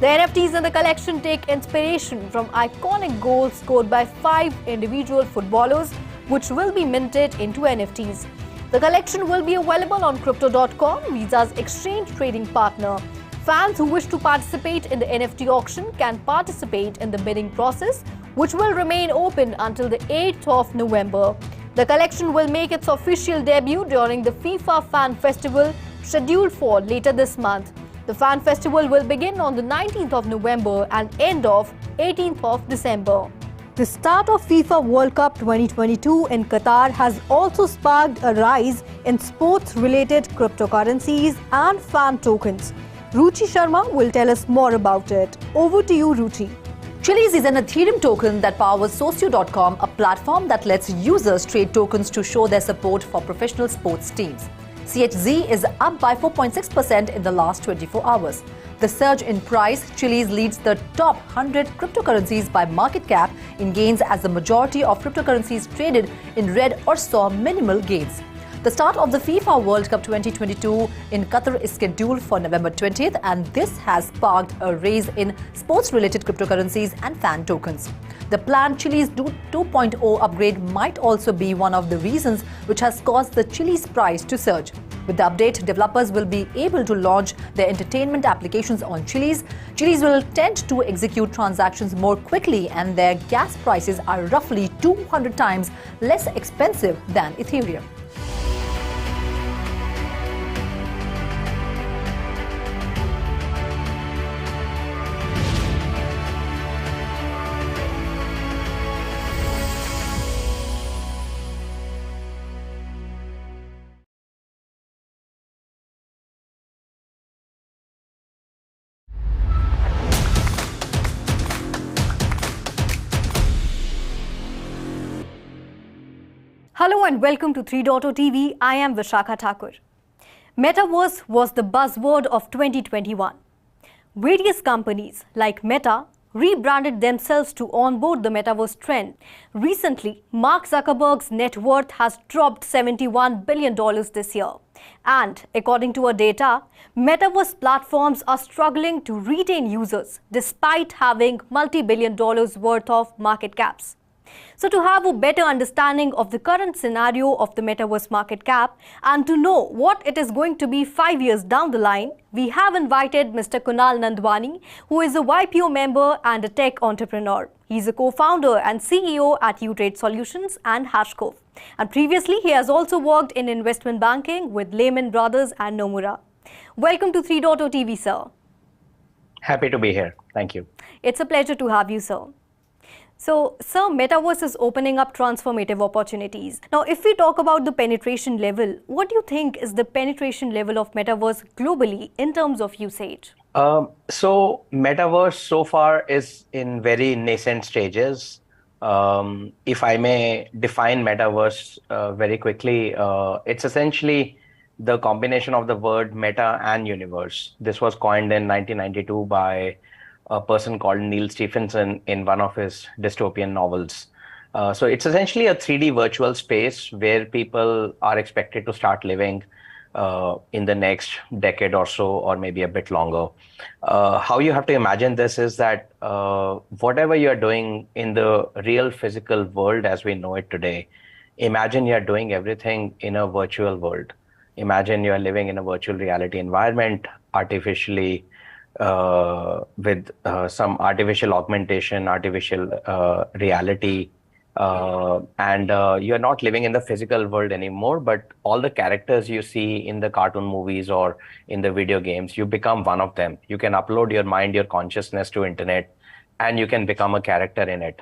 The NFTs in the collection take inspiration from iconic goals scored by 5 individual footballers, which will be minted into NFTs. The collection will be available on Crypto.com, Visa's exchange trading partner. Fans who wish to participate in the NFT auction can participate in the bidding process, which will remain open until the 8th of November. The collection will make its official debut during the FIFA Fan Festival, scheduled for later this month. The Fan Festival will begin on the 19th of November and end of 18th of December. The start of FIFA World Cup 2022 in Qatar has also sparked a rise in sports-related cryptocurrencies and fan tokens. Ruchi Sharma will tell us more about it. Over to you, Ruchi. Chiliz is an Ethereum token that powers Socio.com, a platform that lets users trade tokens to show their support for professional sports teams. CHZ is up by 4.6% in the last 24 hours. The surge in price, Chiliz leads the top 100 cryptocurrencies by market cap in gains as the majority of cryptocurrencies traded in red or saw minimal gains. The start of the FIFA World Cup 2022 in Qatar is scheduled for November 20th, and this has sparked a rise in sports-related cryptocurrencies and fan tokens. The planned Chiliz 2.0 upgrade might also be one of the reasons which has caused the Chiliz price to surge. With the update, developers will be able to launch their entertainment applications on Chiliz. Chiliz will tend to execute transactions more quickly, and their gas prices are roughly 200 times less expensive than Ethereum. Hello and welcome to 3.0 TV. I am Vishakha Thakur. Metaverse was the buzzword of 2021. Various companies like Meta rebranded themselves to onboard the Metaverse trend. Recently, Mark Zuckerberg's net worth has dropped $71 billion this year. And according to our data, Metaverse platforms are struggling to retain users despite having multi-billion dollars worth of market caps. So to have a better understanding of the current scenario of the Metaverse market cap and to know what it is going to be 5 years down the line, we have invited Mr. Kunal Nandwani, who is a YPO member and a tech entrepreneur. He is a co-founder and CEO at Utrade Solutions and Hashcove. And previously, he has also worked in investment banking with Lehman Brothers and Nomura. Welcome to 3.0 TV, sir. Happy to be here. Thank you. It's a pleasure to have you, sir. So, sir, Metaverse is opening up transformative opportunities. Now, if we talk about the penetration level, what do you think is the penetration level of Metaverse globally in terms of usage? So, Metaverse so far is in very nascent stages. If I may define Metaverse very quickly, it's essentially the combination of the word meta and universe. This was coined in 1992 by a person called Neil Stephenson in one of his dystopian novels. So it's essentially a 3D virtual space where people are expected to start living in the next decade or so, or maybe a bit longer. How you have to imagine this is that whatever you're doing in the real physical world as we know it today, imagine you're doing everything in a virtual world. Imagine you're living in a virtual reality environment, artificially with some artificial augmentation, artificial reality, and you're not living in the physical world anymore, but all the characters you see in the cartoon movies or in the video games, you become one of them. You can upload your mind, your consciousness to internet, and you can become a character in it.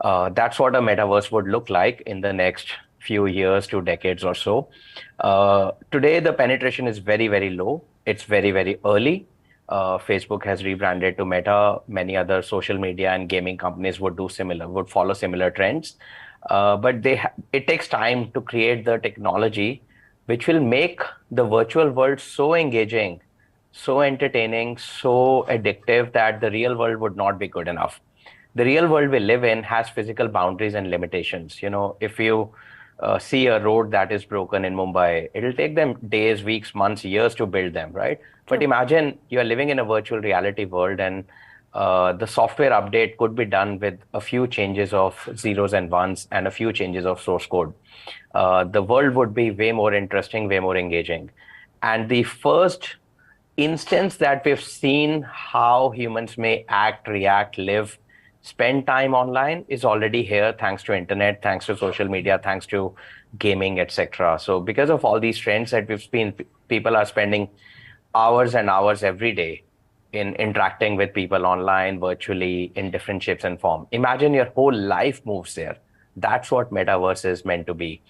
That's what a metaverse would look like in the next few years to decades or so. Today, the penetration is very, very low. It's very, very early. Facebook has rebranded to Meta. Many other social media and gaming companies would follow similar trends. But it takes time to create the technology which will make the virtual world so engaging, so entertaining, so addictive that the real world would not be good enough. The real world we live in has physical boundaries and limitations. You know, if you see a road that is broken in Mumbai. It'll take them days, weeks, months, years to build them, right? But imagine you are living in a virtual reality world, and the software update could be done with a few changes of zeros and ones and a few changes of source code. The world would be way more interesting, way more engaging. And the first instance that we've seen how humans may act, react, live, spend time online is already here, thanks to internet, thanks to social media, thanks to gaming, etc. So because of all these trends that we've seen, people are spending hours and hours every day in interacting with people online, virtually, in different shapes and form. Imagine your whole life moves there. That's what metaverse is meant to be.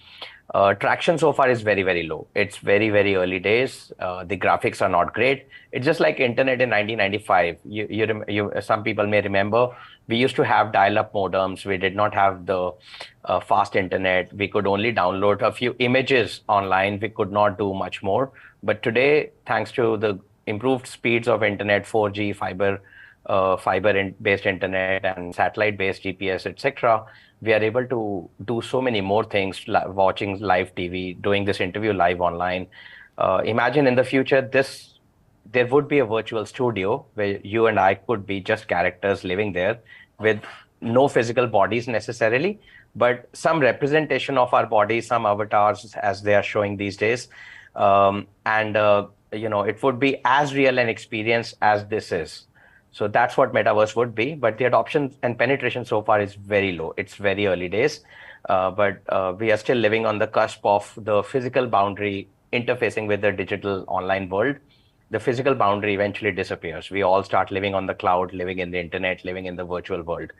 Traction so far is very, very low. It's very, very early days. The graphics are not great. It's just like internet in 1995. Some people may remember, we used to have dial-up modems. We did not have the fast internet. We could only download a few images online. We could not do much more. But today, thanks to the improved speeds of internet, 4G, fiber-based internet, and satellite-based GPS, etc., we are able to do so many more things, watching live TV, doing this interview live online. Imagine in the future, there would be a virtual studio where you and I could be just characters living there with no physical bodies necessarily, but some representation of our bodies, some avatars as they are showing these days. It would be as real an experience as this is. So that's what metaverse would be, but the adoption and penetration so far is very low. It's very early days, but we are still living on the cusp of the physical boundary interfacing with the digital online world. The physical boundary eventually disappears. We all start living on the cloud, living in the internet, living in the virtual world.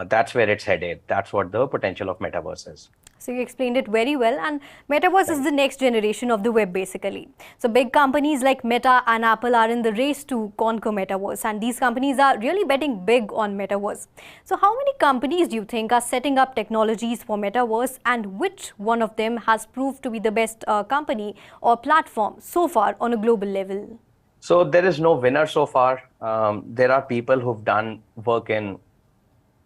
That's where it's headed. That's what the potential of metaverse is. So you explained it very well, and metaverse is the next generation of the web basically. So big companies like Meta and Apple are in the race to conquer metaverse, and these companies are really betting big on metaverse. So how many companies do you think are setting up technologies for metaverse, and which one of them has proved to be the best company or platform so far on a global level? So there is no winner so far. There are people who've done work in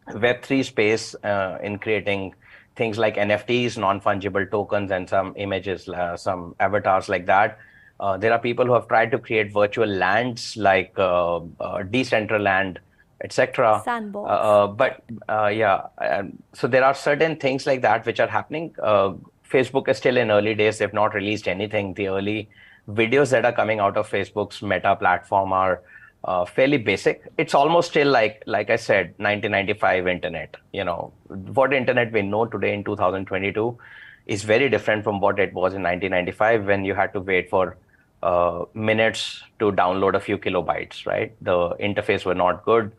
Web3 space in creating things like NFTs, non-fungible tokens, and some images, some avatars like that. There are people who have tried to create virtual lands like Decentraland, etc. Sandbox. So there are certain things like that which are happening. Facebook is still in early days. They've not released anything. The early videos that are coming out of Facebook's Meta platform are fairly basic. It's almost still like I said, 1995 internet. What internet we know today in 2022 is very different from what it was in 1995, when you had to wait for minutes to download a few kilobytes, right? The interface were not good.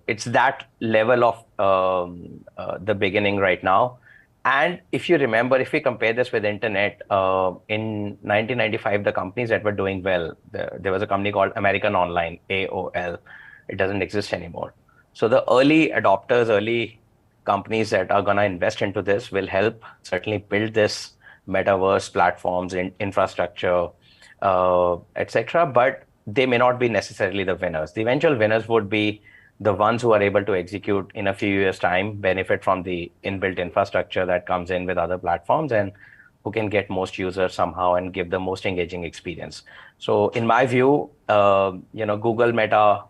It's that level of the beginning right now. And if you remember, if we compare this with internet, in 1995, the companies that were doing well, there was a company called American Online, AOL. It doesn't exist anymore. So the early adopters, early companies that are going to invest into this will help certainly build this metaverse platforms, infrastructure, etc. But they may not be necessarily the winners. The eventual winners would be the ones who are able to execute in a few years' time, benefit from the inbuilt infrastructure that comes in with other platforms, and who can get most users somehow and give the most engaging experience. So in my view, Google, Meta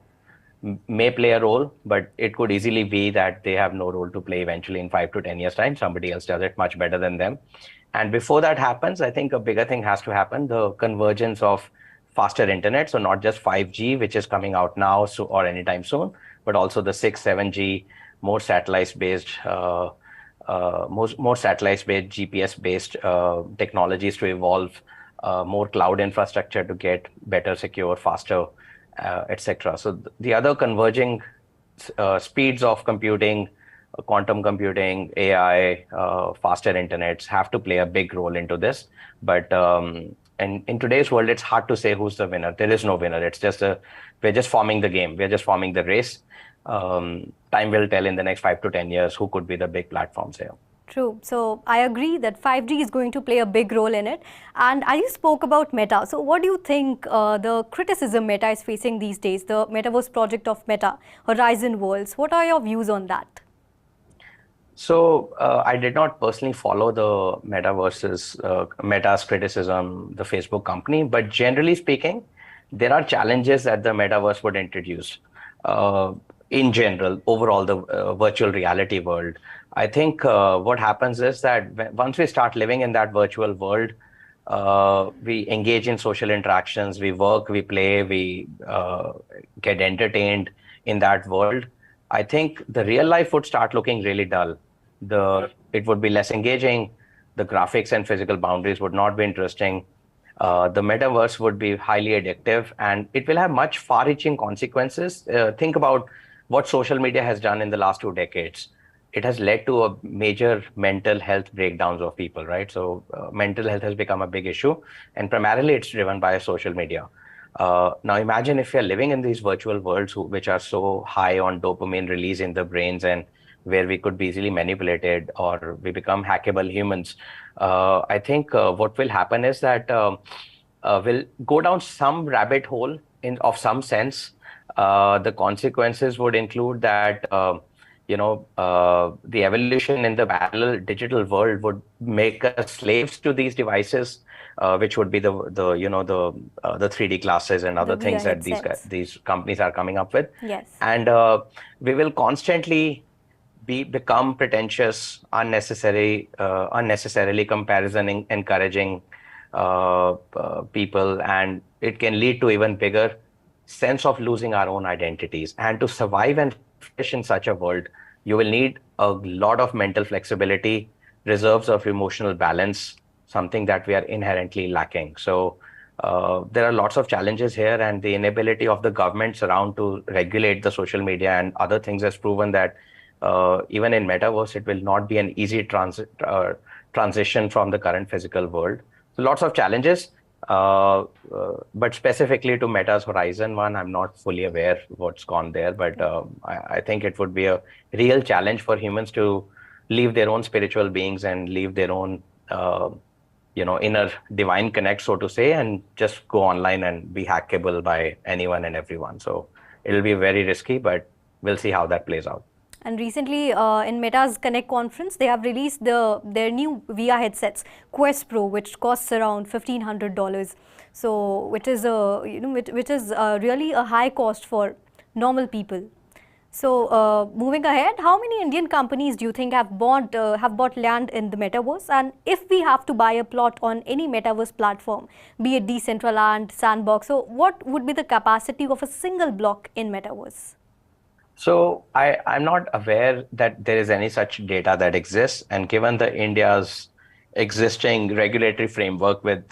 may play a role, but it could easily be that they have no role to play eventually in 5 to 10 years' time. Somebody else does it much better than them. And before that happens, I think a bigger thing has to happen, the convergence of faster internet. So not just 5G, which is coming out now or anytime soon, but also the 6, 7G, more satellite-based, GPS-based technologies to evolve, more cloud infrastructure to get better, secure, faster, etc. So the other converging speeds of computing, quantum computing, AI, faster internets have to play a big role into this. But and in today's world, it's hard to say who's the winner. There is no winner. It's just we're just forming the game. We're just forming the race. Time will tell in the next 5 to 10 years who could be the big platforms here. True. So I agree that 5G is going to play a big role in it. And as you spoke about Meta, so what do you think the criticism Meta is facing these days, the metaverse project of Meta, Horizon Worlds, what are your views on that? So I did not personally follow the Meta's criticism, the Facebook company, but generally speaking, there are challenges that the metaverse would introduce. Uh, in general, overall, the virtual reality world. I think what happens is that once we start living in that virtual world, we engage in social interactions, we work, we play, we get entertained in that world. I think the real life would start looking really dull. It would be less engaging. The graphics and physical boundaries would not be interesting. The metaverse would be highly addictive, and it will have much far-reaching consequences. Think about what social media has done in the last 2 decades. It has led to a major mental health breakdowns of people, right? So mental health has become a big issue, and primarily it's driven by social media. Now imagine if you're living in these virtual worlds which are so high on dopamine release in the brains and where we could be easily manipulated or we become hackable humans. I think what will happen is that we'll go down some rabbit hole of some sense. The consequences would include that the evolution in the parallel digital world would make us slaves to these devices, which would be the 3D glasses and other The VR things that headsets. these companies are coming up with. Yes. And we will constantly become pretentious, unnecessarily comparing, encouraging people, and it can lead to even bigger sense of losing our own identities. And to survive and flourish in such a world, you will need a lot of mental flexibility, reserves of emotional balance, something that we are inherently lacking. So there are lots of challenges here, and the inability of the governments around to regulate the social media and other things has proven that even in metaverse, it will not be an easy transition from the current physical world. So lots of challenges, but specifically to Meta's Horizon One, I'm not fully aware what's gone there, but I think it would be a real challenge for humans to leave their own spiritual beings and leave their own inner divine connect, so to say, and just go online and be hackable by anyone and everyone. So it'll be very risky, but we'll see how that plays out. And recently, in Meta's Connect conference, they have released their new VR headsets, Quest Pro, which costs around $1,500. So, which is really a high cost for normal people. So, moving ahead, how many Indian companies do you think have bought land in the metaverse? And if we have to buy a plot on any metaverse platform, be it Decentraland, Sandbox, so what would be the capacity of a single block in metaverse? So I'm not aware that there is any such data that exists. And given the India's existing regulatory framework with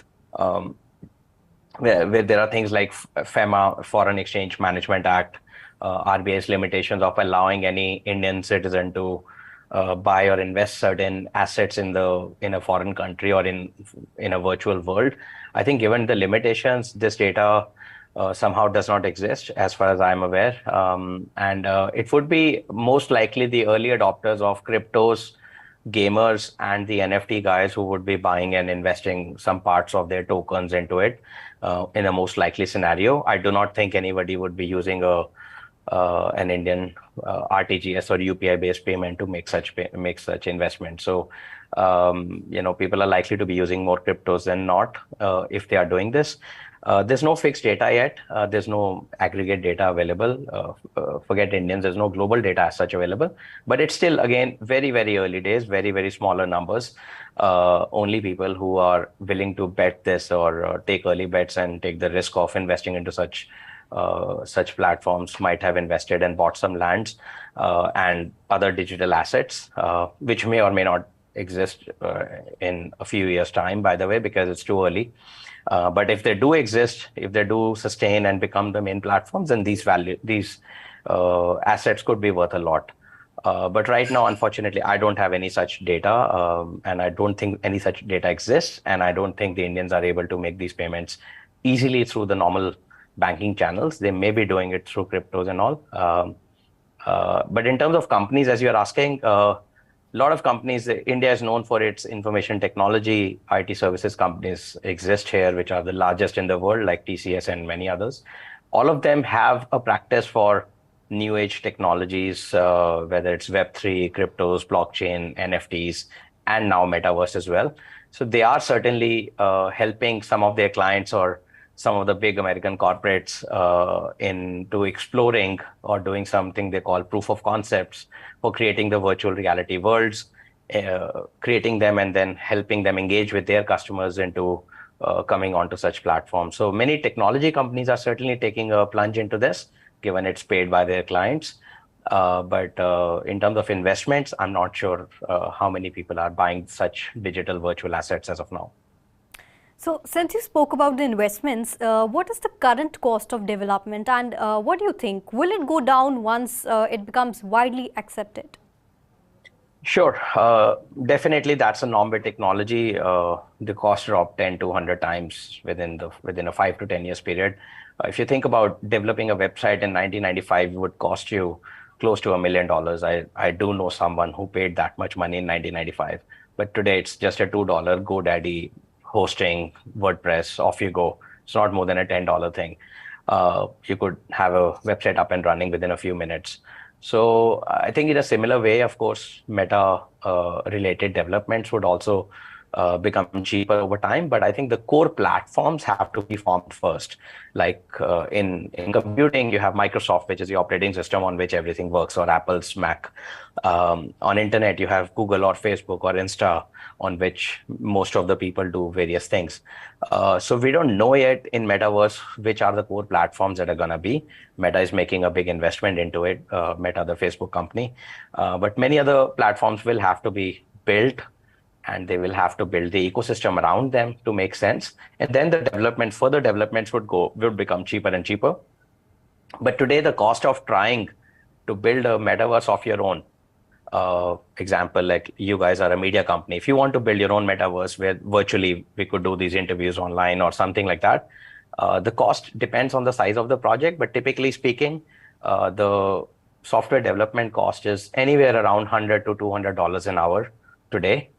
where there are things like FEMA, Foreign Exchange Management Act, RBI's limitations of allowing any Indian citizen to buy or invest certain assets in a foreign country or in a virtual world. I think given the limitations, this data somehow does not exist as far as I'm aware. And it would be most likely the early adopters of cryptos, gamers, and the NFT guys who would be buying and investing some parts of their tokens into it in a most likely scenario. I do not think anybody would be using an Indian RTGS or UPI based payment to make such investment. So people are likely to be using more cryptos than not if they are doing this. There's no fixed data yet. There's no aggregate data available. Forget Indians, there's no global data as such available. But it's still, again, very, very early days, very, very smaller numbers. Only people who are willing to bet this or take early bets and take the risk of investing into such platforms might have invested and bought some lands and other digital assets, which may or may not exist in a few years' time, by the way, because it's too early. But if they do exist, if they do sustain and become the main platforms, then these assets could be worth a lot. But right now, unfortunately, I don't have any such data, and I don't think any such data exists. And I don't think the Indians are able to make these payments easily through the normal banking channels. They may be doing it through cryptos and all. But in terms of companies, as you're asking, a lot of companies, India is known for its information technology. IT services companies exist here, which are the largest in the world, like TCS and many others. All of them have a practice for new age technologies, whether it's Web3, cryptos, blockchain, NFTs, and now metaverse as well. So they are certainly helping some of their clients or some of the big American corporates into exploring or doing something they call proof of concepts for creating the virtual reality worlds, creating them and then helping them engage with their customers into coming onto such platforms. So many technology companies are certainly taking a plunge into this, given it's paid by their clients. But in terms of investments, I'm not sure how many people are buying such digital virtual assets as of now. So since you spoke about the investments, what is the current cost of development, and what do you think? Will it go down once it becomes widely accepted? Sure. Definitely that's a non-bit technology. The cost dropped 10 to 100 times within a 5 to 10 years period. If you think about developing a website in 1995, it would cost you close to $1 million. I do know someone who paid that much money in 1995, but today it's just a $2 GoDaddy hosting, WordPress, off you go. It's not more than a $10 thing. You could have a website up and running within a few minutes. So I think in a similar way, of course, meta related developments would also become cheaper over time. But I think the core platforms have to be formed first. Like in computing, you have Microsoft, which is the operating system on which everything works, or Apple's Mac. On internet, you have Google or Facebook or Insta, on which most of the people do various things. So we don't know yet in metaverse which are the core platforms that are going to be. Meta is making a big investment into it, Meta, the Facebook company. But many other platforms will have to be built, and they will have to build the ecosystem around them to make sense. And then the further developments would become cheaper and cheaper. But today, the cost of trying to build a metaverse of your own, example, like you guys are a media company. If you want to build your own metaverse where virtually we could do these interviews online or something like that, the cost depends on the size of the project. But typically speaking, the software development cost is anywhere around $100 to $200 an hour today.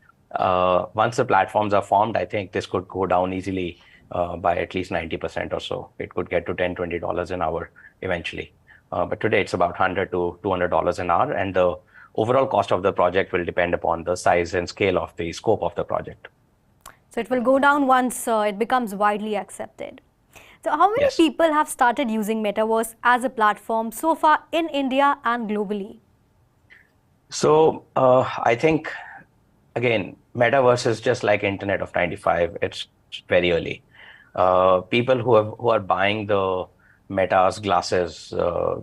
Once the platforms are formed, I think this could go down easily by at least 90% or so. It could get to $10, $20 an hour eventually. But today it's about $100 to $200 an hour. And the overall cost of the project will depend upon the size and scale of the scope of the project. So it will go down once it becomes widely accepted. So how many Yes. people have started using Metaverse as a platform so far in India and globally? So I think, again, metaverse is just like Internet of 95. It's very early. People who are buying the Meta's glasses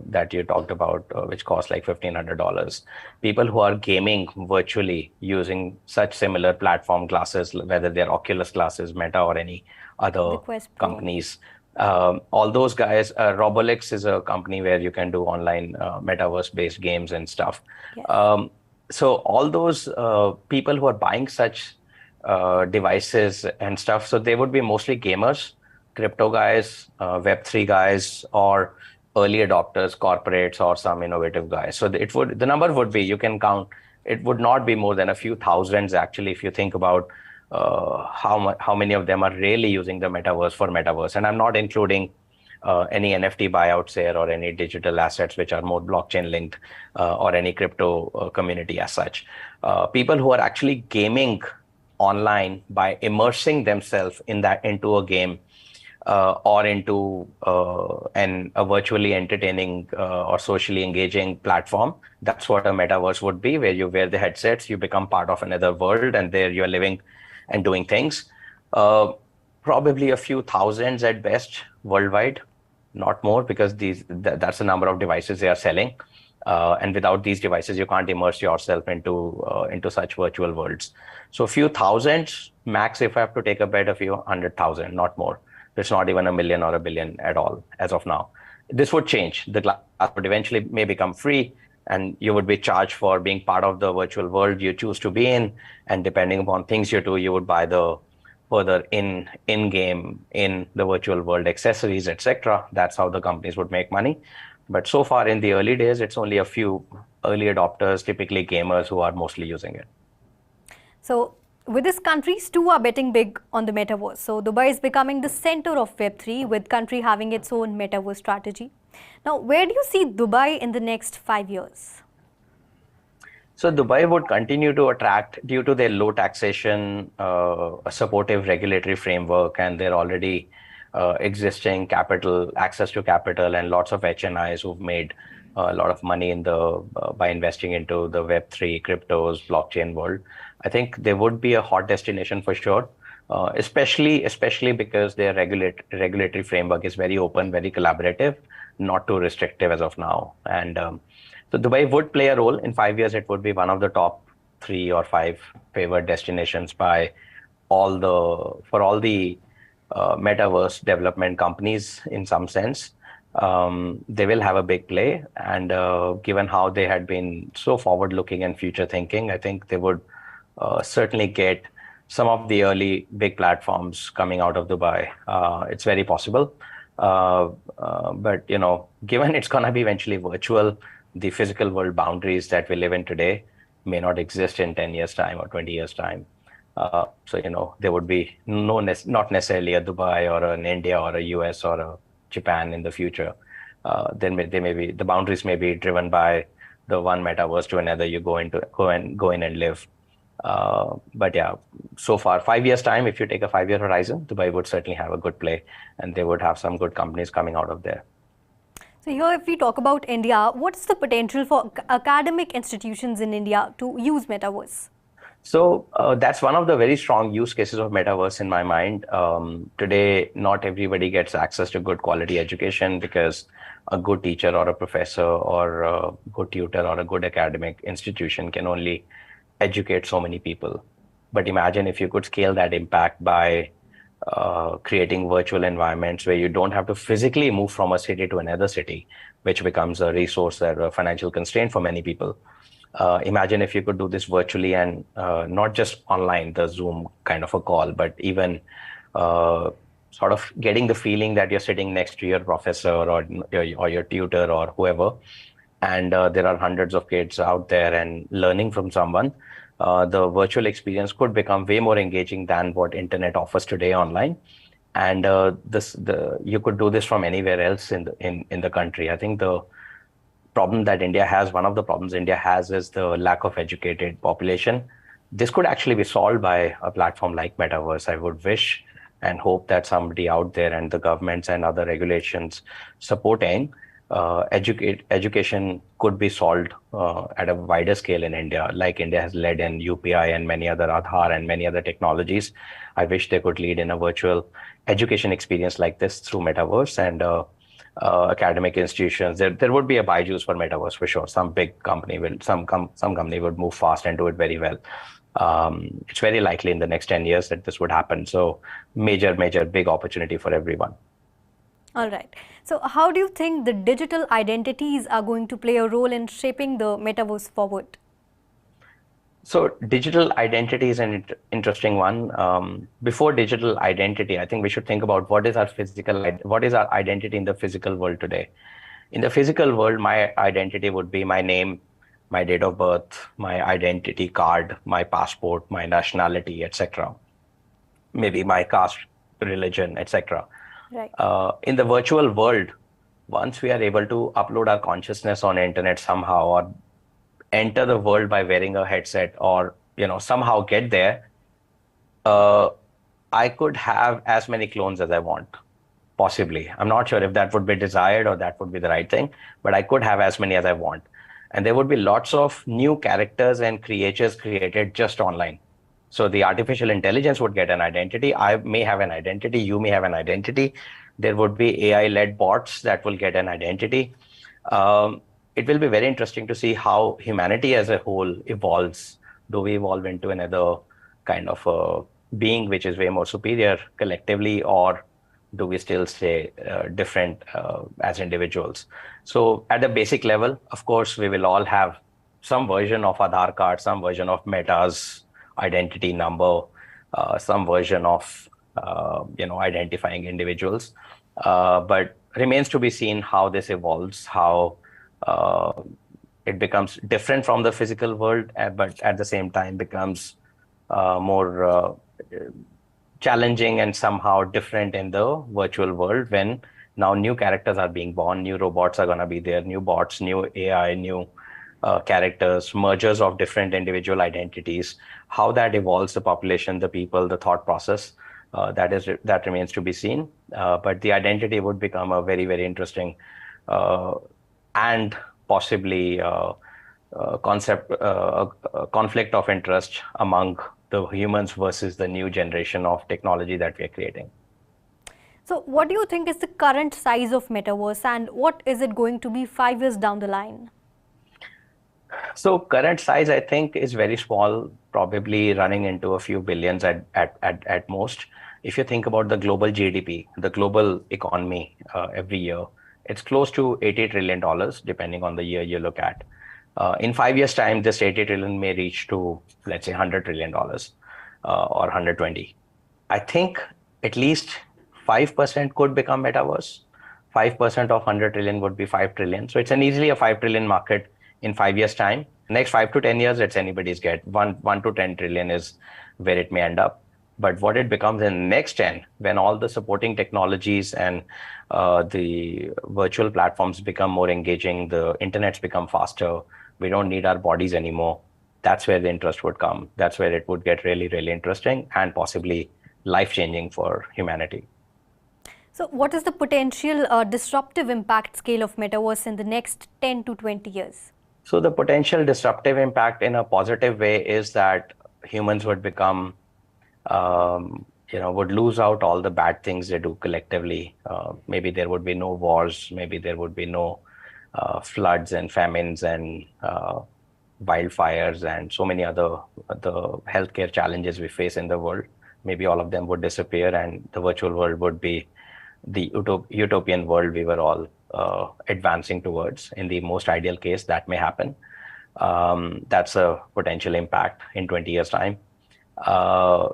that you talked about, which cost like $1,500. People who are gaming virtually using such similar platform glasses, whether they're Oculus glasses, Meta, or any other companies. All those guys, Roblox is a company where you can do online metaverse-based games and stuff. Yes. So all those people who are buying such devices and stuff, so they would be mostly gamers, crypto guys, Web3 guys, or early adopters, corporates, or some innovative guys. So the number would be, you can count, it would not be more than a few thousands actually, if you think about how many of them are really using the metaverse for metaverse. And I'm not including any NFT buyouts here or any digital assets which are more blockchain linked or any crypto community as such. People who are actually gaming online by immersing themselves into a game or into a virtually entertaining or socially engaging platform. That's what a metaverse would be, where you wear the headsets, you become part of another world, and there you're living and doing things. Probably a few thousands at best worldwide, not more, because that's the number of devices they are selling. And without these devices, you can't immerse yourself into such virtual worlds. So a few thousands max, if I have to take a bet, a few 100,000, not more. It's not even a million or a billion at all as of now. This would change. The glass would eventually may become free, and you would be charged for being part of the virtual world you choose to be in. And depending upon things you do, you would buy the further in-game, in the virtual world accessories, etc. That's how the companies would make money. But so far in the early days, it's only a few early adopters, typically gamers, who are mostly using it. So with this, countries too are betting big on the metaverse. So Dubai is becoming the center of Web3, with country having its own metaverse strategy. Now, where do you see Dubai in the next 5 years? So Dubai would continue to attract due to their low taxation, a supportive regulatory framework, and their already existing capital, access to capital, and lots of HNIs who've made a lot of money in the by investing into the Web3, cryptos, blockchain world. I think they would be a hot destination for sure, especially because their regulatory framework is very open, very collaborative, not too restrictive as of now, and so Dubai would play a role. In 5 years, it would be one of the top 3 or 5 favored destinations by all the metaverse development companies in some sense. They will have a big play, and given how they had been so forward-looking and future-thinking, I think they would certainly get some of the early big platforms coming out of Dubai. It's very possible, but given it's going to be eventually virtual, the physical world boundaries that we live in today may not exist in 10 years' time or 20 years' time. So, there would be not necessarily a Dubai or an India or a US or a Japan in the future. The boundaries may be driven by the one metaverse to another. You go in and live. But yeah, so far, 5 years' time, if you take a 5-year horizon, Dubai would certainly have a good play, and they would have some good companies coming out of there. So here, if we talk about India, what's the potential for academic institutions in India to use metaverse? So that's one of the very strong use cases of metaverse in my mind. Today, not everybody gets access to good quality education because a good teacher or a professor or a good tutor or a good academic institution can only educate so many people. But imagine if you could scale that impact by creating virtual environments where you don't have to physically move from a city to another city, which becomes a resource or a financial constraint for many people. Imagine if you could do this virtually and not just online, the Zoom kind of a call, but even sort of getting the feeling that you're sitting next to your professor or your tutor or whoever, and there are hundreds of kids out there and learning from someone. The virtual experience could become way more engaging than what internet offers today online, and you could do this from anywhere else in the country. I think one of the problems India has is the lack of educated population. This could actually be solved by a platform like Metaverse. I would wish and hope that somebody out there and the governments and other regulations supporting education could be solved at a wider scale in India, like India has led in UPI and many other Aadhaar and many other technologies. I wish they could lead in a virtual education experience like this through Metaverse and academic institutions. There would be a BYJU'S for Metaverse for sure. Some big company some company would move fast and do it very well. It's very likely in the next 10 years that this would happen. So major, big opportunity for everyone. All right. So how do you think the digital identities are going to play a role in shaping the metaverse forward? So digital identity is an interesting one. Before digital identity, I think we should think about what is our identity in the physical world today. In the physical world, my identity would be my name, my date of birth, my identity card, my passport, my nationality, etc. Maybe my caste, religion, etc. Right. In the virtual world, once we are able to upload our consciousness on internet somehow, or enter the world by wearing a headset, or somehow get there, I could have as many clones as I want. Possibly. I'm not sure if that would be desired or that would be the right thing, but I could have as many as I want. And there would be lots of new characters and creatures created just online. So the artificial intelligence would get an identity. I may have an identity. You may have an identity. There would be AI-led bots that will get an identity. It will be very interesting to see how humanity as a whole evolves. Do we evolve into another kind of a being which is way more superior collectively, or do we still stay different as individuals? So at the basic level, of course, we will all have some version of Aadhaar card, some version of Meta's identity number, some version of identifying individuals. But remains to be seen how this evolves, how it becomes different from the physical world, but at the same time becomes more challenging and somehow different in the virtual world when Now new characters are being born, new robots are going to be there, new bots, new AI, new characters, mergers of different individual identities. How that evolves the population, the people, the thought process, that remains to be seen. But the identity would become a very, very interesting and possibly conflict of interest among the humans versus the new generation of technology that we are creating. So what do you think is the current size of Metaverse, and what is it going to be 5 years down the line? So current size, I think, is very small, probably running into a few billions at most. If you think about the global GDP, the global economy every year, it's close to $80 trillion, depending on the year you look at. In 5 years' time, this 80 trillion may reach to, let's say, $100 trillion or 120. I think at least 5% could become metaverse. 5% of 100 trillion would be 5 trillion. So it's an easily a 5 trillion market in 5 years' time. Next 5 to 10 years, it's anybody's guess. 1 to 10 trillion is where it may end up. But what it becomes in the next 10, when all the supporting technologies and the virtual platforms become more engaging, the internets become faster, we don't need our bodies anymore. That's where the interest would come. That's where it would get really, really interesting and possibly life-changing for humanity. So what is the potential disruptive impact scale of Metaverse in the next 10 to 20 years? So the potential disruptive impact in a positive way is that humans would become, would lose out all the bad things they do collectively. Maybe there would be no wars. Maybe there would be no floods and famines and wildfires and so many other the healthcare challenges we face in the world. Maybe all of them would disappear, and the virtual world would be the utopian world we were all advancing towards. In the most ideal case, that may happen. That's a potential impact in 20 years' time,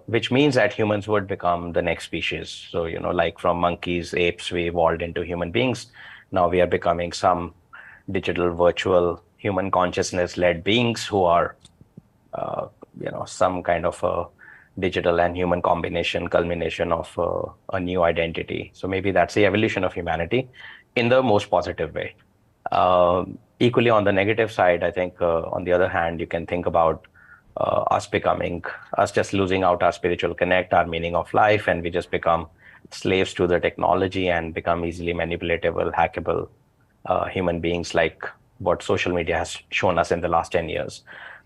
which means that humans would become the next species. So, like from monkeys, apes, we evolved into human beings. Now we are becoming some digital, virtual, human consciousness-led beings who are, some kind of a digital and human combination, culmination of a new identity. So maybe that's the evolution of humanity in the most positive way. Equally on the negative side, I think on the other hand, you can think about us just losing out our spiritual connect, our meaning of life, and we just become slaves to the technology and become easily manipulatable, hackable human beings, like what social media has shown us in the last 10 years.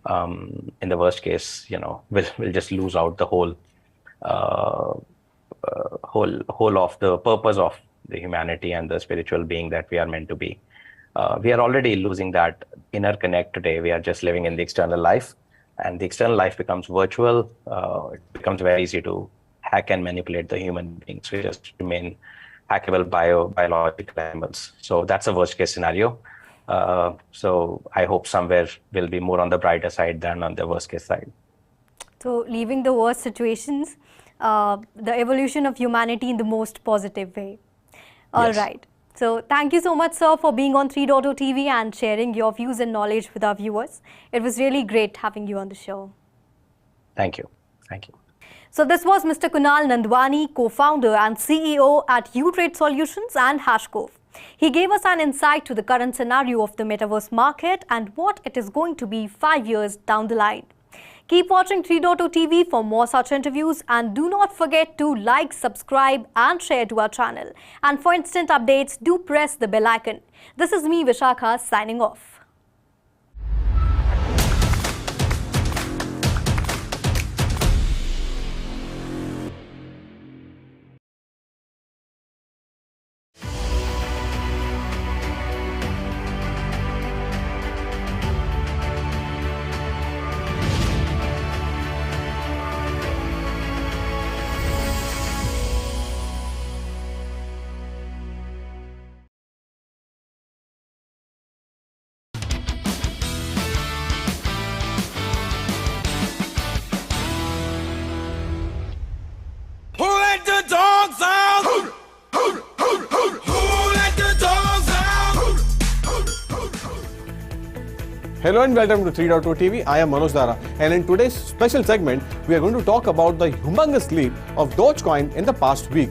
In the worst case, we'll just lose out the whole of the purpose of the humanity and the spiritual being that we are meant to be. We are already losing that inner connect today. We are just living in the external life, and the external life becomes virtual. It becomes very easy to hack and manipulate the human beings. We just remain hackable biological animals. So that's a worst case scenario. So I hope somewhere we'll be more on the brighter side than on the worst case side. So leaving the worst situations, the evolution of humanity in the most positive way. All right. So thank you so much, sir, for being on 3.0 TV and sharing your views and knowledge with our viewers. It was really great having you on the show. Thank you. Thank you. So this was Mr. Kunal Nandwani, co-founder and CEO at U-Trade Solutions and Hashcove. He gave us an insight to the current scenario of the metaverse market and what it is going to be 5 years down the line. Keep watching 3.0 TV for more such interviews, and do not forget to like, subscribe and share to our channel. And for instant updates, do press the bell icon. This is me, Vishakha, signing off. Who let the dogs out? Who let the dogs out? Hello and welcome to 3.0 TV. I am Manoj Dara, and in today's special segment, we are going to talk about the humongous leap of Dogecoin in the past week.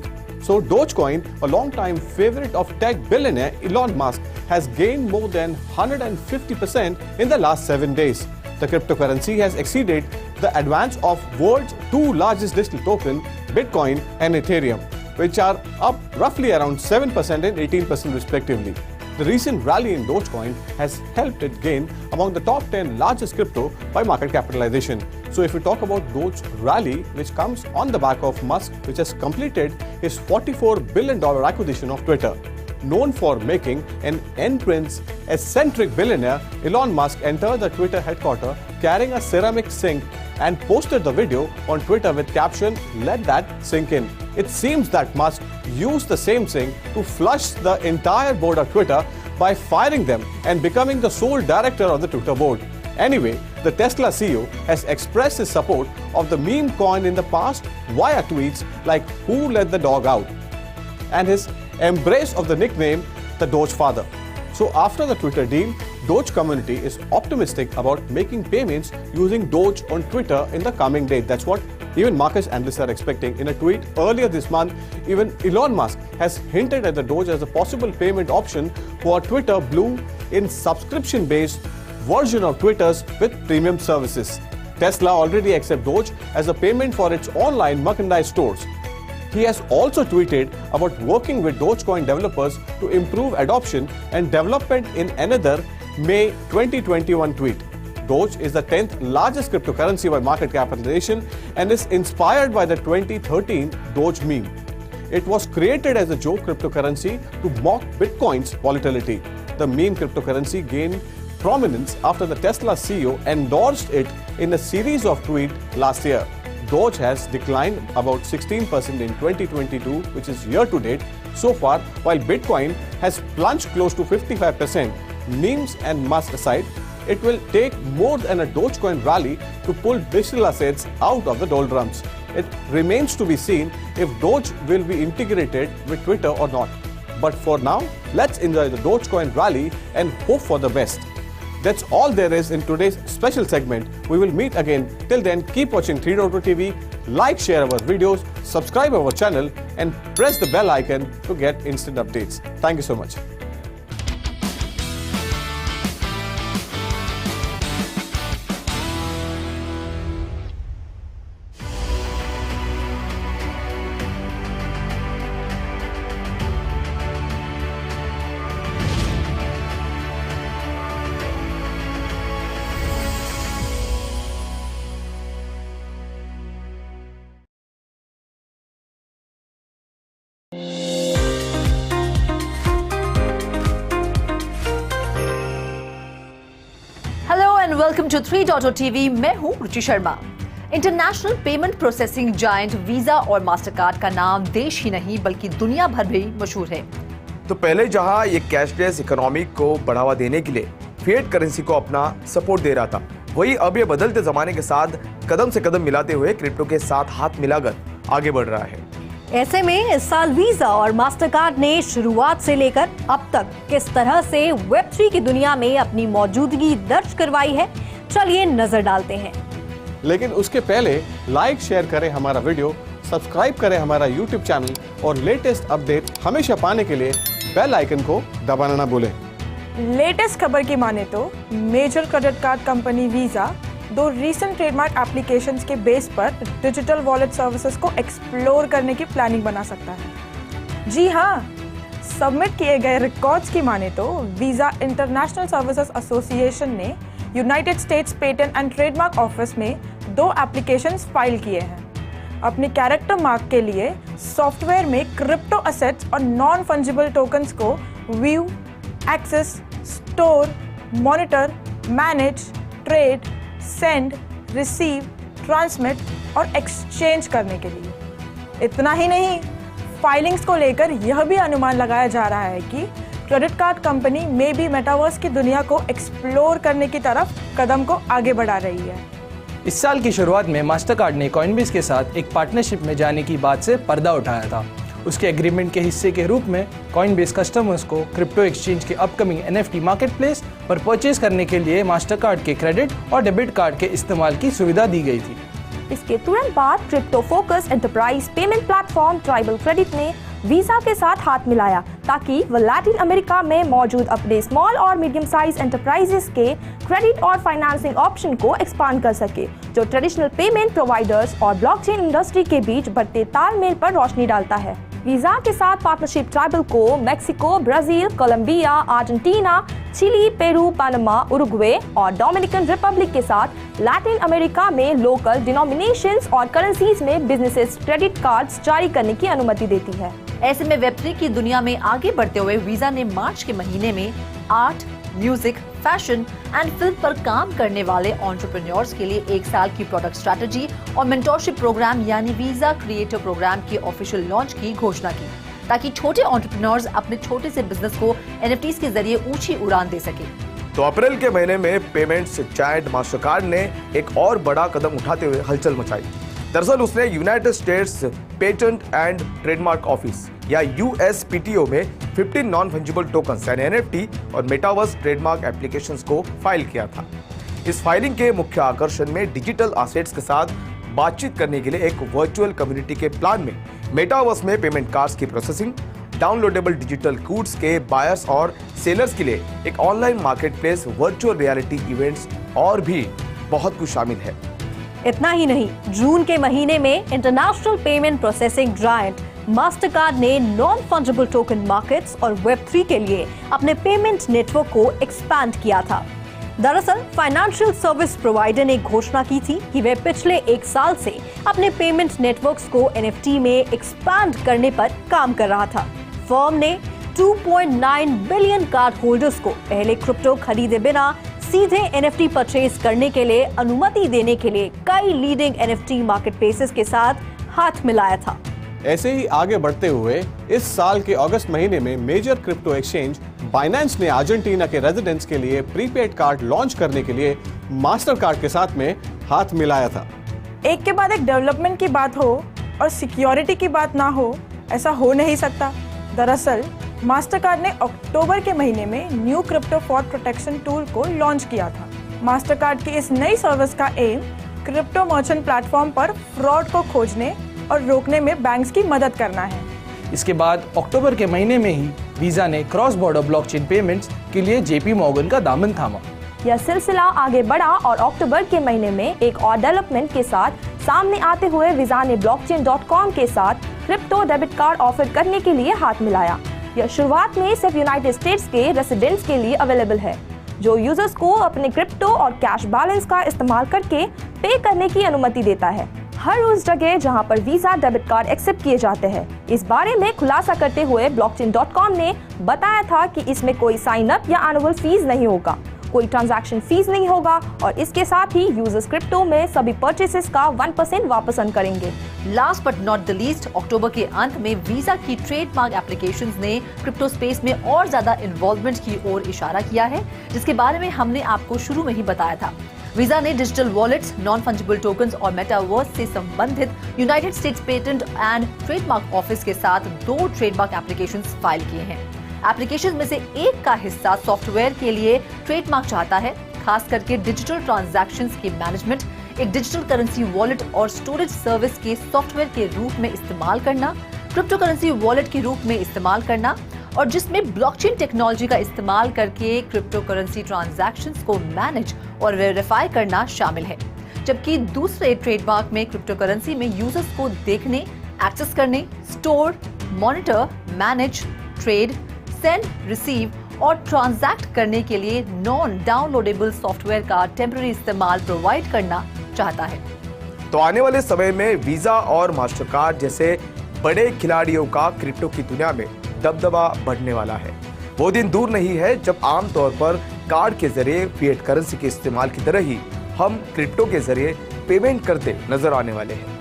So Dogecoin, a long-time favorite of tech billionaire Elon Musk, has gained more than 150% in the last 7 days. The cryptocurrency has exceeded the advance of world's two largest digital tokens, Bitcoin and Ethereum, which are up roughly around 7% and 18% respectively. The recent rally in Dogecoin has helped it gain among the top 10 largest crypto by market capitalization. So if we talk about Doge rally, which comes on the back of Musk, which has completed his $44 billion acquisition of Twitter. Known for making an entrance, eccentric billionaire, Elon Musk entered the Twitter headquarters carrying a ceramic sink and posted the video on Twitter with caption, "Let that sink in." It seems that Musk used the same sink to flush the entire board of Twitter by firing them and becoming the sole director of the Twitter board. Anyway, the Tesla CEO has expressed his support of the meme coin in the past via tweets like "Who let the dog out?" and his embrace of the nickname the Doge Father. So after the Twitter deal, Doge community is optimistic about making payments using Doge on Twitter in the coming days. That's what even market analysts are expecting. In a tweet earlier this month, even Elon Musk has hinted at the Doge as a possible payment option for Twitter Blue in subscription-based version of Twitter's with premium services. Tesla already accepts Doge as a payment for its online merchandise stores. He has also tweeted about working with Dogecoin developers to improve adoption and development in another May 2021 tweet. Doge is the 10th largest cryptocurrency by market capitalization and is inspired by the 2013 Doge meme. It was created as a joke cryptocurrency to mock Bitcoin's volatility. The meme cryptocurrency gained prominence after the Tesla CEO endorsed it in a series of tweets last year. Doge has declined about 16% in 2022, which is year to date so far, while Bitcoin has plunged close to 55%. Memes and Musk aside, it will take more than a Dogecoin rally to pull digital assets out of the doldrums. It remains to be seen if Doge will be integrated with Twitter or not. But for now, let's enjoy the Dogecoin rally and hope for the best. That's all there is in today's special segment. We will meet again. Till then, keep watching 3.0 TV, like, share our videos, subscribe our channel and press the bell icon to get instant updates. Thank you so much. Welcome to 3.0 TV. मैं हूं Ruchi Sharma. International payment processing giant Visa और Mastercard का नाम देश ही नहीं बल्कि दुनिया भर में मशहूर है। तो पहले जहां ये कैशलेस इकोनॉमी को बढ़ावा देने के लिए फिएट करेंसी को अपना सपोर्ट दे रहा था, वही अब ये बदलते जमाने के साथ कदम से कदम मिलाते हुए क्रिप्टो के साथ हाथ मिलाकर आगे बढ़ रहा है। ऐसे में इस साल वीजा और मास्टरकार्ड ने शुरुआत से लेकर अब तक किस तरह से वेब3 की दुनिया में अपनी मौजूदगी दर्ज करवाई है, चलिए नजर डालते हैं। लेकिन उसके पहले लाइक शेयर करें हमारा वीडियो, सब्सक्राइब करें हमारा यूट्यूब चैनल और लेटेस्ट अपडेट हमेशा पाने के लिए बेल आइकन को दबाना ना भूलें। लेटेस्ट खबर की माने तो major credit card company Visa 2 recent trademark applications के बेस पर डिजिटल वॉलेट सर्विसेज को एक्सप्लोर करने की प्लानिंग बना सकता है। जी हाँ, सबमिट किए गए रिकॉर्ड्स की माने तो वीजा इंटरनेशनल सर्विसेज एसोसिएशन ने United states patent and trademark office में 2 एप्लीकेशंस फाइल किए हैं। अपने कैरेक्टर मार्क के लिए सॉफ्टवेयर में क्रिप्टो एसेट्स और नॉन फंजिबल टोकन्स को view, access, store, monitor, manage, trade, send, receive, transmit और एक्सचेंज करने के लिए। इतना ही नहीं, फाइलिंग्स को लेकर यह भी अनुमान लगाया जा रहा है कि क्रेडिट कार्ड कंपनी में भी मेटावर्स की दुनिया को एक्सप्लोर करने की तरफ कदम को आगे बढ़ा रही है। इस साल की शुरुआत में मास्टरकार्ड ने कॉइनबेस के साथ एक पार्टनरशिप में जाने की बात से पर्दा उठाया था। उसके एग्रीमेंट के हिस्से के रूप में कॉइनबेस कस्टमर्स को क्रिप्टो एक्सचेंज के अपकमिंग NFT मार्केटप्लेस पर परचेज करने के लिए मास्टरकार्ड के क्रेडिट और डेबिट कार्ड के इस्तेमाल की सुविधा दी गई थी। इसके तुरंत बाद crypto focus enterprise payment platform tribal credit ने वीजा के साथ हाथ मिलाया ताकि वह लैटिन अमेरिका में मौजूद अपने स्मॉल और मीडियम साइज एंटरप्राइजेस के क्रेडिट और फाइनेंसिंग ऑप्शन को एक्सपांड कर सके, जो ट्रेडिशनल पेमेंट प्रोवाइडर्स और ब्लॉकचेन इंडस्ट्री के बीच बढ़ते तालमेल पर रोशनी डालता है। वीजा के साथ पार्टनरशिप ट्राइबल को Mexico, Brazil, Colombia, Argentina, Chile, Peru, Panama, Uruguay और डोमिनिकन रिपब्लिक के साथ लैटिन अमेरिका में लोकल डिनोमिनेशंस और करेंसीज में बिजनेसेस क्रेडिट कार्ड्स जारी करने की अनुमति देती है। ऐसे में वेब3 की दुनिया में आगे बढ़ते हुए वीजा ने मार्च के महीने में art, music, fashion and film पर काम करने वाले एंटरप्रेन्योर्स के लिए 1 साल की प्रोडक्ट स्ट्रैटेजी और मेंटोरशिप प्रोग्राम यानी वीजा क्रिएटर प्रोग्राम की ऑफिशियल लॉन्च की घोषणा की, ताकि छोटे एंटरप्रेन्योर्स अपने छोटे से बिजनेस को NFTs के जरिए ऊंची उड़ान दे सके। तो अप्रैल के महीने में पेमेंट्स जायंट मास्टरकार्ड ने एक और बड़ा कदम उठाते हुए हलचल मचाई। दरअसल उसने United states patent and trademark office या USPTO में 15 नॉन फंजिबल टोकन्स यानी NFT और मेटावर्स ट्रेडमार्क एप्लीकेशंस को फाइल किया था। इस फाइलिंग के मुख्य आकर्षण में डिजिटल एसेट्स के साथ बातचीत करने के लिए एक वर्चुअल कम्युनिटी के प्लान में मेटावर्स में पेमेंट कार्ड्स की प्रोसेसिंग, डाउनलोडेबल डिजिटल गुड्स के बायर्स और सेलर्स के लिए एक online marketplace, virtual reality events और भी बहुत कुछ शामिल है। इतना ही नहीं, जून के महीने में international payment processing giant Mastercard ने नॉन फंजिबल टोकन मार्केट्स और वेब3 के लिए अपने पेमेंट नेटवर्क को एक्सपैंड किया था। दरअसल फाइनेंशियल सर्विस प्रोवाइडर ने घोषणा की थी कि वे पिछले 1 साल से अपने पेमेंट नेटवर्क्स को NFT में एक्सपैंड करने पर काम कर रहा था। फर्म ने 2.9 बिलियन कार्ड होल्डर्स को पहले क्रिप्टो खरीदे बिना सीधे NFT परचेज करने के लिए अनुमति देने के लिए कई लीडिंग NFT मार्केटप्लेसेस के साथ हाथ मिलाया था। ऐसे ही आगे बढ़ते हुए इस साल के अगस्त महीने में मेजर क्रिप्टो एक्सचेंज बाइनेंस ने अर्जेंटीना के रेजिडेंट्स के लिए प्रीपेड कार्ड लॉन्च करने के लिए मास्टरकार्ड के साथ में हाथ मिलाया था। एक के बाद एक डेवलपमेंट की बात हो और सिक्योरिटी की बात ना हो, ऐसा हो नहीं सकता। दरअसल मास्टरकार्ड ने अक्टूबर के महीने में new crypto for protection tool को लॉन्च किया था। मास्टरकार्ड की इस नई सर्विस का एम क्रिप्टो मर्चेंट प्लेटफॉर्म पर फ्रॉड को खोजने और रोकने में बैंक्स की मदद करना है। इसके बाद अक्टूबर के महीने में ही वीजा ने क्रॉस बॉर्डर ब्लॉकचेन पेमेंट्स के लिए JP मॉर्गन का दामन थामा। यह सिलसिला आगे बढ़ा और अक्टूबर के महीने में एक और डेवलपमेंट के साथ सामने आते हुए वीजा ने blockchain.com के साथ क्रिप्टो डेबिट कार्ड ऑफर करने के लिए हाथ मिलाया। यह शुरुआत में सिर्फ यूनाइटेड स्टेट्स के रेसिडेंट्स के लिए अवेलेबल है, जो यूजर्स को अपने क्रिप्टो और कैश बैलेंस का इस्तेमाल करके पे करने की अनुमति देता है, हर उस जगह जहां पर वीजा डेबिट कार्ड एक्सेप्ट किए जाते हैं। इस बारे में खुलासा करते हुए blockchain.com ने बताया था कि इसमें कोई साइन अप या एनुअल फीस नहीं होगा, कोई ट्रांजैक्शन फीस नहीं होगा और इसके साथ ही यूजर्स क्रिप्टो में सभी परचेसेस का 1% वापस अर्न करेंगे। Last but not the least, अक्टूबर के अंत में वीजा की ट्रेडमार्क एप्लीकेशंस ने क्रिप्टो स्पेस में और ज्यादा इन्वॉल्वमेंट की ओर इशारा किया है, जिसके बारे में हमने आपको शुरू में ही बताया था। वीजा ने digital wallets, non fungible tokens और मेटावर्स से संबंधित United states patent and trademark office के साथ 2 ट्रेडमार्क एप्लीकेशंस फाइल किए हैं। एप्लीकेशन में से एक का हिस्सा सॉफ्टवेयर के लिए ट्रेडमार्क चाहता है, खास करके डिजिटल ट्रांजैक्शंस के मैनेजमेंट, एक डिजिटल करेंसी वॉलेट और स्टोरेज सर्विस के सॉफ्टवेयर के रूप में इस्तेमाल करना, क्रिप्टो करेंसी वॉलेट के रूप में इस्तेमाल करना और जिसमें ब्लॉकचेन टेक्नोलॉजी का इस्तेमाल करके क्रिप्टो करेंसी ट्रांजैक्शंस को मैनेज और वेरीफाई करना शामिल है। जबकि दूसरे ट्रेडमार्क में क्रिप्टो करेंसी में यूजर्स को देखने, एक्सेस करने, store, monitor, manage, trade, send, receive और ट्रांजैक्ट करने के लिए नॉन डाउनलोडेबल सॉफ्टवेयर का टेम्पररी इस्तेमाल प्रोवाइड करना चाहता है। तो आने वाले समय में वीजा और मास्टरकार्ड जैसे बड़े खिलाड़ियों का क्रिप्टो की दुनिया में दबदबा बढ़ने वाला है। वो दिन दूर नहीं है जब आमतौर पर कार्ड के जरिए फिएट करेंसी के इस्तेमाल की तरह ही हम क्रिप्टो के जरिए पेमेंट करते नजर आने वाले हैं।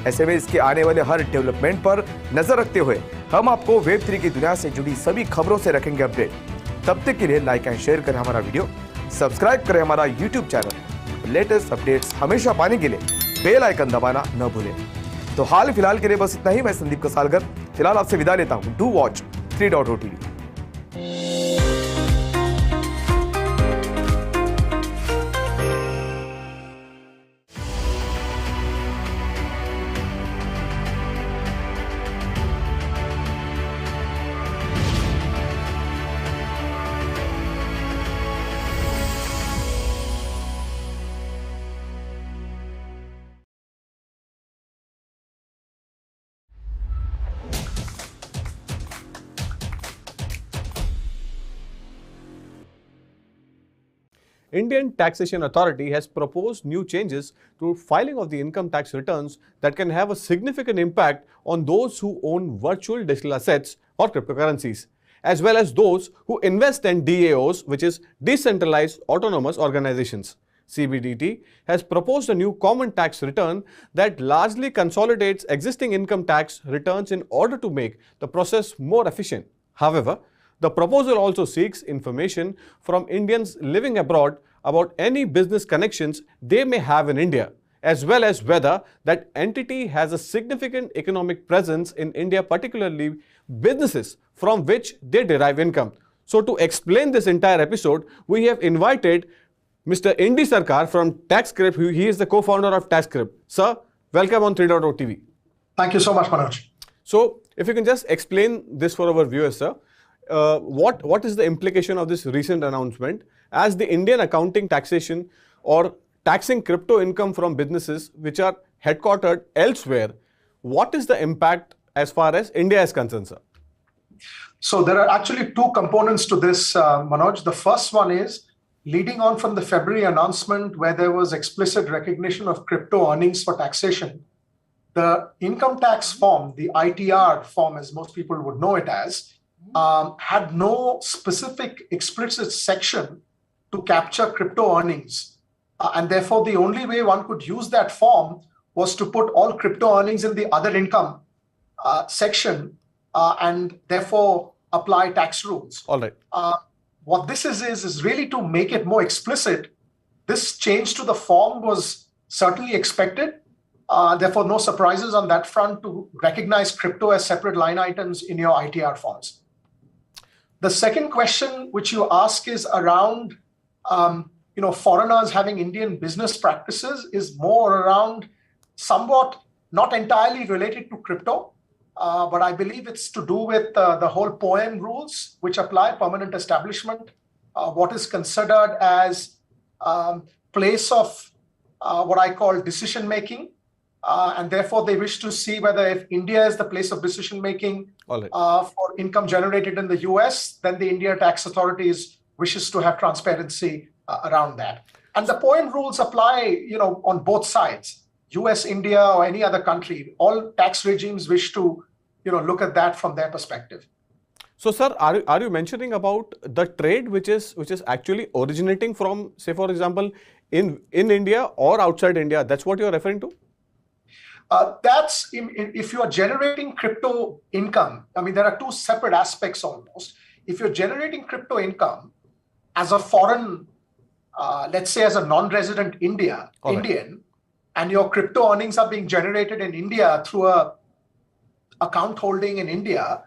ऐसे में इसके आने वाले हर डेवलपमेंट पर नजर रखते हुए हम आपको वेब3 की दुनिया से जुड़ी सभी खबरों से रखेंगे अपडेट। तब तक के लिए लाइक एंड शेयर करें हमारा वीडियो, सब्सक्राइब करें हमारा यूट्यूब चैनल। लेटेस्ट अपडेट्स हमेशा पाने के लिए बेल आइकन दबाना न भूलें। तो हाल फिलहाल के लिए बस इतना ही। मैं संदीप कसालकर फिलहाल आपसे विदा लेता हूँ। Do watch 3.0 TV। Indian Taxation Authority has proposed new changes to filing of the income tax returns that can have a significant impact on those who own virtual digital assets or cryptocurrencies, as well as those who invest in DAOs, which is Decentralized Autonomous Organizations. CBDT has proposed a new common tax return that largely consolidates existing income tax returns in order to make the process more efficient. However, the proposal also seeks information from Indians living abroad about any business connections they may have in India, as well as whether that entity has a significant economic presence in India, particularly businesses from which they derive income. So to explain this entire episode, we have invited Mr. Indy Sarkar from TaxCrypt. He is the co-founder of TaxCrypt. Sir, welcome on 3.0 TV. Thank you so much, Manoj. So, if you can just explain this for our viewers, sir. What is the implication of this recent announcement as the Indian accounting taxation or taxing crypto income from businesses which are headquartered elsewhere? What is the impact as far as India is concerned, sir? So there are actually two components to this, Manoj. The first one is leading on from the February announcement where there was explicit recognition of crypto earnings for taxation. The income tax form, the ITR form, as most people would know it as, had no specific explicit section to capture crypto earnings. And therefore, the only way one could use that form was to put all crypto earnings in the other income section and therefore apply tax rules. All right. What this is really to make it more explicit. This change to the form was certainly expected. Therefore, no surprises on that front to recognize crypto as separate line items in your ITR forms. The second question which you ask is around foreigners having Indian business practices is more around somewhat not entirely related to crypto, but I believe it's to do with the whole POEM rules which apply, permanent establishment, what is considered as place of what I call decision making. And therefore, they wish to see whether if India is the place of decision making for income generated in the US, then the India Tax Authorities wishes to have transparency around that. And the POEM rules apply, on both sides, US, India, or any other country. All tax regimes wish to, look at that from their perspective. So, sir, are you mentioning about the trade which is actually originating from, say, for example, in India or outside India? That's what you're referring to? That's if you are generating crypto income. I mean, there are two separate aspects almost. If you're generating crypto income as a foreign, let's say as a non-resident Indian, and your crypto earnings are being generated in India through a account holding in India,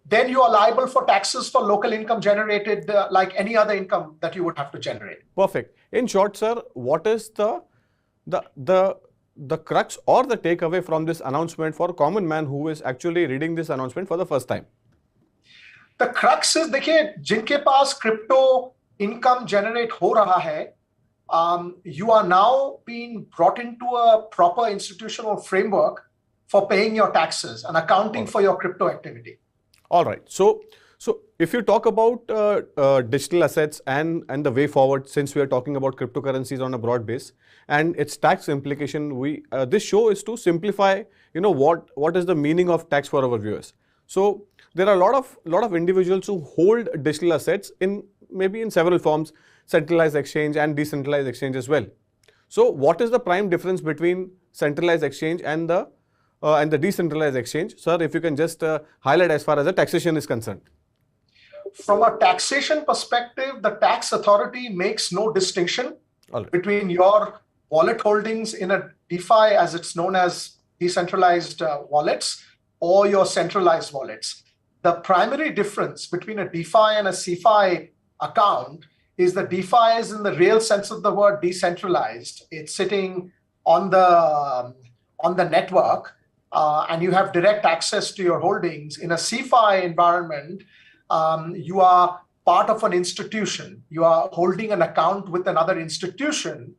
then you are liable for taxes for local income generated like any other income that you would have to generate. Perfect. In short, sir, what is the crux or the takeaway from this announcement for a common man who is actually reading this announcement for the first time? The crux is, देखिए, जिनके पास crypto income generate हो रहा है, you are now being brought into a proper institutional framework for paying your taxes and accounting for your crypto activity. All right. So if you talk about digital assets and the way forward, since we are talking about cryptocurrencies on a broad base and its tax implication, this show is to simplify, what is the meaning of tax for our viewers. So there are a lot of individuals who hold digital assets maybe in several forms, centralized exchange and decentralized exchange as well. So what is the prime difference between centralized exchange and the decentralized exchange? Sir, if you can just highlight as far as the taxation is concerned. From a taxation perspective, the tax authority makes no distinction between your wallet holdings in a DeFi, as it's known as decentralized wallets, or your centralized wallets. The primary difference between a DeFi and a CeFi account is the DeFi is, in the real sense of the word, decentralized. It's sitting on the network, and you have direct access to your holdings. In a CeFi environment, you are part of an institution. You are holding an account with another institution,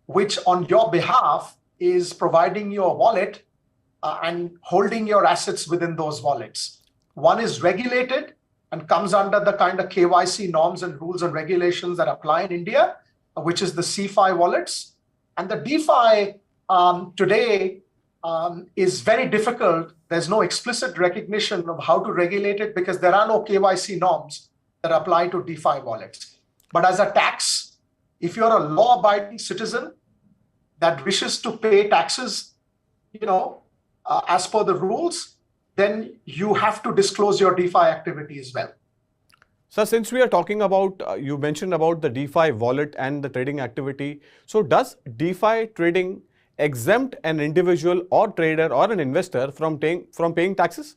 which on your behalf is providing you a wallet and holding your assets within those wallets. One is regulated and comes under the kind of KYC norms and rules and regulations that apply in India. which is the CeFi wallets. And the DeFi today is very difficult. There's no explicit recognition of how to regulate it because there are no KYC norms that apply to DeFi wallets. But as a tax, if you're a law-abiding citizen that wishes to pay taxes, as per the rules, then you have to disclose your DeFi activity as well. So since we are talking about, you mentioned about the DeFi wallet and the trading activity. So does DeFi trading exempt an individual or trader or an investor from paying taxes?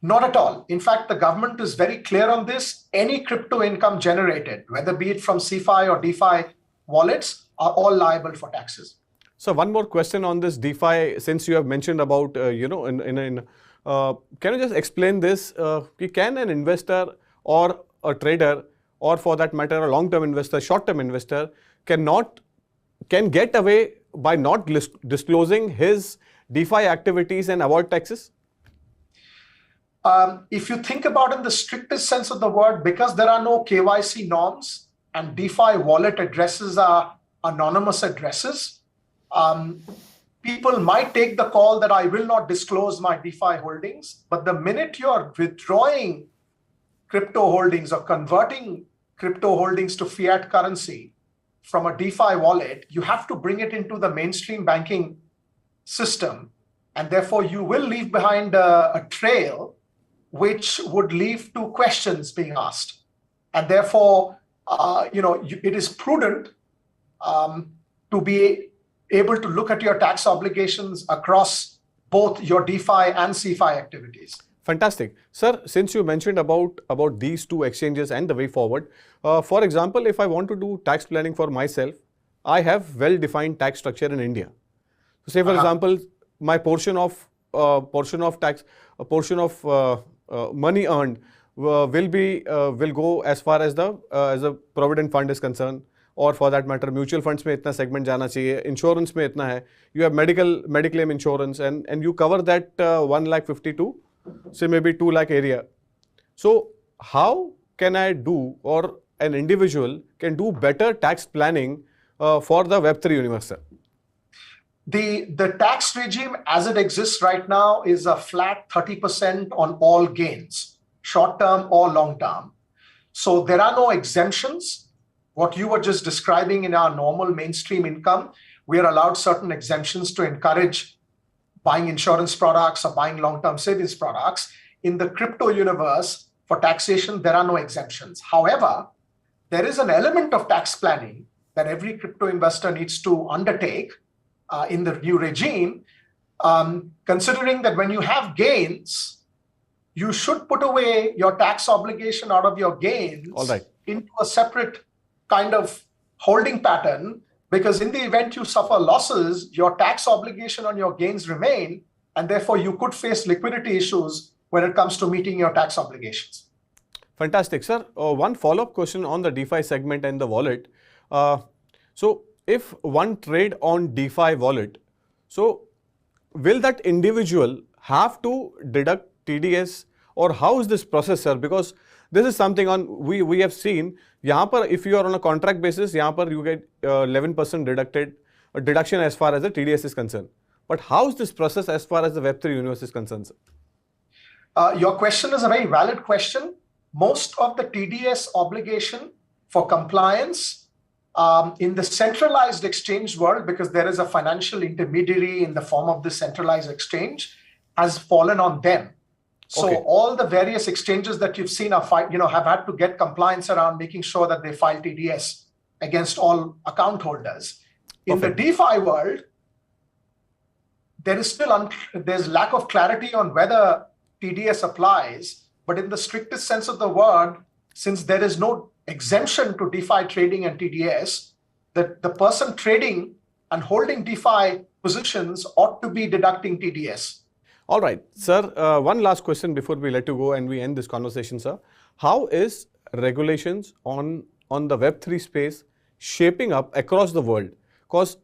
Not at all. In fact, the government is very clear on this. Any crypto income generated, whether be it from CeFi or DeFi wallets, are all liable for taxes. So one more question on this DeFi, since you have mentioned about, can you just explain this? Can an investor or a trader, or for that matter, a long-term investor, short-term investor, can get away by not disclosing his DeFi activities and avoid taxes? If you think about it in the strictest sense of the word, because there are no KYC norms and DeFi wallet addresses are anonymous addresses, people might take the call that I will not disclose my DeFi holdings. But the minute you're withdrawing crypto holdings or converting crypto holdings to fiat currency from a DeFi wallet, you have to bring it into the mainstream banking system. And therefore, you will leave behind a trail which would lead to questions being asked. And therefore, it is prudent to be able to look at your tax obligations across both your DeFi and CeFi activities. Fantastic. Sir, since you mentioned about these two exchanges and the way forward, for example, if I want to do tax planning for myself, I have well-defined tax structure in India. So say, for example, my portion of money earned will go as far as the provident fund is concerned, or for that matter, mutual funds में इतना segment जाना चाहिए, insurance में इतना है, you have mediclaim insurance and you cover that 1,52,000, say maybe 2 lakh area. So how can I do, or an individual can do better tax planning for the Web3 universe, sir? The tax regime as it exists right now is a flat 30% on all gains, short-term or long-term. So there are no exemptions. What you were just describing in our normal mainstream income, we are allowed certain exemptions to encourage buying insurance products or buying long-term savings products. In the crypto universe, for taxation, there are no exemptions. However, there is an element of tax planning that every crypto investor needs to undertake in the new regime, considering that when you have gains, you should put away your tax obligation out of your gains into a separate kind of holding pattern, because in the event you suffer losses, your tax obligation on your gains remain, and therefore you could face liquidity issues when it comes to meeting your tax obligations. Fantastic, sir. One follow-up question on the DeFi segment and the wallet. So if one trade on DeFi wallet, so will that individual have to deduct TDS, or how is this process, sir? Because this is something we have seen. यहाँ पर if you are on a contract basis, यहाँ पर you get 11% deduction as far as the TDS is concerned. But how is this process as far as the Web3 universe is concerned, sir? Your question is a very valid question. Most of the TDS obligation for compliance in the centralized exchange world, because there is a financial intermediary in the form of the centralized exchange, has fallen on them. So all the various exchanges that you've seen have had to get compliance around making sure that they file TDS against all account holders. In the DeFi world, there is still there's lack of clarity on whether TDS applies, but in the strictest sense of the word, since there is no exemption to DeFi trading and TDS, that the person trading and holding DeFi positions ought to be deducting TDS. All right, sir, one last question before we let you go and we end this conversation, sir. How is regulations on the Web3 space shaping up across the world? Because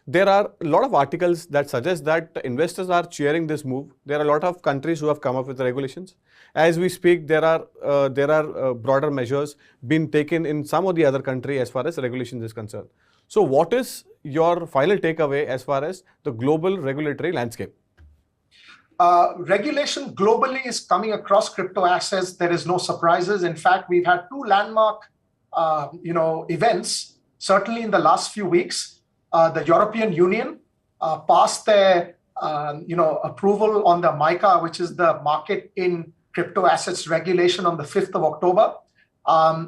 There are a lot of articles that suggest that investors are cheering this move. There are a lot of countries who have come up with regulations. As we speak, there are broader measures being taken in some of the other countries as far as regulations is concerned. So what is your final takeaway as far as the global regulatory landscape? Regulation globally is coming across crypto assets. There is no surprises. In fact, we've had two landmark, events. Certainly in the last few weeks, the European Union passed their, approval on the MiCA, which is the Market in Crypto Assets regulation, on the 5th of October.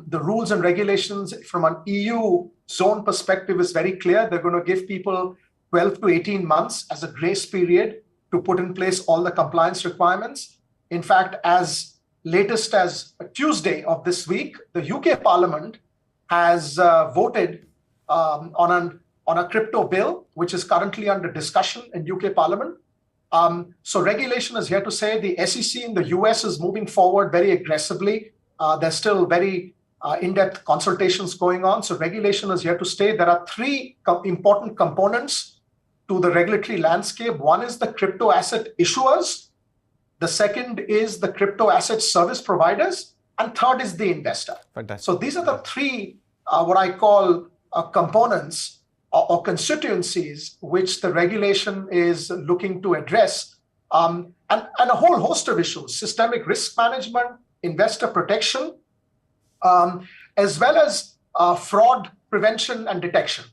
The rules and regulations from an EU zone perspective is very clear. They're going to give people 12 to 18 months as a grace period to put in place all the compliance requirements. In fact, as latest as Tuesday of this week, the UK Parliament has voted on a crypto bill, which is currently under discussion in UK Parliament. So regulation is here to say. The SEC in the US is moving forward very aggressively. There's still very in-depth consultations going on. So regulation is here to stay. There are three important components to the regulatory landscape. One is the crypto asset issuers. The second is the crypto asset service providers. And third is the investor. Fantastic. So these are the three, what I call components or constituencies which the regulation is looking to address, and a whole host of issues: systemic risk management, investor protection, as well as fraud prevention and detection.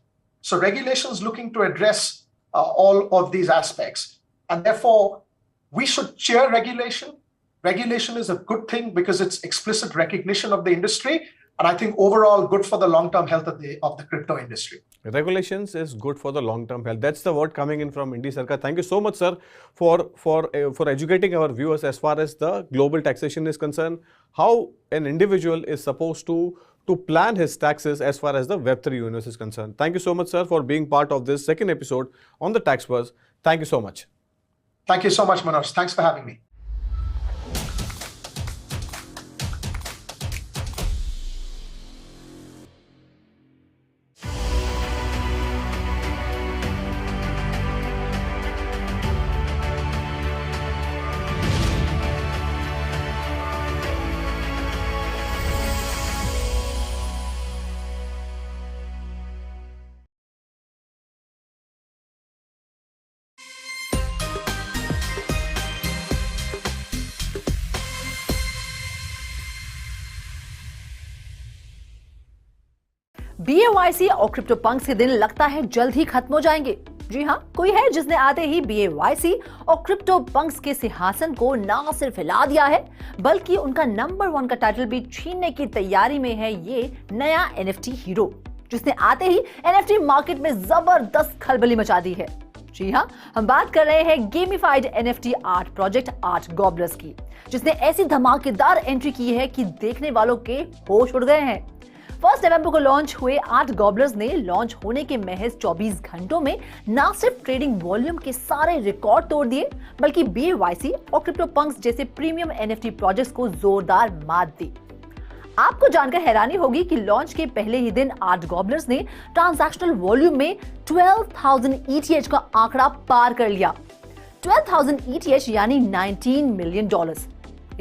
So regulation is looking to address all of these aspects, and therefore we should cheer regulation. Regulation is a good thing because it's explicit recognition of the industry, and I think overall good for the long-term health of the crypto industry. Regulations is good for the long-term health. That's the word coming in from Indy Sarkar. Thank you so much, sir, for educating our viewers as far as the global taxation is concerned, how an individual is supposed to plan his taxes as far as the Web3 universe is concerned. Thank you so much, sir, for being part of this second episode on the Tax Buzz. Thank you so much. Thank you so much, Manoj. Thanks for having me. BAYC और CryptoPunks के दिन लगता है जल्द ही खत्म हो जाएंगे। जी हाँ, कोई है जिसने आते ही BAYC और CryptoPunks के सिंहासन को ना सिर्फ हिला दिया है, बल्कि उनका नंबर 1 का टाइटल भी छीनने की तैयारी में है ये नया NFT हीरो, जिसने आते ही NFT मार्केट में जबरदस्त खलबली मचा दी है। जी हाँ, हम बात कर रहे हैं gamified NFT art project art gobblers की, जिसने ऐसी धमाकेदार एंट्री की है कि देखने वालों के होश उड़ गए हैं। 1 नवंबर को लॉन्च हुए आर्ट गॉबलर्स ने लॉन्च होने के महज 24 घंटों में ना सिर्फ ट्रेडिंग वॉल्यूम के सारे रिकॉर्ड तोड़ दिए, बल्कि BAYC और CryptoPunks जैसे प्रीमियम NFT प्रोजेक्ट्स को जोरदार मात दी। आपको जानकर हैरानी होगी कि लॉन्च के पहले ही दिन आर्ट गॉबलर्स ने ट्रांजैक्शनल वॉल्यूम में 12,000 ETH का आंकड़ा पार कर लिया। 12,000 ETH यानी $19 मिलियन।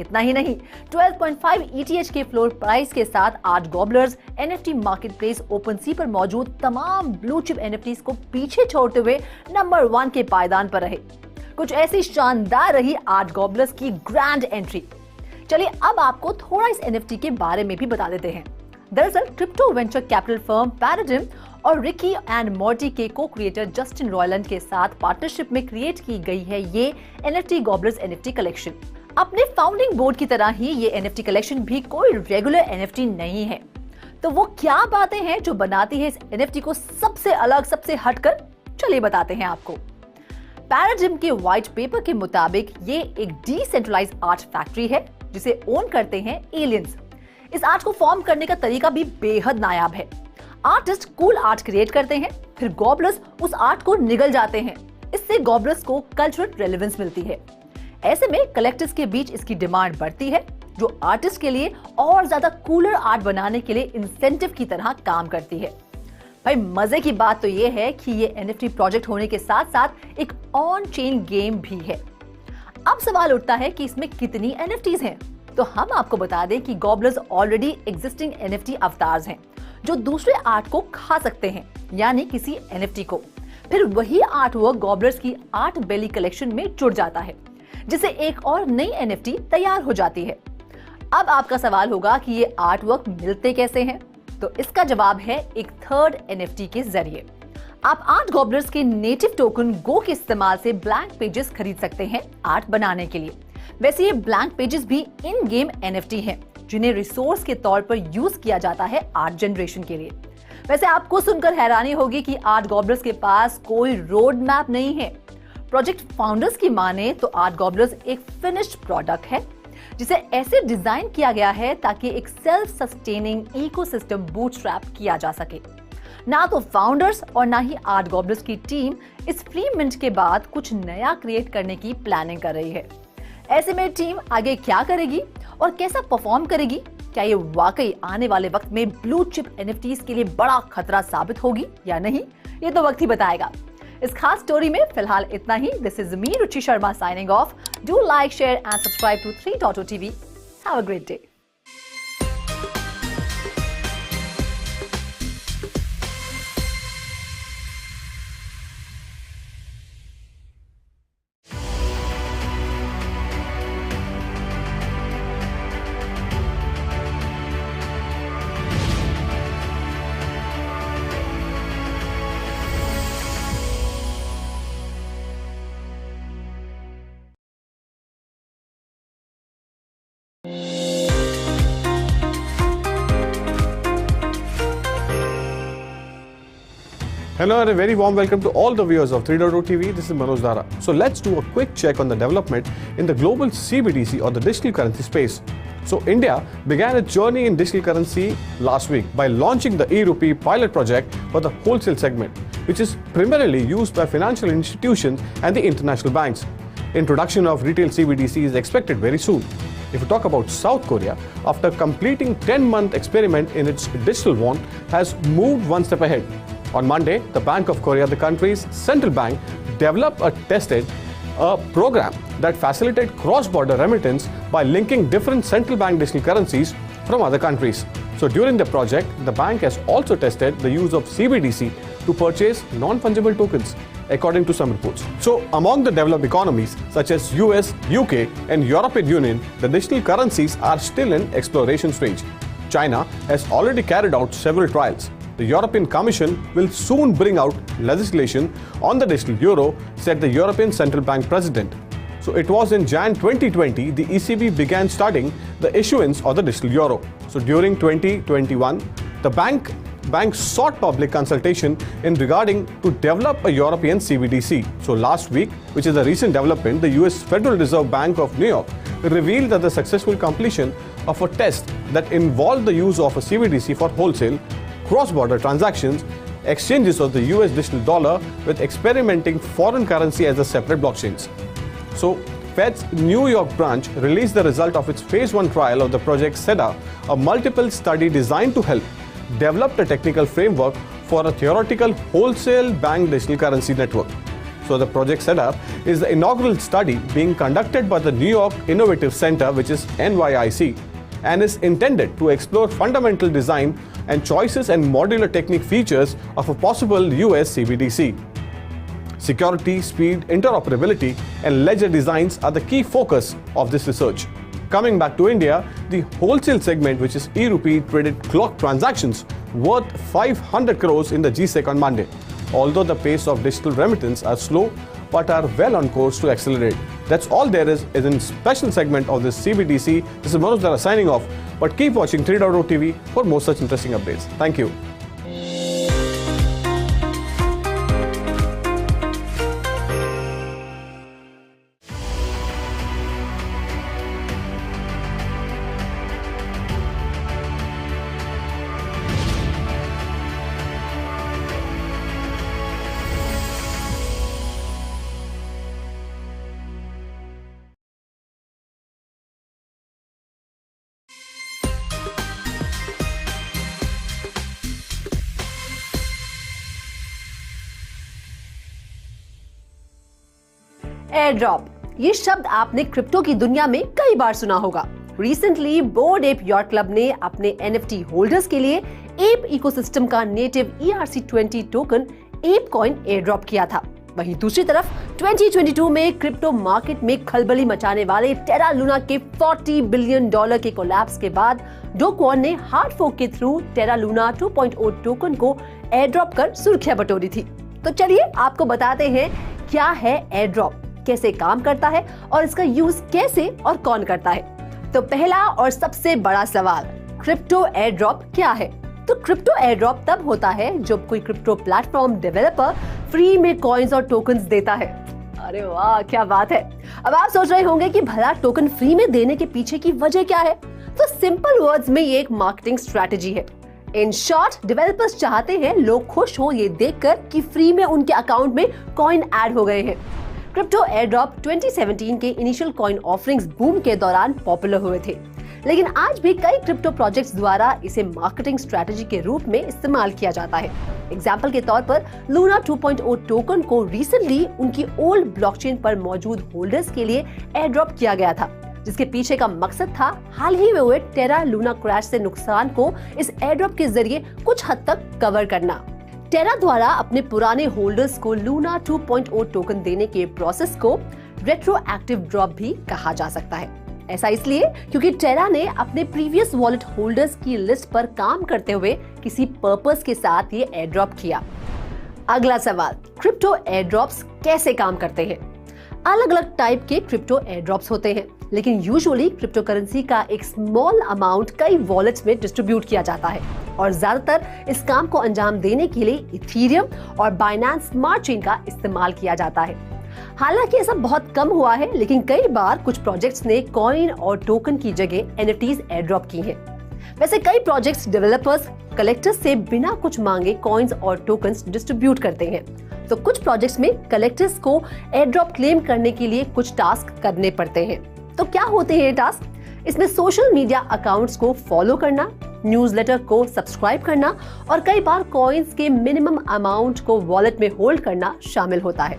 इतना ही नहीं, 12.5 ETH के फ्लोर प्राइस के साथ आर्ट गॉबलर्स NFT मार्केटप्लेस OpenSea पर मौजूद तमाम ब्लू चिप NFTs को पीछे छोड़ते हुए नंबर 1 के पायदान पर रहे। कुछ ऐसी शानदार रही आर्ट गॉबलर्स की ग्रैंड एंट्री। चलिए अब आपको थोड़ा इस NFT के बारे में भी बता देते हैं। दरअसल crypto venture capital firm paradigm और रिकी एंड मॉर्टी के को क्रिएटर जस्टिन रॉयलैंड के साथ पार्टनरशिप में क्रिएट की गई है ये NFT गॉबलर्स NFT कलेक्शन। अपने फाउंडिंग बोर्ड की तरह ही ये NFT कलेक्शन भी कोई रेगुलर NFT नहीं है। तो वो क्या बातें हैं जो बनाती है इस NFT को सबसे अलग, सबसे हटकर? चलिए बताते हैं आपको। पैराडिम के व्हाइट पेपर के मुताबिक ये एक डिसेंट्रलाइज्ड आर्ट फैक्ट्री है जिसे ओन करते हैं एलियंस। इस आर्ट को फॉर्म करने का तरीका भी बेहद नायाब है। आर्टिस्ट कूल आर्ट क्रिएट करते हैं, फिर गॉबलर्स उस आर्ट को निगल जाते हैं। इससे गॉबलर्स को कल्चरल रेलेवेंस मिलती है। ऐसे में कलेक्टर्स के बीच इसकी डिमांड बढ़ती है, जो आर्टिस्ट के लिए और ज्यादा कूलर आर्ट बनाने के लिए इंसेंटिव की तरह काम करती है। भाई मजे की बात तो ये है कि ये NFT प्रोजेक्ट होने के साथ साथ एक ऑन चेन गेम भी है। अब सवाल उठता है कि इसमें कितनी NFTs हैं। तो हम आपको बता दें कि गॉबलर्स ऑलरेडी एग्जिस्टिंग NFT अवतार्स हैं जो दूसरे आर्ट को खा सकते हैं, यानी किसी NFT को। फिर वही आर्ट वर्क गॉबलर्स की आर्ट बेली कलेक्शन में जुड़ जाता है, जिससे एक और नई NFT तैयार हो जाती है। अब आपका सवाल होगा कि ये आर्ट वर्क मिलते कैसे हैं? तो इसका जवाब है एक थर्ड NFT के जरिए। आप आर्ट गॉबलर्स के नेटिव टोकन गो के इस्तेमाल से ब्लैंक पेजेस खरीद सकते हैं आर्ट बनाने के लिए। वैसे ये ब्लैंक पेजेस भी इन गेम NFT हैं, जिन्हें रिसोर्स के तौर पर यूज किया जाता है आर्ट जनरेशन के लिए। वैसे आपको सुनकर हैरानी होगी कि आर्ट गॉबलर्स के पास कोई रोड मैप नहीं है। प्रोजेक्ट फाउंडर्स की माने तो आर्ट गॉबलर्स एक फिनिश्ड प्रोडक्ट है, जिसे ऐसे डिजाइन किया गया है ताकि एक सेल्फ सस्टेनिंग इकोसिस्टम बूटस्ट्रैप किया जा सके। ना तो फाउंडर्स और ना ही आर्ट गॉबलर्स की टीम इस फ्री मिंट के बाद कुछ नया क्रिएट करने की प्लानिंग कर रही है। ऐसे में टीम आगे क्या करेगी और कैसा परफॉर्म करेगी? क्या ये वाकई आने वाले वक्त में ब्लू चिप NFTs के लिए बड़ा खतरा साबित होगी या नहीं? ये तो वक्त ही बताएगा। इस खास स्टोरी में फिलहाल इतना ही। This is me Ruchi Sharma signing off. Do like, share and subscribe to 3.0 TV. Have a great day. Hello and a very warm welcome to all the viewers of 3.0 TV. This is Manoj Dara. So let's do a quick check on the development in the global CBDC or the digital currency space. So India began its journey in digital currency last week by launching the e-rupee pilot project for the wholesale segment, which is primarily used by financial institutions and the international banks. Introduction of retail CBDC is expected very soon. If we talk about South Korea, after completing 10-month experiment in its digital won, has moved one step ahead. On Monday, the Bank of Korea, the country's central bank, developed a program that facilitates cross-border remittance by linking different central bank digital currencies from other countries. So during the project, the bank has also tested the use of CBDC to purchase non-fungible tokens, according to some reports. So among the developed economies such as US, UK and European Union, the digital currencies are still in exploration stage. China has already carried out several trials. The European Commission will soon bring out legislation on the digital euro, said the European Central Bank President. So it was in Jan 2020 the ECB began studying the issuance of the digital euro. So during 2021, the bank sought public consultation in regarding to develop a European CBDC. So last week, which is a recent development, the US Federal Reserve Bank of New York revealed that the successful completion of a test that involved the use of a CBDC for wholesale cross-border transactions, exchanges of the US digital dollar with experimenting foreign currency as a separate blockchains. So, Fed's New York branch released the result of its phase 1 trial of the project SEDA, a multiple study designed to help develop the technical framework for a theoretical wholesale bank digital currency network. So the project SEDA is the inaugural study being conducted by the New York Innovative Center, which is NYIC, and is intended to explore fundamental design and choices and modular technique features of a possible US CBDC. Security, speed, interoperability, and ledger designs are the key focus of this research. Coming back to India, the wholesale segment, which is e-rupee traded clock transactions, worth 500 crores in the GSEC on Monday. Although the pace of digital remittance are slow, but are well on course to accelerate. That's all there is in special segment of this CBDC. This is Manoj Dara signing off, but keep watching 3.0 TV for more such interesting updates. Thank you. Air drop, ये शब्द आपने crypto की दुनिया में कई बार सुना होगा। Recently board app याcht club ने अपने NFT होल्डर्स के लिए एप इकोसिस्टम का native ERC20 token app coin air drop किया था। वहीं दूसरी तरफ 2022 में क्रिप्टो मार्केट में खलबली मचाने वाले टेरा लूना के $40 बिलियन के कोलैप्स के बाद डो क्वॉन ने हार्ड फोर्क के थ्रू टेरा लूना 2.0 टोकन को एयर ड्रॉप कर सुर्खियां बटोरी थी। तो चलिए आपको बताते हैं क्या है एयर ड्रॉप, कैसे काम करता है और इसका यूज कैसे और कौन करता है। तो पहला और सबसे बड़ा सवाल, क्रिप्टो एयर ड्रॉप क्या है? तो क्रिप्टो एयर ड्रॉप तब होता है जब कोई क्रिप्टो प्लेटफॉर्म डेवलपर फ्री में कॉइन्स और टोकन्स देता है। अरे वाह, क्या बात है। अब आप सोच रहे होंगे कि भला टोकन फ्री में देने के पीछे की वजह क्या है? तो सिंपल वर्ड्स में ये एक मार्केटिंग स्ट्रेटजी है। इन शॉर्ट, डेवलपर्स चाहते हैं लोग खुश हो ये देखकर कि फ्री में उनके अकाउंट में कॉइन ऐड हो गए हैं। क्रिप्टो एयर ड्रॉप 2017 के इनिशियल कॉइन ऑफरिंग्स बूम के दौरान पॉपुलर हुए थे, लेकिन आज भी कई क्रिप्टो प्रोजेक्ट्स द्वारा इसे मार्केटिंग स्ट्रेटजी के रूप में इस्तेमाल किया जाता है। एग्जाम्पल के तौर पर लूना 2.0 टोकन को रिसेंटली उनकी ओल्ड ब्लॉकचेन पर मौजूद होल्डर्स के लिए एयर ड्रॉप किया गया था, जिसके पीछे का मकसद था हाल ही में हुए टेरा लूना क्रैश से नुकसान को इस एयर ड्रॉप के जरिए कुछ हद तक कवर करना। टेरा द्वारा अपने पुराने होल्डर्स को लूना 2.0 टोकन देने के प्रोसेस को रेट्रोएक्टिव ड्रॉप भी कहा जा सकता है। ऐसा इसलिए क्योंकि टेरा ने अपने प्रीवियस वॉलेट होल्डर्स की लिस्ट पर काम करते हुए किसी पर्पस के साथ ये एयर ड्रॉप किया। अगला सवाल, क्रिप्टो एयर ड्रॉप्स कैसे काम करते हैं? अलग अलग टाइप के क्रिप्टो एयर ड्रॉप्स होते हैं, लेकिन यूजुअली क्रिप्टो करेंसी का एक स्मॉल अमाउंट कई वॉलेट्स में डिस्ट्रीब्यूट किया जाता है और ज्यादातर इस काम को अंजाम देने के लिए इथेरियम और बाइनेंस स्मार्ट चेन का इस्तेमाल किया जाता है। हालांकि ऐसा बहुत कम हुआ है, लेकिन कई बार कुछ प्रोजेक्ट्स ने कॉइन और टोकन की जगह NFTs एयर ड्रॉप की हैं। वैसे कई प्रोजेक्ट्स डेवलपर्स कलेक्टर्स से बिना कुछ मांगे कॉइन्स और टोकन्स डिस्ट्रीब्यूट करते हैं, तो कुछ प्रोजेक्ट्स में कलेक्टर्स को एयर ड्रॉप क्लेम करने के लिए कुछ टास्क करने पड़ते हैं। तो क्या होते हैं ये टास्क? इसमें सोशल मीडिया अकाउंट्स को फॉलो करना, न्यूज़लेटर को सब्सक्राइब करना और कई बार कॉइन्स के मिनिमम अमाउंट को वॉलेट में होल्ड करना शामिल होता है।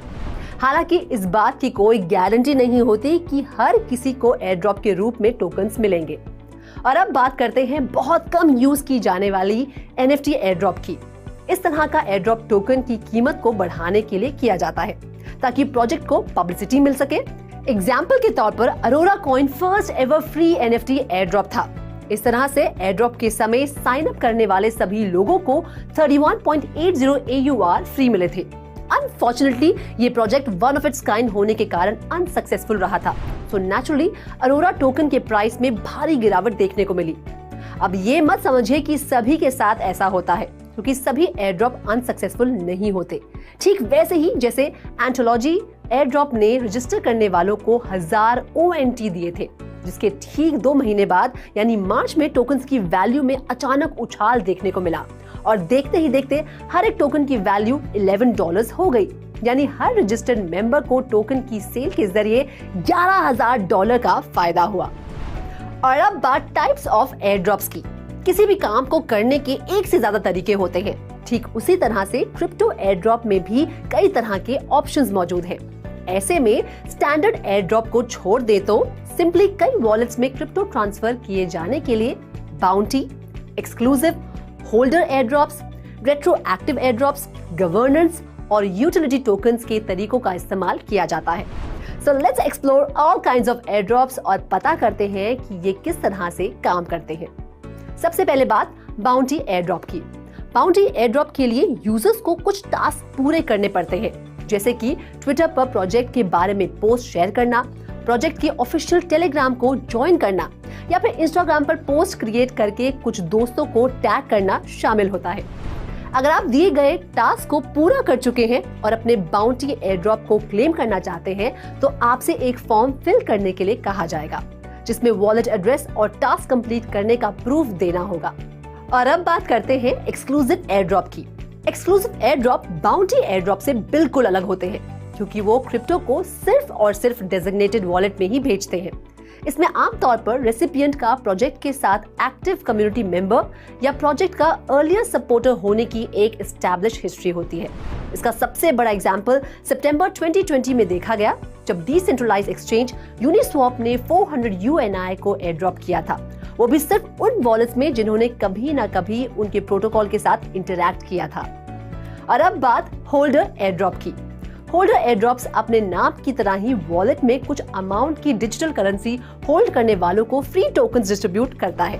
हालांकि इस बात की कोई गारंटी नहीं होती कि हर किसी को एयर ड्रॉप के रूप में टोकन्स मिलेंगे। और अब बात करते हैं बहुत कम यूज की जाने वाली NFT एयर ड्रॉप की। इस तरह का एयर ड्रॉप टोकन की कीमत को बढ़ाने के लिए किया जाता है ताकि प्रोजेक्ट को पब्लिसिटी मिल सके। एग्जाम्पल के तौर पर Arora coin first ever free NFT air drop था। इस तरह से एयर ड्रॉप के समय साइन अप करने वाले सभी लोगों को 31.80 AUR फ्री मिले थे। अनफॉर्चुनेटली ये project one of its kind होने के कारण अनसक्सेसफुल रहा था, सो नेचुरली अरोरा टोकन के प्राइस में भारी गिरावट देखने को मिली। अब ये मत समझिए कि सभी के साथ ऐसा होता है, क्योंकि सभी एयर ड्रॉप अनसक्सेसफुल नहीं होते। ठीक वैसे ही जैसे एंथोलॉजी एयर ड्रॉप ने रजिस्टर करने वालों को 1000 ONT दिए थे, जिसके ठीक 2 महीने बाद यानी मार्च में टोकन्स की वैल्यू में अचानक उछाल देखने को मिला और देखते ही देखते हर एक टोकन की वैल्यू $11 हो गई। यानी हर रजिस्टर्ड मेंबर को टोकन की सेल के जरिए $11,000 का फायदा हुआ। और अब बात टाइप्स ऑफ एयर ड्रॉप्स की। किसी भी काम को करने के एक से ज्यादा तरीके होते हैं, ठीक उसी तरह से क्रिप्टो एयर ड्रॉप में भी कई तरह के ऑप्शंस मौजूद हैं। ऐसे में स्टैंडर्ड एयर ड्रॉप को छोड़ दे तो सिंपली कई वॉलेट्स में क्रिप्टो ट्रांसफर किए जाने के लिए bounty, exclusive, holder air drops, retroactive air drops, governance और यूटिलिटी टोकन्स के तरीकों का इस्तेमाल किया जाता है। So let's explore all kinds of air drops और पता करते हैं कि ये किस तरह से काम करते हैं। सबसे पहले बात बाउंटी एयर ड्रॉप की। बाउंटी एयर ड्रॉप के लिए यूजर्स को कुछ टास्क पूरे करने पड़ते हैं, जैसे कि ट्विटर पर प्रोजेक्ट के बारे में पोस्ट शेयर करना, प्रोजेक्ट के ऑफिशियल टेलीग्राम को ज्वाइन करना या फिर इंस्टाग्राम पर पोस्ट क्रिएट करके कुछ दोस्तों को टैग करना शामिल होता है। अगर आप दिए गए टास्क को पूरा कर चुके हैं और अपने बाउंटी एयर ड्रॉप को क्लेम करना चाहते हैं तो आपसे एक फॉर्म फिल करने के लिए कहा जाएगा, जिसमें वॉलेट एड्रेस और टास्क कंप्लीट करने का प्रूफ देना होगा। और अब बात करते हैं एक्सक्लूसिव एयर ड्रॉप की। Exclusive air drop bounty air drop से बिल्कुल अलग होते हैं, क्योंकि वो क्रिप्टो को सिर्फ और सिर्फ डेजिग्नेटेड वॉलेट में ही भेजते हैं। इसमें आमतौर पर रेसिपिएंट का प्रोजेक्ट के साथ एक्टिव कम्युनिटी मेंबर या प्रोजेक्ट का अर्लियर सपोर्टर होने की एक एस्टैब्लिश हिस्ट्री होती है। इसका सबसे बड़ा एग्जांपल सितंबर 2020 में देखा गया, जब डिसेंट्रलाइज्ड एक्सचेंज यूनिस्वैप ने 400 UNI को एयर ड्रॉप किया था, वो भी सिर्फ उन वॉलेट्स में जिन्होंने कभी ना कभी उनके प्रोटोकॉल के साथ इंटरैक्ट किया था। और अब बात होल्डर एयर ड्रॉप की। होल्डर एयर ड्रॉप्स अपने नाम की तरह ही वॉलेट में कुछ अमाउंट की डिजिटल करेंसी होल्ड करने वालों को फ्री टोकन्स डिस्ट्रीब्यूट करता है।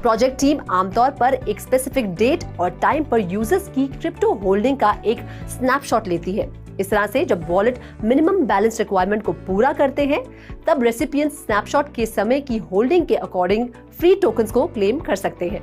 प्रोजेक्ट टीम आमतौर पर एक स्पेसिफिक डेट और टाइम पर यूजर्स की क्रिप्टो होल्डिंग का एक स्नैपशॉट लेती है। इस तरह से जब वॉलेट मिनिमम बैलेंस रिक्वायरमेंट को पूरा करते हैं, तब रेसिपिएंट स्नैपशॉट के समय की होल्डिंग के अकॉर्डिंग फ्री टोकन्स को क्लेम कर सकते हैं।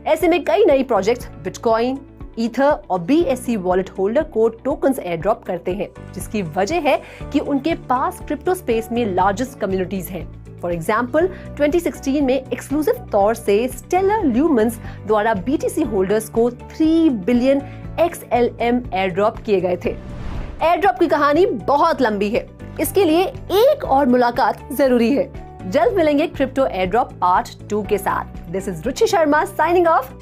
ऐसे में कई नई प्रोजेक्ट्स बिटकॉइन, ईथर और BSC वॉलेट होल्डर को टोकन्स एयर ड्रॉप करते हैं, जिसकी वजह है कि उनके पास क्रिप्टो स्पेस में लार्जेस्ट कम्युनिटीज हैं। फॉर एग्जाम्पल 2016 में एक्सक्लूसिव तौर से स्टेलर ल्यूमेंस द्वारा BTC होल्डर्स को 3 बिलियन XLM एयर ड्रॉप किए गए थे। एयर ड्रॉप की कहानी बहुत लंबी है, इसके लिए एक और मुलाकात जरूरी है। जल्द मिलेंगे क्रिप्टो एयर ड्रॉप पार्ट 2 के साथ। This is Ruchi Sharma signing of.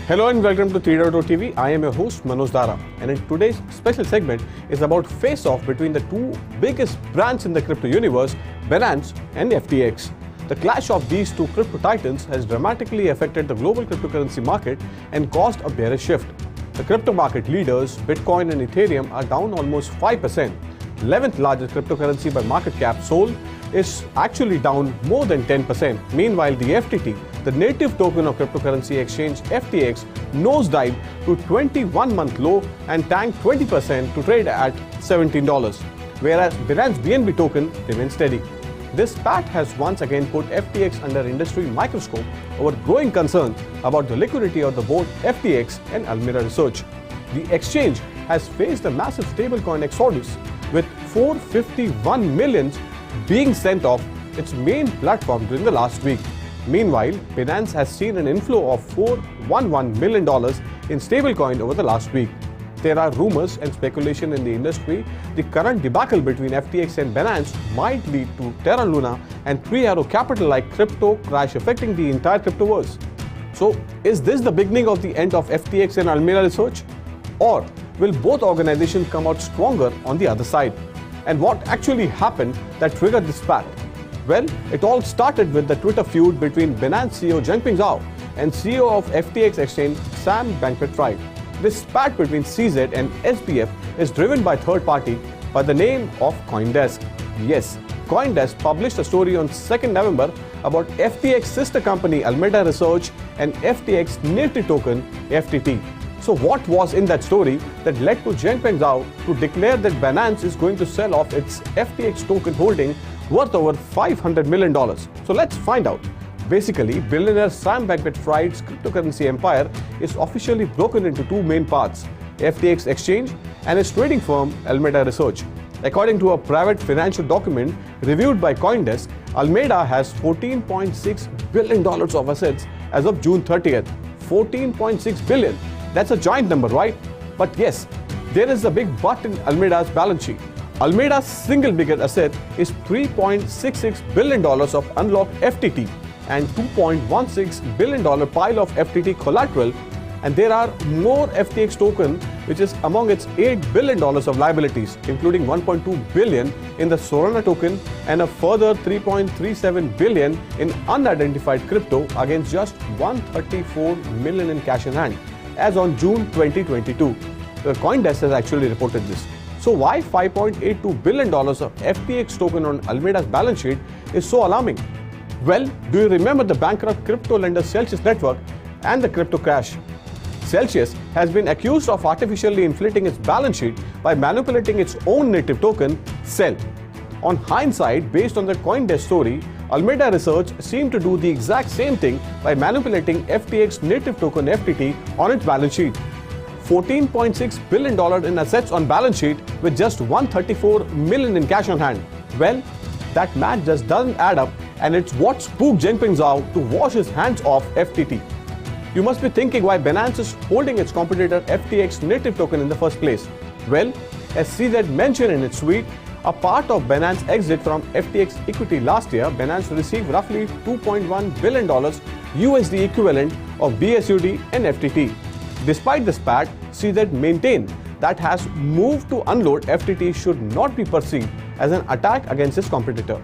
Hello and welcome to 3.0 TV. I am your host Manoj Dara, and in today's special segment is about face-off between the two biggest brands in the crypto universe, Binance and FTX. The clash of these two crypto titans has dramatically affected the global cryptocurrency market and caused a bearish shift. The crypto market leaders, Bitcoin and Ethereum, are down almost 5%. 11th largest cryptocurrency by market cap, Sol, is actually down more than 10%. Meanwhile, the FTT, the native token of cryptocurrency exchange FTX, nosedived to 21-month low and tanked 20% to trade at $17, whereas Binance BNB token remains steady. This spat has once again put FTX under industry microscope over growing concerns about the liquidity of the both FTX and Alameda Research. The exchange has faced a massive stablecoin exodus, with 451 million being sent off its main platform during the last week. Meanwhile, Binance has seen an inflow of $411 million in stablecoin over the last week. There are rumors and speculation in the industry the current debacle between FTX and Binance might lead to Terra Luna and Three Arrow Capital-like crypto crash affecting the entire cryptoverse. So, is this the beginning of the end of FTX and Alameda Research? Or will both organizations come out stronger on the other side? And what actually happened that triggered this spat? Well, it all started with the Twitter feud between Binance CEO Changpeng Zhao and CEO of FTX exchange Sam Bankman-Fried. This spat between CZ and SBF is driven by third party by the name of CoinDesk. Yes, CoinDesk published a story on 2nd November about FTX sister company Alameda Research and FTX native token FTT. So what was in that story that led to Changpeng Zhao to declare that Binance is going to sell off its FTX token holding worth over $500 million? So let's find out. Basically, billionaire Sam Bankman-Fried's cryptocurrency empire is officially broken into two main parts, FTX exchange and its trading firm Alameda Research. According to a private financial document reviewed by CoinDesk, Alameda has $14.6 billion of assets as of June 30th. 14.6 billion. That's a giant number, right? But yes, there is a big but in Alameda's balance sheet. Alameda's single biggest asset is $3.66 billion of unlocked FTT and $2.16 billion pile of FTT collateral, and there are more FTX token which is among its $8 billion of liabilities, including $1.2 billion in the Solana token and a further $3.37 billion in unidentified crypto against just $134 million in cash in hand as on June 2022. The CoinDesk has actually reported this. So why $5.82 billion of FTX token on Alameda's balance sheet is so alarming? Well, do you remember the bankrupt crypto lender Celsius Network and the crypto crash? Celsius has been accused of artificially inflating its balance sheet by manipulating its own native token, CEL. On hindsight, based on the CoinDesk story, Alameda Research seemed to do the exact same thing by manipulating FTX native token FTT on its balance sheet. $14.6 billion in assets on balance sheet with just $134 million in cash on hand. Well, that math just doesn't add up, and it's what spooked Jinping Zhao to wash his hands off FTT. You must be thinking why Binance is holding its competitor FTX native token in the first place. Well, as CZ mentioned in its tweet, a part of Binance's exit from FTX equity last year, Binance received roughly $2.1 billion USD equivalent of BSUD and FTT. Despite this spat, CZ maintained that has moved to unload FTT should not be perceived as an attack against its competitor.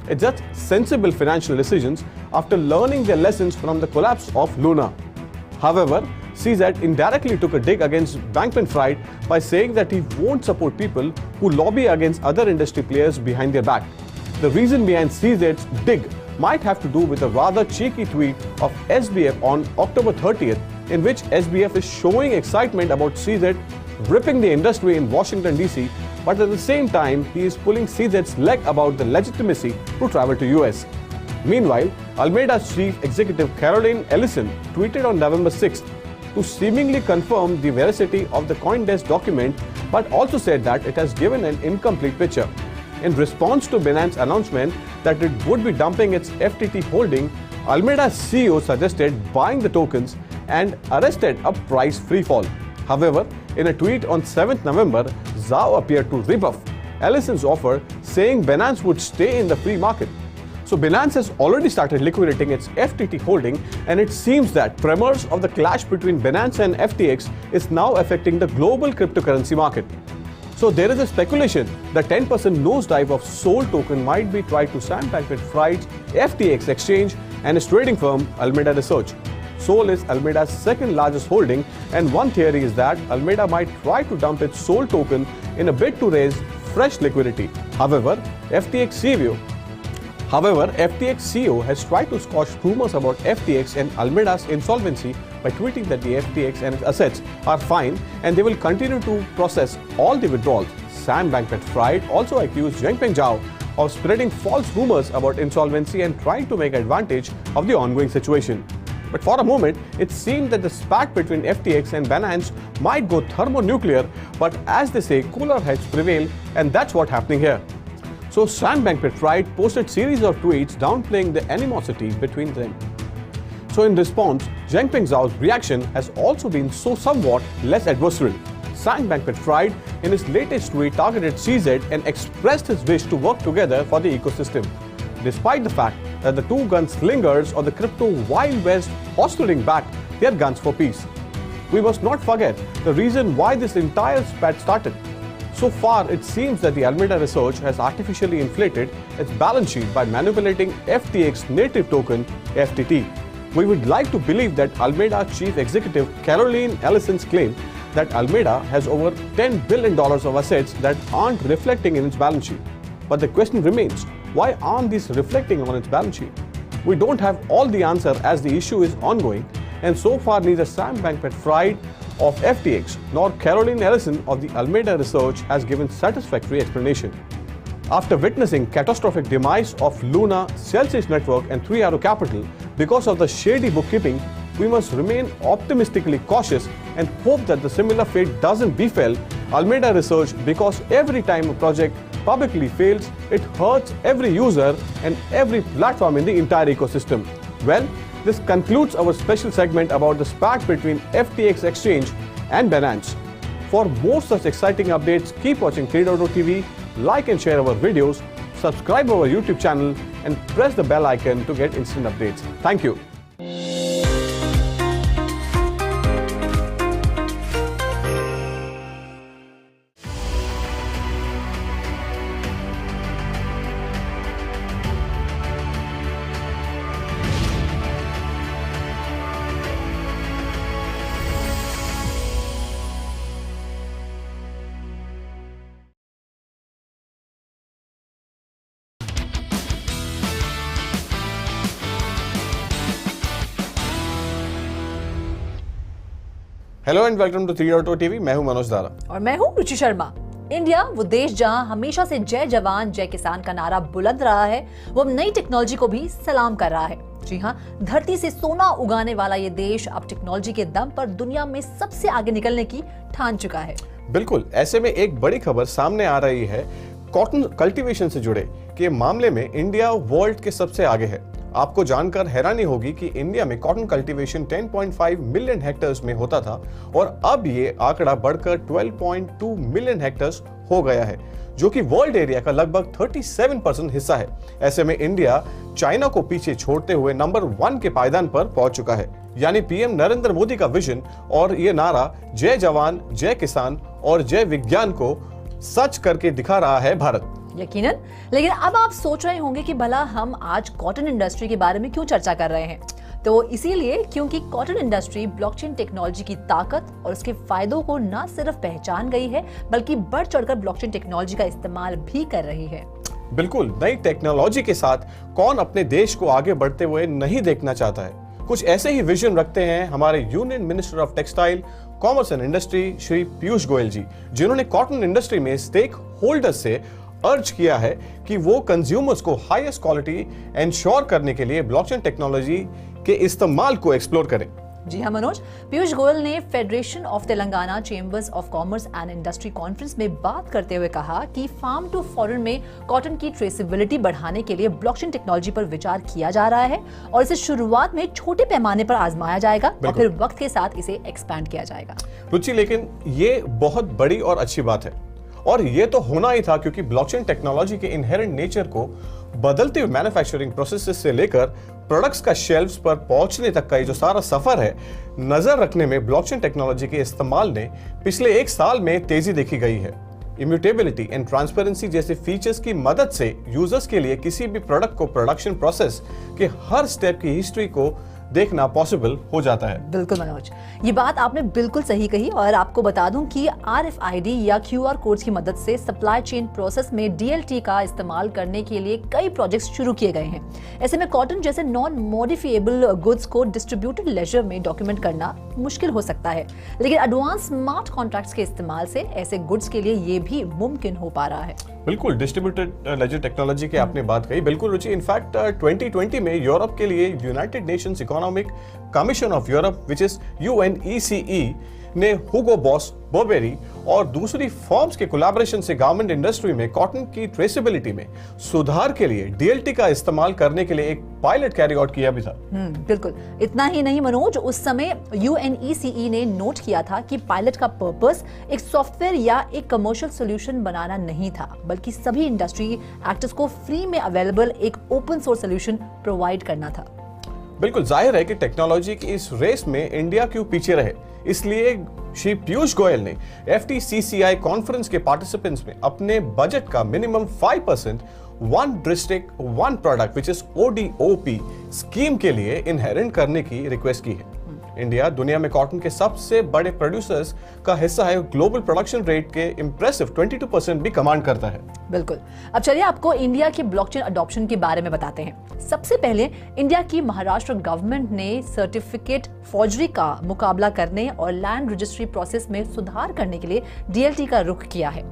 It's just sensible financial decisions after learning their lessons from the collapse of Luna. However, CZ indirectly took a dig against Bankman-Fried by saying that he won't support people who lobby against other industry players behind their back. The reason behind CZ's dig might have to do with a rather cheeky tweet of SBF on October 30th, in which SBF is showing excitement about CZ ripping the industry in Washington DC, but at the same time he is pulling CZ's leg about the legitimacy to travel to US. Meanwhile, Almeida's chief executive Caroline Ellison tweeted on November 6th to seemingly confirm the veracity of the CoinDesk document, but also said that it has given an incomplete picture. In response to Binance's announcement that it would be dumping its FTT holding, Almeida's CEO suggested buying the tokens and arrested a price freefall. However, in a tweet on 7th November, Zhao appeared to rebuff Ellison's offer, saying Binance would stay in the free market. So Binance has already started liquidating its FTT holding, and it seems that tremors of the clash between Binance and FTX is now affecting the global cryptocurrency market. So there is a speculation that 10% nosedive of Sol token might be tried to Sam Bankman-Fried's FTX exchange and its trading firm Alameda Research. Sol is Almeida's second largest holding, and one theory is that Alameda might try to dump its Sol token in a bid to raise fresh liquidity. However, FTX CEO has tried to squash rumors about FTX and Almeida's insolvency by tweeting that the FTX and its assets are fine and they will continue to process all the withdrawals. Sam Bankman-Fried also accused Jinping Zhao of spreading false rumors about insolvency and trying to make advantage of the ongoing situation. But for a moment, it seemed that the spat between FTX and Binance might go thermonuclear, but as they say, cooler heads prevail, and that's what's happening here. So Sam Bankman-Fried posted series of tweets downplaying the animosity between them. So in response, Jinping Zhao's reaction has also been somewhat less adversarial. Sam Bankman-Fried in his latest tweet targeted CZ and expressed his wish to work together for the ecosystem, despite the fact that the two gunslingers of the crypto Wild West hostling back their guns for peace. We must not forget the reason why this entire spat started. So far, it seems that the Alameda Research has artificially inflated its balance sheet by manipulating FTX native token FTT. We would like to believe that Alameda Chief Executive Caroline Ellison's claim that Alameda has over $10 billion of assets that aren't reflecting in its balance sheet. But the question remains, why aren't these reflecting on its balance sheet? We don't have all the answer as the issue is ongoing, and so far neither Sam Bankman-Fried of FTX nor Caroline Ellison of the Alameda Research has given satisfactory explanation. After witnessing catastrophic demise of Luna, Celsius Network and 3 Arrow Capital because of the shady bookkeeping, we must remain optimistically cautious and hope that the similar fate doesn't befall Alameda Research, because every time a project publicly fails, it hurts every user and every platform in the entire ecosystem. Well, this concludes our special segment about the spat between FTX Exchange and Binance. For more such exciting updates, keep watching 3.0 TV, like and share our videos, subscribe our YouTube channel, and press the bell icon to get instant updates. Thank you. Hello and welcome to 3.0 TV. मैं हूं मनोज दारा और मैं हूं Ruchi Sharma. India, वो देश जहां हमेशा से जय जवान जय किसान का नारा बुलंद रहा है, वो अब नई टेक्नोलॉजी को भी सलाम कर रहा है। जी हां, धरती से सोना उगाने वाला ये देश अब टेक्नोलॉजी के दम पर दुनिया में सबसे आगे निकलने की ठान चुका है। बिल्कुल, ऐसे में एक बड़ी खबर सामने आ रही है कॉटन कल्टीवेशन से जुड़े कि मामले में इंडिया वर्ल्ड के सबसे आगे है। आपको जानकर हैरानी होगी कि इंडिया में कॉटन कल्टीवेशन 10.5 मिलियन हेक्टेयर्स में होता था और अब ये आंकड़ा बढ़कर 12.2 मिलियन हेक्टेयर्स हो गया है, जो कि वर्ल्ड एरिया का लगभग 37% हिस्सा है। ऐसे में इंडिया चाइना को पीछे छोड़ते हुए नंबर 1 के पायदान पर पहुंच चुका है। यानी पीएम नरेंद्र मोदी का विजन और ये नारा जय जवान जय किसान और जय विज्ञान को सच करके दिखा रहा है भारत। यकीनन, लेकिन अब आप सोच रहे होंगे कि भला हम आज कॉटन इंडस्ट्री के बारे में क्यों चर्चा कर रहे हैं? तो इसीलिए क्योंकि कॉटन इंडस्ट्री ब्लॉकचेन टेक्नोलॉजी की ताकत और उसके फायदों को न सिर्फ पहचान गई है, बल्कि बढ़ चढ़कर ब्लॉकचेन टेक्नोलॉजी का इस्तेमाल भी कर रही है। बिल्कुल, नई टेक्नोलॉजी के साथ कौन अपने देश को आगे बढ़ते हुए नहीं देखना चाहता है। कुछ ऐसे ही विजन रखते हैं हमारे union minister of textile, commerce and industry Shri Piyush Goyal ji, जिन्होंने कॉटन इंडस्ट्री में स्टेक होल्डर्स से अर्ज किया है कि वो कंज्यूमर्स को हाईएस्ट क्वालिटी एंश्योर करने के लिए ब्लॉकचेन टेक्नोलॉजी के इस्तेमाल को एक्सप्लोर करें। जी हाँ मनोज, पीयूष गोयल ने federation of Telangana chambers of commerce and industry conference में बात करते हुए कहा कि फार्म टू फॉरेन में कॉटन की ट्रेसेबिलिटी बढ़ाने के लिए ब्लॉकचेन टेक्नोलॉजी पर विचार किया जा रहा है और इसे शुरुआत में छोटे पैमाने पर आजमाया जाएगा और फिर वक्त के साथ इसे एक्सपैंड किया जाएगा। रुचि, लेकिन ये बहुत बड़ी और अच्छी बात है और ये तो होना ही था, क्योंकि ब्लॉकचेन टेक्नोलॉजी के इनहेरेंट नेचर को बदलते हुए मैन्युफैक्चरिंग प्रोसेसेस से लेकर प्रोडक्ट्स का शेल्फ्स पर पहुंचने तक का ये जो सारा सफर है, नजर रखने में ब्लॉकचेन टेक्नोलॉजी के इस्तेमाल ने पिछले 1 साल में तेजी देखी गई है। इम्यूटेबिलिटी एंड ट्रांसपेरेंसी जैसे फीचर्स की मदद से यूजर्स के लिए किसी भी प्रोडक्ट को प्रोडक्शन प्रोसेस के हर स्टेप की हिस्ट्री को देखना पॉसिबल हो जाता है। बिल्कुल मनोज, ये बात आपने बिल्कुल सही कही और आपको बता दूं कि RFID या QR कोड्स की मदद से सप्लाई चेन प्रोसेस में DLT का इस्तेमाल करने के लिए कई प्रोजेक्ट्स शुरू किए गए हैं। ऐसे में कॉटन जैसे नॉन मॉडिफिएबल गुड्स को डिस्ट्रीब्यूटेड लेजर में डॉक्यूमेंट करना मुश्किल हो सकता है, लेकिन एडवांस स्मार्ट कॉन्ट्रैक्ट्स के इस्तेमाल से ऐसे गुड्स के लिए ये भी मुमकिन हो पा रहा है। बिल्कुल, डिस्ट्रीब्यूटेड लेजर टेक्नोलॉजी की आपने बात कही, बिल्कुल रुचि। इनफैक्ट 2020 में यूरोप के लिए United Nations economic commission of Europe which is UNECE ने हुगो बॉस बर्बेरी और दूसरी फर्म्स के कोलैबोरेशन से गारमेंट इंडस्ट्री में कॉटन की ट्रेसेबिलिटी में सुधार के लिए DLT का इस्तेमाल करने के लिए एक पायलट कैरी आउट किया भी था। बिल्कुल, इतना ही नहीं मनोज, उस समय UNECE ने नोट किया था कि पायलट का पर्पस एक सॉफ्टवेयर या एक कमर्शियल सॉल्यूशन बनाना नहीं था, बल्कि सभी इंडस्ट्री एक्टर्स को फ्री में अवेलेबल एक ओपन सोर्स सॉल्यूशन प्रोवाइड करना था। बिल्कुल, जाहिर है कि टेक्नोलॉजी की इस रेस में इंडिया क्यों पीछे रहे, इसलिए श्री पीयूष गोयल ने FTCCI कॉन्फ्रेंस के पार्टिसिपेंट्स में अपने बजट का minimum 5% one district one product which is ODOP scheme के लिए इनहेरेंट करने की रिक्वेस्ट की है। इंडिया दुनिया में कॉटन के सबसे बड़े प्रोड्यूसर्स का हिस्सा है, ग्लोबल प्रोडक्शन रेट के इंप्रेसिव 22% भी कमांड करता है। बिल्कुल, अब चलिए आपको इंडिया के ब्लॉकचेन अडॉप्शन के बारे में बताते हैं। सबसे पहले इंडिया की महाराष्ट्र गवर्नमेंट ने सर्टिफिकेट फॉर्जरी का मुकाबला करने और लैंड रजिस्ट्री प्रोसेस में सुधार करने के लिए DLT का रुख किया है।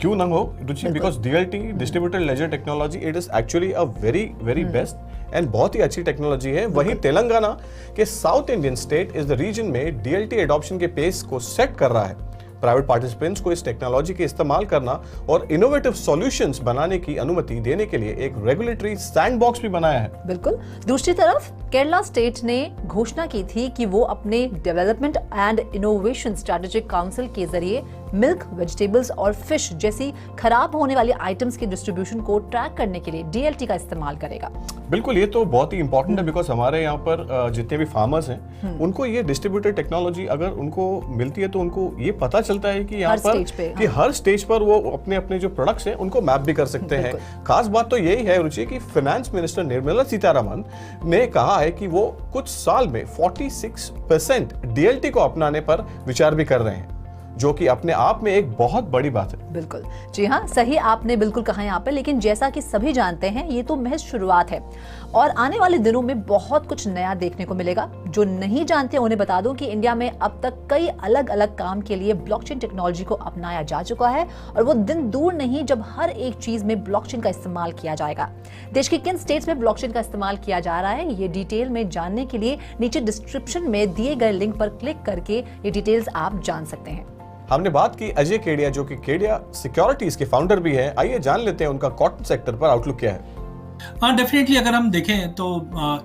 क्यों ना हो Ruchi, because DLT distributed ledger technology it is actually a very best and बहुत ही अच्छी टेक्नोलॉजी है। वहीं तेलंगाना के साउथ इंडियन स्टेट इस द रीजन में DLT एडॉप्शन के पेस को सेट कर रहा है। प्राइवेट पार्टिसिपेंट्स को इस टेक्नोलॉजी के इस्तेमाल करना और इनोवेटिव सॉल्यूशंस बनाने की अनुमति देने के लिए एक रेगुलेटरी सैंडबॉक्स भी बनाया है। बिल्कुल, दूसरी तरफ केरला स्टेट ने घोषणा की थी कि वो अपने development and innovation strategic council के जरिए मिल्क, वेजिटेबल्स और फिश जैसी खराब होने वाली आइटम्स के डिस्ट्रीब्यूशन को ट्रैक करने के लिए DLT का इस्तेमाल करेगा। बिल्कुल, ये तो बहुत ही इंपॉर्टेंट है, बिकॉज हमारे यहाँ पर जितने भी फार्मर्स हैं उनको ये डिस्ट्रीब्यूटेड टेक्नोलॉजी अगर उनको मिलती है तो उनको ये पता चलता है कि यहाँ पर कि हर स्टेज पर वो अपने अपने जो प्रोडक्ट्स हैं उनको मैप भी कर सकते हैं। खास बात तो यही है रुचि कि फाइनेंस मिनिस्टर निर्मला सीतारमण ने कहा है कि वो कुछ साल में 46% DLT को अपनाने पर विचार भी कर रहे हैं, जो कि अपने आप में एक बहुत बड़ी बात है। बिल्कुल, जी हाँ, सही आपने बिल्कुल कहा यहाँ पे। लेकिन जैसा कि सभी जानते हैं, ये तो महज शुरुआत है और आने वाले दिनों में बहुत कुछ नया देखने को मिलेगा। जो नहीं जानते उन्हें बता दूं कि इंडिया में अब तक कई अलग अलग काम के लिए ब्लॉकचेन टेक्नोलॉजी को अपनाया जा चुका है और वो दिन दूर नहीं जब हर एक चीज में ब्लॉकचेन का इस्तेमाल किया जाएगा। देश की किन स्टेट्स में ब्लॉकचेन का इस्तेमाल किया जा रहा है, ये डिटेल में जानने के लिए नीचे डिस्क्रिप्शन में दिए गए लिंक पर क्लिक करके ये डिटेल्स आप जान सकते हैं। हमने बात की अजय केडिया, जो कि केडिया सिक्योरिटीज के फाउंडर भी हैं। आइए जान लेते हैं उनका कॉटन सेक्टर पर आउटलुक क्या है। हाँ, डेफिनेटली अगर हम देखें तो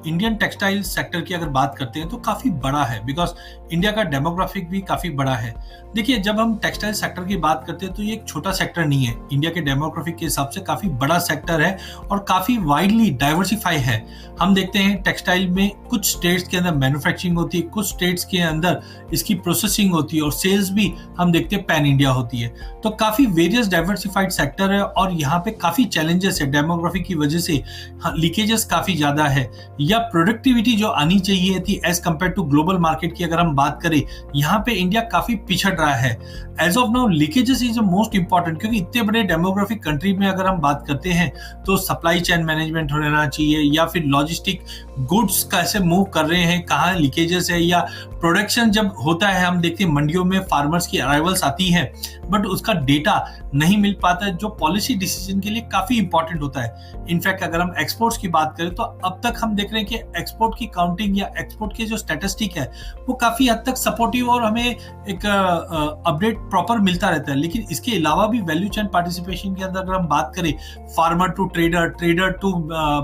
इंडियन टेक्सटाइल सेक्टर की अगर बात करते हैं तो काफ़ी बड़ा है, बिकॉज इंडिया का डेमोग्राफिक भी काफ़ी बड़ा है। देखिए, जब हम टेक्सटाइल सेक्टर की बात करते हैं तो ये एक छोटा सेक्टर नहीं है, इंडिया के डेमोग्राफिक के हिसाब से काफ़ी बड़ा सेक्टर है और काफ़ी वाइडली डाइवर्सिफाई है। हम देखते हैं टेक्सटाइल में कुछ स्टेट्स के अंदर मैन्युफैक्चरिंग होती है, कुछ स्टेट्स के अंदर इसकी प्रोसेसिंग होती है और सेल्स भी हम देखते हैं पैन इंडिया होती है। तो काफ़ी वेरियस डाइवर्सिफाइड सेक्टर है और यहाँ पे काफ़ी चैलेंजेस है डेमोग्राफिक की वजह से। लीकेजेस काफी ज्यादा है या प्रोडक्टिविटी जो आनी चाहिए थी as compared to global market की अगर हम बात करें, यहाँ पे इंडिया काफी पिछड़ रहा है। As of now leakages is most important, क्योंकि इतने बड़े डेमोग्राफिक कंट्री में अगर हम बात करते हैं तो सप्लाई चेन मैनेजमेंट होना चाहिए या फिर लॉजिस्टिक गुड्स कैसे मूव कर रहे हैं, कहाँ लीकेजेस है, या प्रोडक्शन जब होता है हम देखते हैं मंडियों में फार्मर्स की अराइवल्स आती है बट उसका डेटा नहीं मिल पाता है, जो पॉलिसी डिसीजन के लिए काफी इंपॉर्टेंट होता है। इनफैक्ट अगर हम एक्सपोर्ट्स की बात करें तो अब तक हम देख रहे हैं कि एक्सपोर्ट की काउंटिंग या एक्सपोर्ट के जो स्टैटिस्टिक है वो काफी हद तक सपोर्टिव और हमें एक अपडेट प्रॉपर मिलता रहता है। लेकिन इसके अलावा भी वैल्यू चेन पार्टिसिपेशन के अंदर अगर हम बात करें, farmer to trader, trader to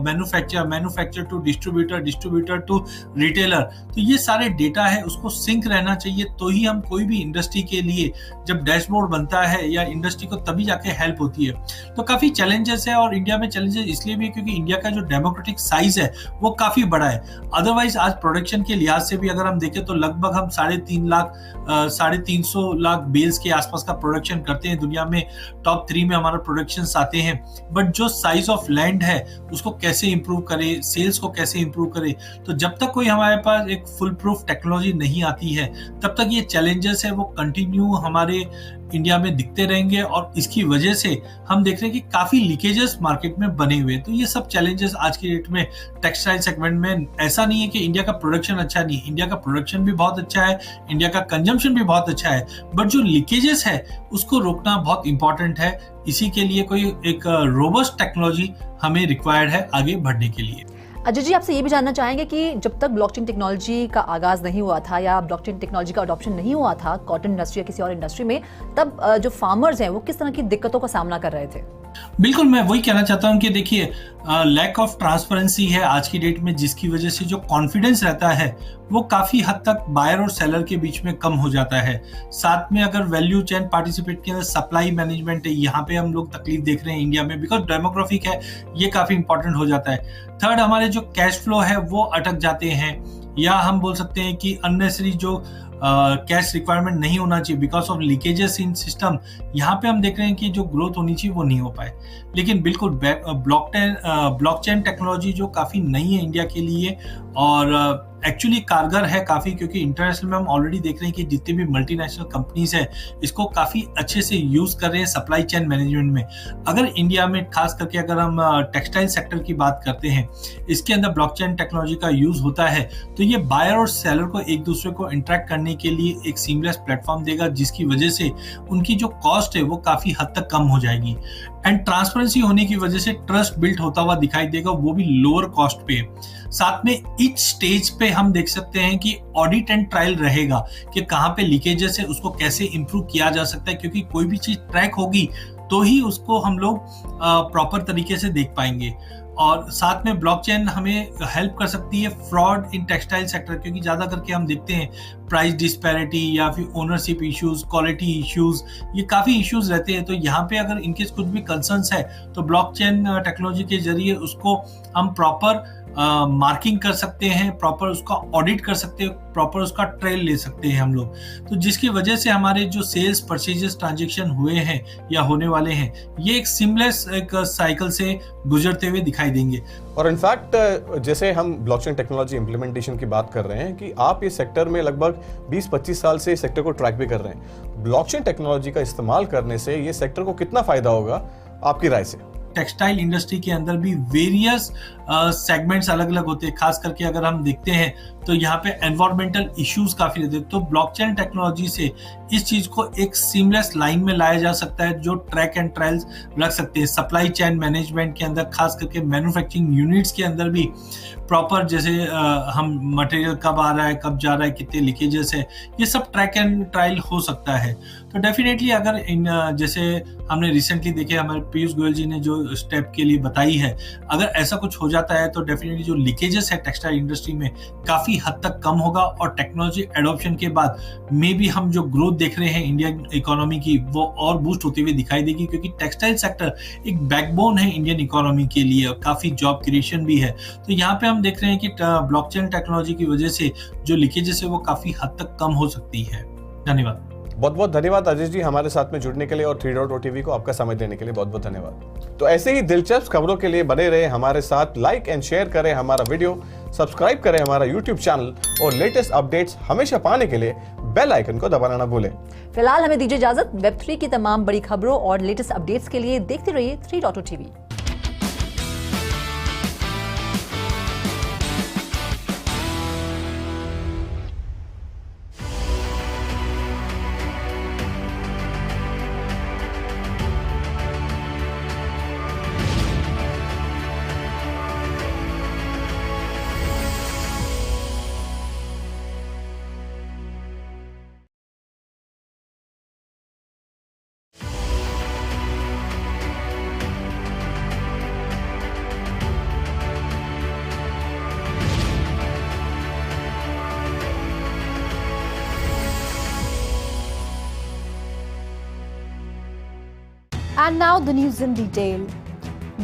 manufacture, manufacture to distributor, distributor to retailer, तो ये सारे डेटा है उसको सिंक रहना चाहिए, तो ही हम कोई भी इंडस्ट्री के लिए जब डैशबोर्ड बनता है या इंडस्ट्री को तभी जाके हेल्प होती है। तो काफी चैलेंजेस है और इंडिया में चैलेंजेस इसलिए भी क्योंकि इंडिया का जो डेमोक्रेटिक साइज है वो काफी बड़ा है। अदरवाइज आज प्रोडक्शन के लिहाज से भी अगर हम देखें तो लगभग हम 350 लाख बेल्स के आसपास का प्रोडक्शन करते हैं। दुनिया में टॉप 3 में हमारा प्रोडक्शन आते हैं, बट जो साइज ऑफ लैंड है उसको कैसे इंप्रूव करे, सेल्स को कैसे इंप्रूव करे, तो जब तक कोई हमारे पास एक फुल प्रूफ टेक्नोलॉजी नहीं आती है तब तक ये चैलेंजेस है वो कंटिन्यू हमारे इंडिया में दिखते रहेंगे और इसकी वजह से हम देख रहे हैं कि काफी लीकेजेस मार्केट में बने हुए। तो ये सब चैलेंजेस आज की डेट में टेक्सटाइल सेगमेंट में, ऐसा नहीं है कि इंडिया का प्रोडक्शन अच्छा नहीं, इंडिया का प्रोडक्शन भी बहुत अच्छा है, इंडिया का कंजम्पशन भी बहुत अच्छा है, बट जो लीकेजेस है उसको रोकना बहुत इंपॉर्टेंट है। इसी के लिए कोई एक रोबस्ट टेक्नोलॉजी हमें रिक्वायर्ड है आगे बढ़ने के लिए। अजय जी, आपसे ये भी जानना चाहेंगे कि जब तक ब्लॉकचेन टेक्नोलॉजी का आगाज नहीं हुआ था या ब्लॉकचेन टेक्नोलॉजी का अडॉप्शन नहीं हुआ था कॉटन इंडस्ट्री या किसी और इंडस्ट्री में, तब जो फार्मर्स हैं वो किस तरह की दिक्कतों का सामना कर रहे थे? बिल्कुल, मैं वही कहना चाहता हूं कि देखिए, लैक ऑफ ट्रांसपेरेंसी है आज की डेट में, जिसकी वजह से जो कॉन्फिडेंस रहता है वो काफी हद तक बायर और सेलर के बीच में कम हो जाता है। साथ में अगर वैल्यू चेन पार्टिसिपेट के अंदर सप्लाई मैनेजमेंट है, यहाँ पे हम लोग तकलीफ देख रहे हैं इंडिया में, बिकॉज डेमोग्राफिक है, ये काफी इंपॉर्टेंट हो जाता है। थर्ड, हमारे जो कैश फ्लो है वो अटक जाते हैं, या हम बोल सकते हैं कि अननेसेसरी जो कैश रिक्वायरमेंट नहीं होना चाहिए because of leakages in system, यहाँ पे हम देख रहे हैं कि जो ग्रोथ होनी चाहिए वो नहीं हो पाए। लेकिन बिल्कुल ब्लॉकचेन टेक्नोलॉजी जो काफी नई है इंडिया के लिए और एक्चुअली कारगर है काफी, क्योंकि इंटरनेशनल में हम ऑलरेडी देख रहे हैं कि जितनी भी मल्टीनेशनल कंपनीज है इसको काफी अच्छे से यूज कर रहे हैं सप्लाई चेन मैनेजमेंट में। अगर इंडिया में खास करके अगर हम टेक्सटाइल सेक्टर की बात करते हैं, इसके अंदर ब्लॉकचेन टेक्नोलॉजी का यूज होता है तो ये बायर और सेलर को एक दूसरे को इंटरेक्ट करने के लिए एक सीमलेस प्लेटफॉर्म देगा, जिसकी वजह से उनकी जो कॉस्ट है वो काफी हद तक कम हो जाएगी। एंड ट्रांसपेरेंसी होने की वजह से ट्रस्ट बिल्ड होता हुआ दिखाई देगा, वो भी लोअर कॉस्ट पे। साथ में ईच स्टेज पे हम देख सकते हैं कि ऑडिट एंड ट्रायल रहेगा कि कहाँ पे लीकेजेस है उसको कैसे इंप्रूव किया जा सकता है, क्योंकि कोई भी चीज ट्रैक होगी तो ही उसको हम लोग प्रॉपर तरीके से देख पाएंगे। और साथ में ब्लॉकचेन हमें हेल्प कर सकती है फ्रॉड इन टेक्सटाइल सेक्टर, क्योंकि ज्यादा करके हम देखते हैं प्राइस डिस्पैरिटी या फिर ओनरशिप इश्यूज, क्वालिटी इश्यूज, ये काफी इश्यूज रहते हैं। तो यहाँ पे अगर इनकेस कुछ भी कंसर्न्स है तो ब्लॉकचेन टेक्नोलॉजी के जरिए उसको हम प्रॉपर मार्किंग कर सकते हैं, प्रॉपर उसका ऑडिट कर सकते हैं, प्रॉपर उसका ट्रेल ले सकते हैं हम लोग। तो जिसकी वजह से हमारे जो सेल्स परचेजेस ट्रांजेक्शन हुए हैं या होने वाले हैं, ये एक सीमलेस एक साइकिल से गुजरते हुए दिखाई देंगे। और इनफैक्ट जैसे हम ब्लॉकचेन टेक्नोलॉजी इंप्लीमेंटेशन की बात कर रहे हैं कि आप इस सेक्टर में लगभग 20-25 साल से इस सेक्टर को ट्रैक भी कर रहे हैं, ब्लॉकचेन टेक्नोलॉजी का इस्तेमाल करने से ये सेक्टर को कितना फायदा होगा आपकी राय से? टेक्सटाइल इंडस्ट्री के अंदर भी वेरियस सेगमेंट्स अलग अलग होते हैं। खास करके अगर हम देखते हैं तो यहाँ पे एनवायरमेंटल इश्यूज काफी रहते हैं, तो ब्लॉकचेन टेक्नोलॉजी से इस चीज को एक सीमलेस लाइन में लाया जा सकता है, जो ट्रैक एंड ट्रायल्स रख सकते हैं। सप्लाई चेन मैनेजमेंट के अंदर, खास करके मैन्युफैक्चरिंग यूनिट्स के अंदर भी प्रॉपर, जैसे हम मटेरियल कब आ रहा है, कब जा रहा है, कितने लीकेजेस है, ये सब ट्रैक एंड ट्रायल हो सकता है। तो डेफिनेटली अगर जैसे हमने रिसेंटली देखे, हमारे पीयूष गोयल जी ने जो स्टेप के लिए बताई है, अगर ऐसा कुछ हो जाता है तो डेफिनेटली जो लीकेजेस है टेक्सटाइल इंडस्ट्री में काफी हद तक कम होगा, और टेक्नोलॉजी एडॉप्शन के बाद मे भी हम जो ग्रोथ देख रहे हैं इंडियन इकोनॉमी की, वो और बूस्ट होते हुए दिखाई देगी, क्योंकि टेक्सटाइल सेक्टर एक बैकबोन है इंडियन इकोनॉमी के लिए, और काफी जॉब क्रिएशन भी है। तो यहाँ पे हम देख रहे हैं कि ब्लॉकचेन टेक्नोलॉजी की वजह से जो लीकेजेस है वो काफी हद तक कम हो सकती है। धन्यवाद। बहुत बहुत धन्यवाद अजीत जी हमारे साथ में जुड़ने के लिए, और 3.0 टीवी को आपका समय देने के लिए बहुत बहुत धन्यवाद। तो ऐसे ही दिलचस्प खबरों के लिए बने रहे हमारे साथ, लाइक एंड शेयर करें हमारा वीडियो, सब्सक्राइब करें हमारा यूट्यूब चैनल, और लेटेस्ट अपडेट्स हमेशा पाने के लिए बेल आइकन को दबाना ना भूलें। फिलहाल हमें दीजिए इजाजत। Web3 की तमाम बड़ी खबरों और लेटेस्ट अपडेट्स के लिए देखते रहिए 3.0 TV. And now the news in detail.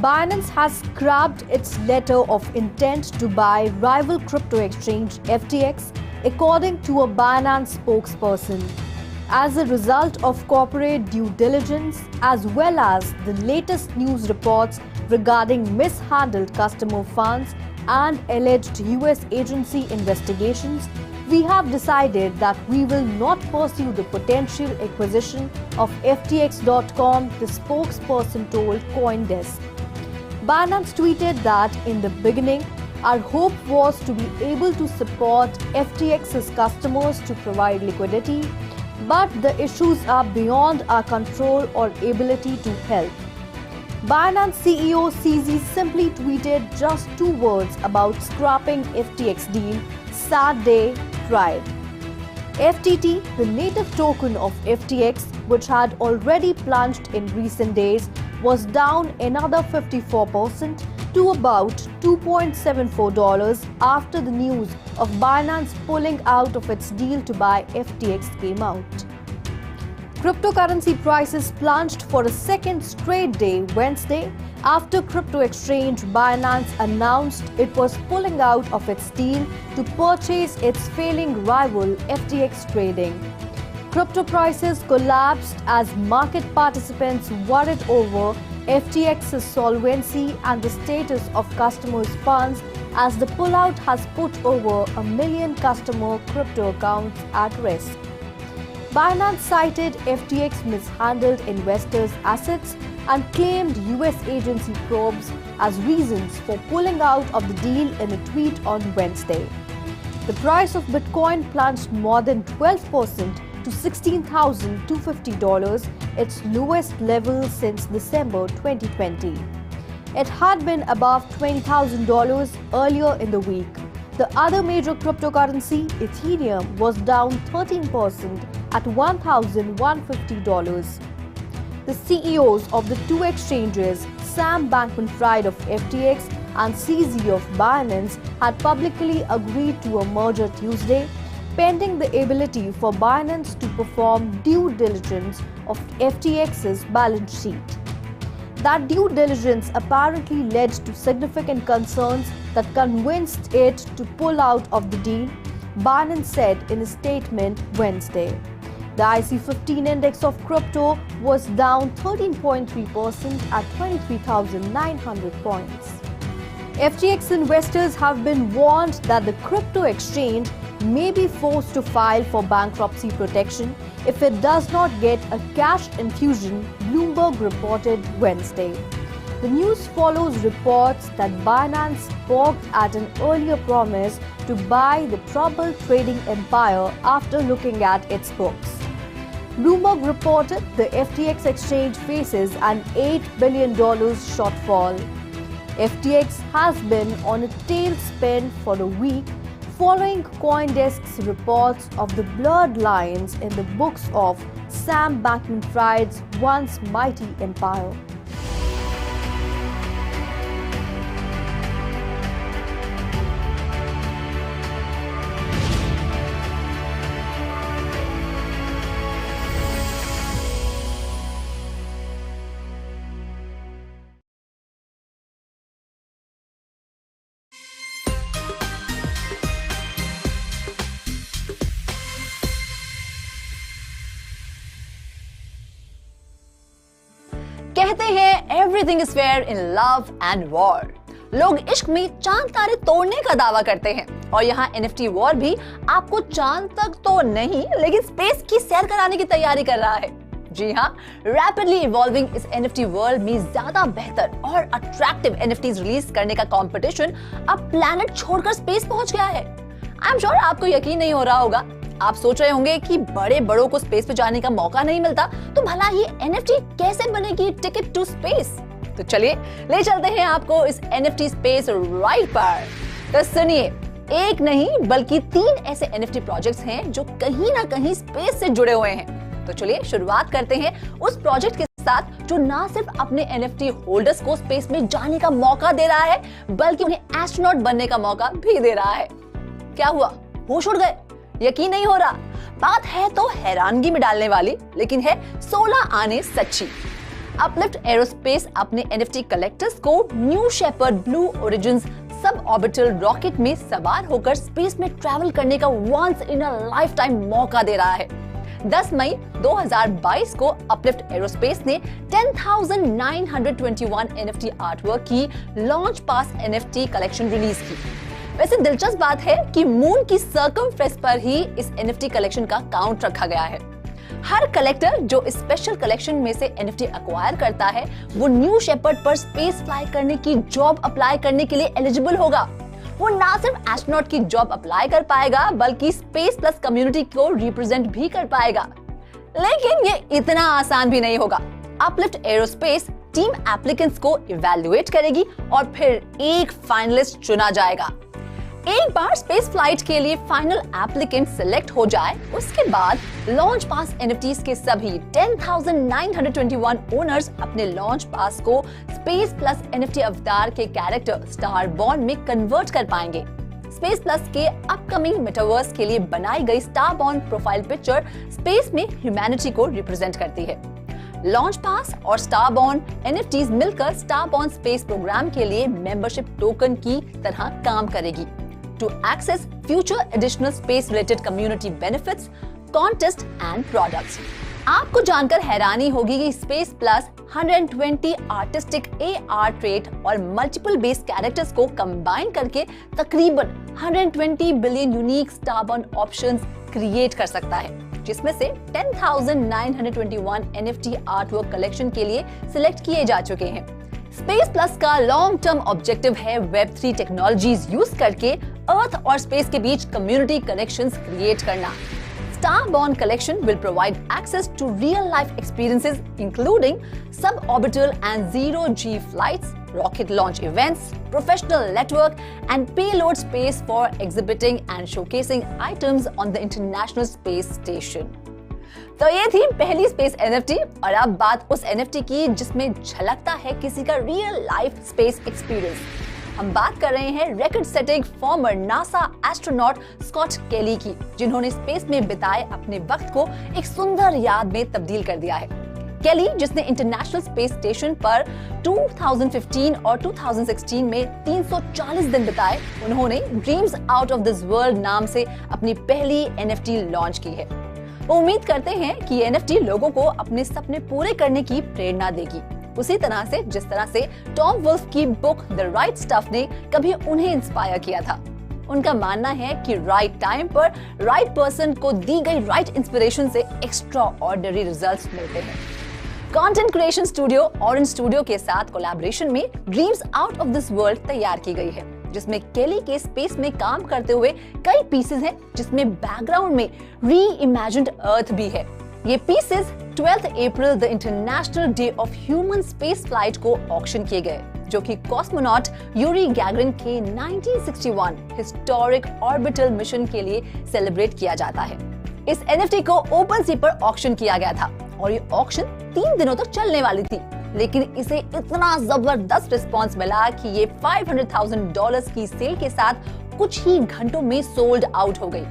Binance has scrapped its letter of intent to buy rival crypto exchange FTX, according to a Binance spokesperson. As a result of corporate due diligence, as well as the latest news reports regarding mishandled customer funds and alleged US agency investigations, we have decided that we will not pursue the potential acquisition of FTX.com, the spokesperson told CoinDesk. Binance tweeted that in the beginning, our hope was to be able to support FTX's customers to provide liquidity, but the issues are beyond our control or ability to help. Binance CEO CZ simply tweeted just 2 words about scrapping FTX deal: sad day, tried. FTT, the native token of FTX, which had already plunged in recent days, was down another 54% to about $2.74 after the news of Binance pulling out of its deal to buy FTX came out. Cryptocurrency prices plunged for a second straight day Wednesday after crypto exchange Binance announced it was pulling out of its deal to purchase its failing rival FTX trading. Crypto prices collapsed as market participants worried over FTX's solvency and the status of customers' funds, as the pullout has put over 1 million customer crypto accounts at risk. Binance cited FTX mishandled investors' assets and claimed US agency probes as reasons for pulling out of the deal in a tweet on Wednesday. The price of Bitcoin plunged more than 12% to $16,250, its lowest level since December 2020. It had been above $20,000 earlier in the week. The other major cryptocurrency, Ethereum, was down 13% at $1,150. The CEOs of the two exchanges, Sam Bankman-Fried of FTX and CZ of Binance, had publicly agreed to a merger Tuesday, pending the ability for Binance to perform due diligence of FTX's balance sheet. That due diligence apparently led to significant concerns that convinced it to pull out of the deal, Binance said in a statement Wednesday. The IC15 index of crypto was down 13.3% at 23,900 points. FTX investors have been warned that the crypto exchange may be forced to file for bankruptcy protection if it does not get a cash infusion, Bloomberg reported Wednesday. The news follows reports that Binance balked at an earlier promise to buy the troubled trading empire after looking at its books. Bloomberg reported the FTX exchange faces an $8 billion shortfall. FTX has been on a tailspin for a week following CoinDesk's reports of the blurred lines in the books of Sam Bankman-Fried's once mighty empire. कहते हैं everything is fair in love and war. लोग इश्क में चांद तारे तोड़ने का दावा करते हैं और यहाँ NFT वॉर भी आपको चांद तक तो नहीं लेकिन स्पेस की सैर कराने की तैयारी कर रहा है। जी हाँ, रैपिडली इवॉल्विंग इस NFT वर्ल्ड में ज्यादा बेहतर और अट्रैक्टिव NFTs रिलीज करने का कंपटीशन अब प्लैनेट छोड़कर स्पेस पहुंच गया है। आई एम श्योर आपको यकीन नहीं हो रहा होगा। आप सोच रहे होंगे कि बड़े बड़ों को स्पेस पे जाने का मौका नहीं मिलता तो भला ये NFT कैसे बनेगी टिकट टू स्पेस। तो चलिए ले चलते हैं आपको इस NFT स्पेस राइड पर। तो सुनिए, एक नहीं बल्कि 3 ऐसे NFT प्रोजेक्ट्स हैं जो कहीं ना कहीं स्पेस से जुड़े हुए हैं। तो चलिए शुरुआत करते हैं उस प्रोजेक्ट के साथ जो ना सिर्फ अपने NFT होल्डर्स को स्पेस में जाने का मौका दे रहा है बल्कि उन्हें एस्ट्रोनॉट बनने का मौका भी दे रहा है। क्या हुआ, होश उड़ गए? यकीन नहीं हो रहा? बात है तो हैरानगी में डालने वाली, लेकिन है 16 आने सच्ची। अपलिफ्ट एरोस्पेस अपने NFT कलेक्टर्स को New Shepard Blue Origins sub orbital rocket में सवार होकर स्पेस में ट्रैवल करने का once in a lifetime मौका दे रहा है। 10 मई 2022 को अपलिफ्ट एरोस्पेस ने 10,921 NFT आर्टवर्क की लॉन्च पास NFT कलेक्शन रिलीज की। वैसे दिलचस्प बात है कि मून की सर्कमफ्रेंस पर ही इस NFT कलेक्शन का काउंट रखा गया है। हर कलेक्टर जो इस स्पेशल कलेक्शन में से NFT अक्वायर करता है वो न्यू शेपर्ड पर स्पेस फ्लाई करने की जॉब अप्लाई करने के लिए एलिजिबल होगा। वो ना सिर्फ एस्ट्रोनॉट की जॉब अप्लाई कर पाएगा बल्कि स्पेस प्लस कम्युनिटी को रिप्रेजेंट भी कर पाएगा। लेकिन ये इतना आसान भी नहीं होगा। अपलिफ्ट एरोस्पेस टीम एप्लीकेंट्स को इवैल्यूएट करेगी और फिर एक फाइनलिस्ट चुना जाएगा। एक बार स्पेस फ्लाइट के लिए फाइनल एप्लीकेंट सिलेक्ट हो जाए उसके बाद लॉन्च पास NFTs के सभी 10,921 ओनर्स अपने लॉन्च पास को स्पेस प्लस NFT अवतार के कैरेक्टर स्टारबॉर्न में कन्वर्ट कर पाएंगे। स्पेस प्लस के अपकमिंग मेटावर्स के लिए बनाई गई स्टारबॉर्न प्रोफाइल पिक्चर स्पेस में ह्यूमैनिटी को रिप्रेजेंट करती है। लॉन्च पास और स्टारबॉर्न NFTs मिलकर स्टारबॉर्न स्पेस प्रोग्राम के लिए मेंबरशिप टोकन की तरह काम करेगी। To access future additional space-related community benefits, contests and products. आपको जानकर हैरानी होगी कि space plus 120 artistic AR trait और मल्टीपल बेस कैरेक्टर्स को कंबाइन करके तकरीबन 120 बिलियन यूनिक स्टारबॉर्न ऑप्शंस क्रिएट कर सकता है, जिसमें से 10,921 NFT आर्टवर्क कलेक्शन के लिए सिलेक्ट किए जा चुके हैं। स्पेस प्लस का लॉन्ग टर्म ऑब्जेक्टिव है Web3 टेक्नोलॉजीज यूज करके अर्थ और स्पेस के बीच कम्युनिटी कनेक्शंस क्रिएट करना। Starborn collection will provide access to real-life experiences including suborbital and zero-G flights, rocket launch events, professional network, and payload space for exhibiting and showcasing items on the International Space Station. तो ये थी पहली space NFT और अब बात उस NFT की जिसमें झलकता है किसी का रियल लाइफ स्पेस एक्सपीरियंस। हम बात कर रहे हैं record setting former NASA astronaut Scott Kelly की, जिन्होंने स्पेस में बिताए अपने वक्त को एक सुंदर याद में तब्दील कर दिया है। केली, जिसने इंटरनेशनल स्पेस स्टेशन पर 2015 और 2016 में 340 दिन बिताए, उन्होंने dreams out of this world नाम से अपनी पहली NFT लॉन्च की है। वो उम्मीद करते हैं कि ये NFT लोगों को अपने सपने पूरे करने की प्रेरणा देगी, उसी तरह से जिस तरह से टॉम वुल्फ की बुक द राइट स्टफ ने कभी उन्हें इंस्पायर किया था। उनका मानना है कि राइट टाइम पर राइट पर्सन को दी गई राइट इंस्पिरेशन से एक्स्ट्रा ऑर्डिनरी रिजल्ट्स मिलते हैं। Content creation studio orange studio के साथ कोलैबोरेशन में dreams out of this world तैयार की गई है, जिसमें केली के स्पेस में काम करते हुए कई पीसेस हैं, जिसमें बैकग्राउंड में री इमेजिन्ड अर्थ भी है। ये pieces 12 April the international day of human space flight को ऑक्शन किए गए, जो कि कॉस्मोनॉट यूरी गैगरिन के 1961 हिस्टोरिक ऑर्बिटल मिशन के लिए सेलिब्रेट किया जाता है। इस NFT को ओपन सी पर ऑक्शन किया गया था और ये ऑक्शन 3 दिनों तक चलने वाली थी, लेकिन इसे इतना जबरदस्त रिस्पांस मिला कि ये $500,000 की सेल के साथ कुछ ही घंटों में सोल्ड आउट हो गई।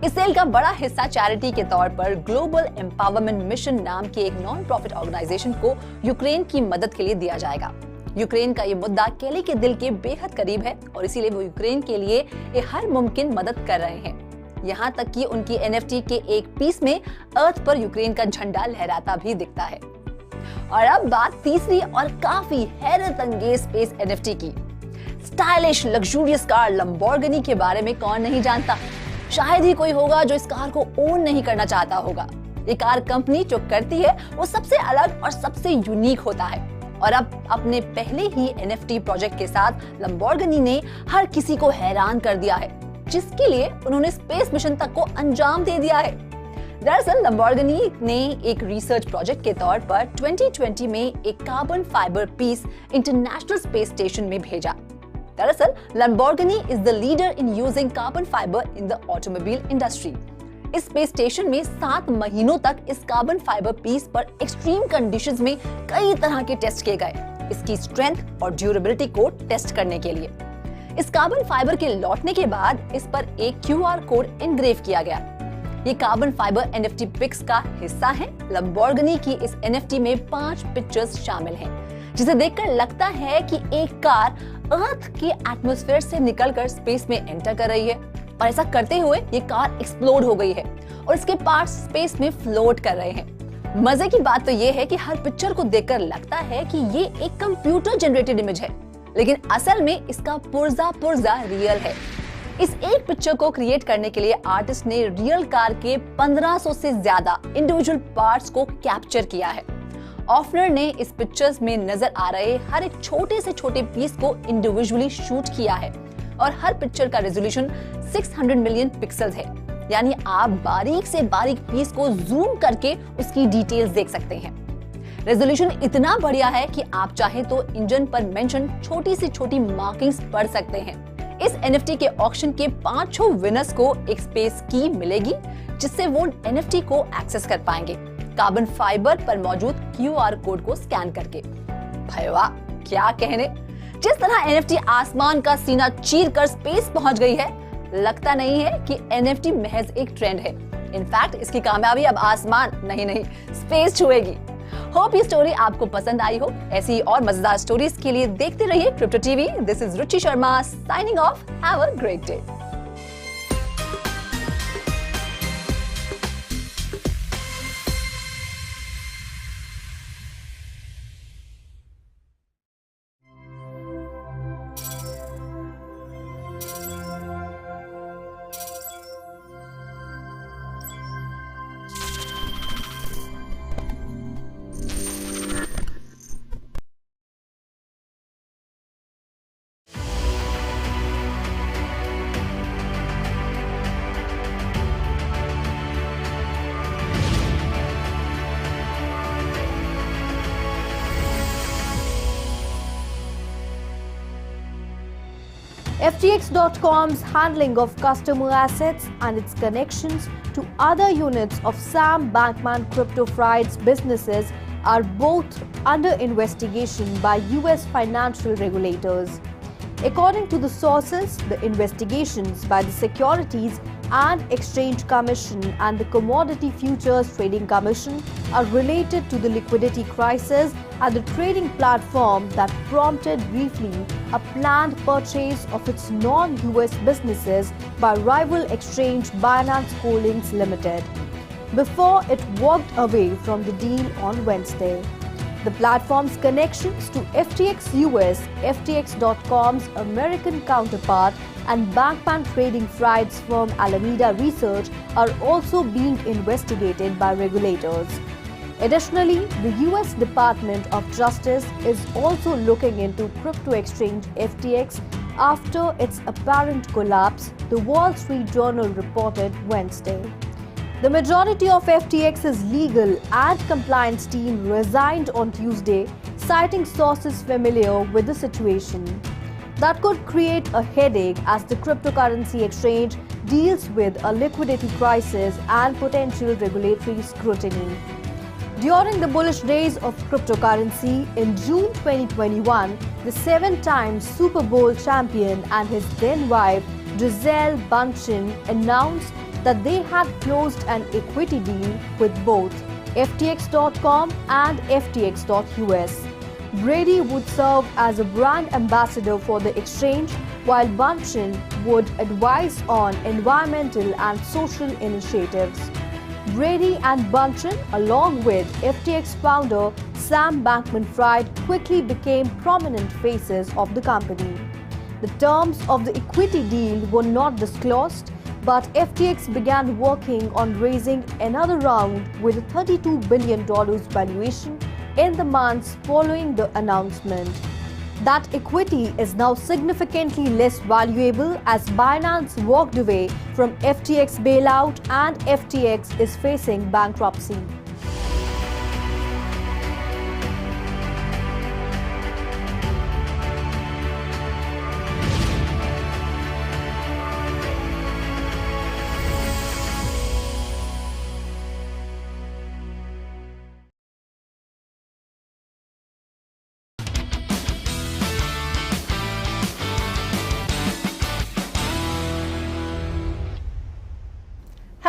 इस सेल का बड़ा हिस्सा चैरिटी के तौर पर ग्लोबल एम्पावरमेंट मिशन नाम के एक नॉन प्रॉफिट ऑर्गेनाइजेशन को यूक्रेन की मदद के लिए दिया जाएगा। यूक्रेन का ये मुद्दा केली के दिल के बेहद करीब है और इसीलिए वो यूक्रेन के लिए ये हर मुमकिन मदद कर रहे हैं। यहाँ तक कि उनकी NFT के एक पीस में अर्थ पर यूक्रेन का झंडा लहराता भी दिखता है। और अब बात तीसरी और काफी हैरत अंगेज स्पेस NFT की। स्टाइलिश लग्जूरियस कार लंबोर्गिनी के बारे में कौन नहीं जानता। शायद ही कोई होगा जो इस कार को ओन नहीं करना चाहता होगा। ये कार कंपनी जो करती है वो सबसे अलग और सबसे यूनिक होता है। और अब अपने पहले ही NFT प्रोजेक्ट के साथ लंबोर्गिनी ने हर किसी को हैरान कर दिया है, जिसके लिए उन्होंने स्पेस मिशन तक को अंजाम दे दिया है। दरअसल लंबोर्गिनी ने एक रिसर्च प्रोजेक्ट के तौर पर 2020 में एक carbon fibre piece international space station में भेजा। दरअसल Lamborghini is the leader in using carbon fibre in the automobile industry. इस स्पेस स्टेशन में 7 महीनों तक इस कार्बन फाइबर पीस पर एक्सट्रीम कंडीशंस में कई तरह के टेस्ट किए गए, इसकी स्ट्रेंथ और ड्यूरेबिलिटी को टेस्ट करने के लिए। इस कार्बन फाइबर के लौटने के बाद इस पर एक QR कोड एनग्रेव किया गया। ये कार्बन फाइबर NFT पिक्स का हिस्सा है। लंबोर्गिनी की इस NFT में 5 पिक्चर्स शामिल हैं, जिसे देखकर लगता है कि एक कार अर्थ के एटमॉस्फेयर से निकलकर स्पेस में एंटर कर रही है और ऐसा करते हुए ये कार एक्सप्लोड हो गई है और इसके पार्ट्स स्पेस में फ्लोट कर रहे हैं। मजे की बात तो ये है कि हर पिक्चर को देखकर लगता है कि ये एक कंप्यूटर जनरेटेड इमेज है, लेकिन असल में इसका पुर्जा रियल है। इस एक पिक्चर को क्रिएट करने के लिए आर्टिस्ट ने रियल कार के 1500 से ज्यादा इंडिविजुअल पार्ट्स को कैप्चर किया है। ऑफनर ने इस पिक्चर्स में नजर आ रहे हर एक छोटे से छोटे पीस को इंडिविजुअली शूट किया है और हर पिक्चर का रेजोल्यूशन 600 मिलियन पिक्सेल्स है, यानी आप बारीक से बारीक पीस को जूम करके उसकी डिटेल्स देख सकते हैं। रेजोल्यूशन इतना बढ़िया है कि आप चाहे तो इंजन पर मेंशन छोटी से छोटी मार्किंग्स पढ़ सकते हैं। इस NFT के ऑक्शन के 5 विनर्स को एक स्पेस की मिलेगी, जिससे वो NFT को एक्सेस कर पाएंगे कार्बन फाइबर पर मौजूद QR कोड को स्कैन करके। भाई वाह, क्या कहने। जिस तरह NFT आसमान का सीना चीर कर स्पेस पहुंच गई है, लगता नहीं है कि NFT महज एक ट्रेंड है। इनफैक्ट इसकी कामयाबी अब आसमान नहीं स्पेस छुएगी। होप ये स्टोरी आपको पसंद आई हो। ऐसी और मजेदार स्टोरीज के लिए देखते रहिए crypto TV. This is Ruchi Sharma signing of. Have a great day. FTX.com's handling of customer assets and its connections to other units of Sam Bankman-Crypto Fried's businesses are both under investigation by US financial regulators. According to the sources, the investigations by the Securities and Exchange Commission and the Commodity Futures Trading Commission are related to the liquidity crisis at the trading platform that prompted briefly a planned purchase of its non-US businesses by rival exchange Binance Holdings Limited, before it walked away from the deal on Wednesday. The platform's connections to FTX US, FTX.com's American counterpart, and Bankman Trading Fried's firm Alameda Research are also being investigated by regulators. Additionally, the US Department of Justice is also looking into crypto exchange FTX after its apparent collapse, the Wall Street Journal reported Wednesday. The majority of FTX's legal and compliance team resigned on Tuesday, citing sources familiar with the situation. That could create a headache as the cryptocurrency exchange deals with a liquidity crisis and potential regulatory scrutiny. During the bullish days of cryptocurrency in June 2021, the 7-time Super Bowl champion and his then-wife Gisele Bündchen announced that they had closed an equity deal with both FTX.com and FTX.us. Brady would serve as a brand ambassador for the exchange, while Bündchen would advise on environmental and social initiatives. Brady and Bündchen, along with FTX founder Sam Bankman-Fried, quickly became prominent faces of the company. The terms of the equity deal were not disclosed, but FTX began working on raising another round with a $32 billion valuation in the months following the announcement. That equity is now significantly less valuable as Binance walked away from FTX bailout and FTX is facing bankruptcy.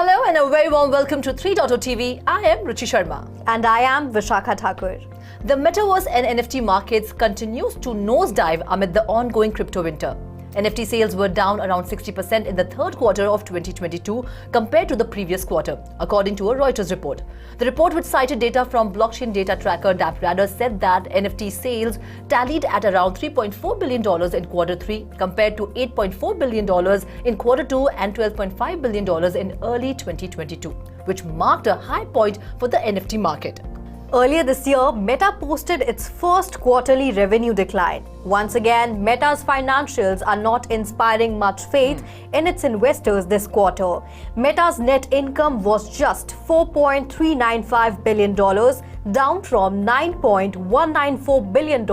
Hello and a very warm welcome to 3.0 TV. I am Ruchi Sharma. And I am Vishakha Thakur. The metaverse and NFT markets continues to nosedive amid the ongoing crypto winter. NFT sales were down around 60% in the third quarter of 2022 compared to the previous quarter, according to a Reuters report. The report, which cited data from blockchain data tracker DappRadar, said that NFT sales tallied at around $3.4 billion in quarter 3 compared to $8.4 billion in quarter 2 and $12.5 billion in early 2022, which marked a high point for the NFT market. Earlier this year, Meta posted its first quarterly revenue decline. Once again, Meta's financials are not inspiring much faith in its investors this quarter. Meta's net income was just $4.395 billion, down from $9.194 billion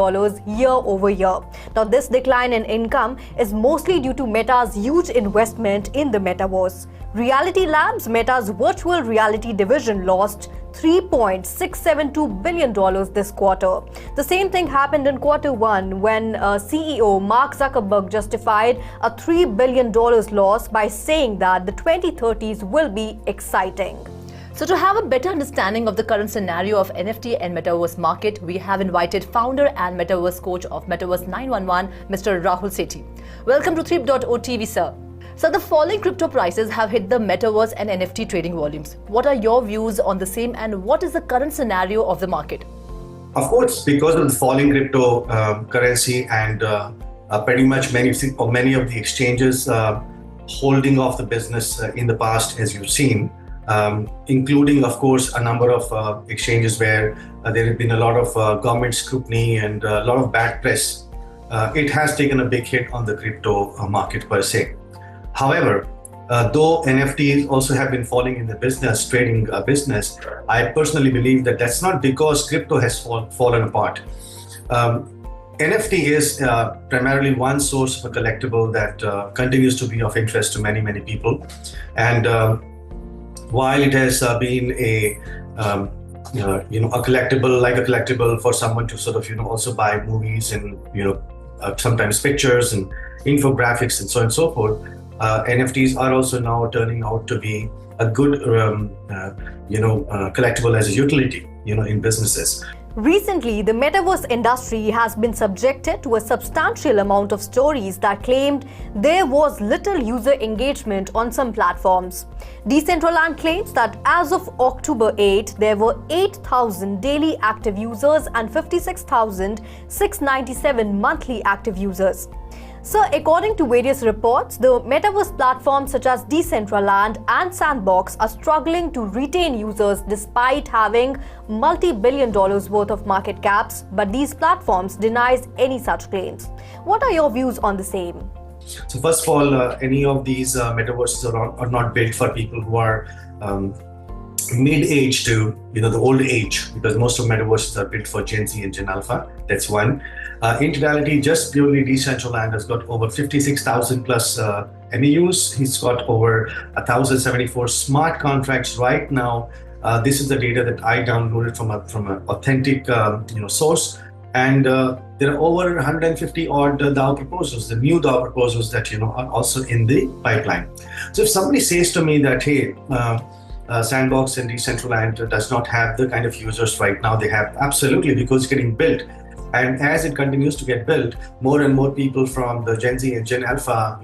year over year. Now, this decline in income is mostly due to Meta's huge investment in the metaverse. Reality Labs, Meta's virtual reality division, lost $3.672 billion this quarter. The same thing happened in quarter 1 when CEO Mark Zuckerberg justified a $3 billion loss by saying that the 2030s will be exciting. So to have a better understanding of the current scenario of NFT and Metaverse market, we have invited founder and Metaverse coach of Metaverse 911, Mr. Rahul Sethi. Welcome to 3.0 TV, sir. So the falling crypto prices have hit the Metaverse and NFT trading volumes. What are your views on the same and what is the current scenario of the market? Of course, because of the falling crypto currency and pretty much many of the exchanges holding off the business in the past, as you've seen, including, of course, a number of exchanges where there have been a lot of government scrutiny and a lot of bad press. It has taken a big hit on the crypto market per se. However, though NFTs also have been falling in the trading business, I personally believe that that's not because crypto has fallen apart. NFT is primarily one source of a collectible that continues to be of interest to many, many people. And while it has been a collectible for someone to sort of, also buy movies and, sometimes pictures and infographics and so on and so forth, NFTs are also now turning out to be a good, collectible as a utility, in businesses. Recently, the metaverse industry has been subjected to a substantial amount of stories that claimed there was little user engagement on some platforms. Decentraland claims that as of October 8, there were 8,000 daily active users and 56,697 monthly active users. So, according to various reports, the metaverse platforms such as Decentraland and Sandbox are struggling to retain users despite having multi-billion dollars worth of market caps, but these platforms denies any such claims. What are your views on the same? So first of all, any of these metaverses are not built for people who are mid-age to the old age, because most of metaverses are built for Gen Z and Gen Alpha. That's one. In totality, just purely Decentraland has got over 56,000 plus MAUs. He's got over 1,074 smart contracts right now. This is the data that I downloaded from an authentic source. And there are over 150 odd DAO proposals, the new DAO proposals that are also in the pipeline. So if somebody says to me that, hey, Sandbox and Decentraland does not have the kind of users right now, they have, absolutely, because it's getting built. And as it continues to get built, more and more people from the Gen Z and Gen Alpha,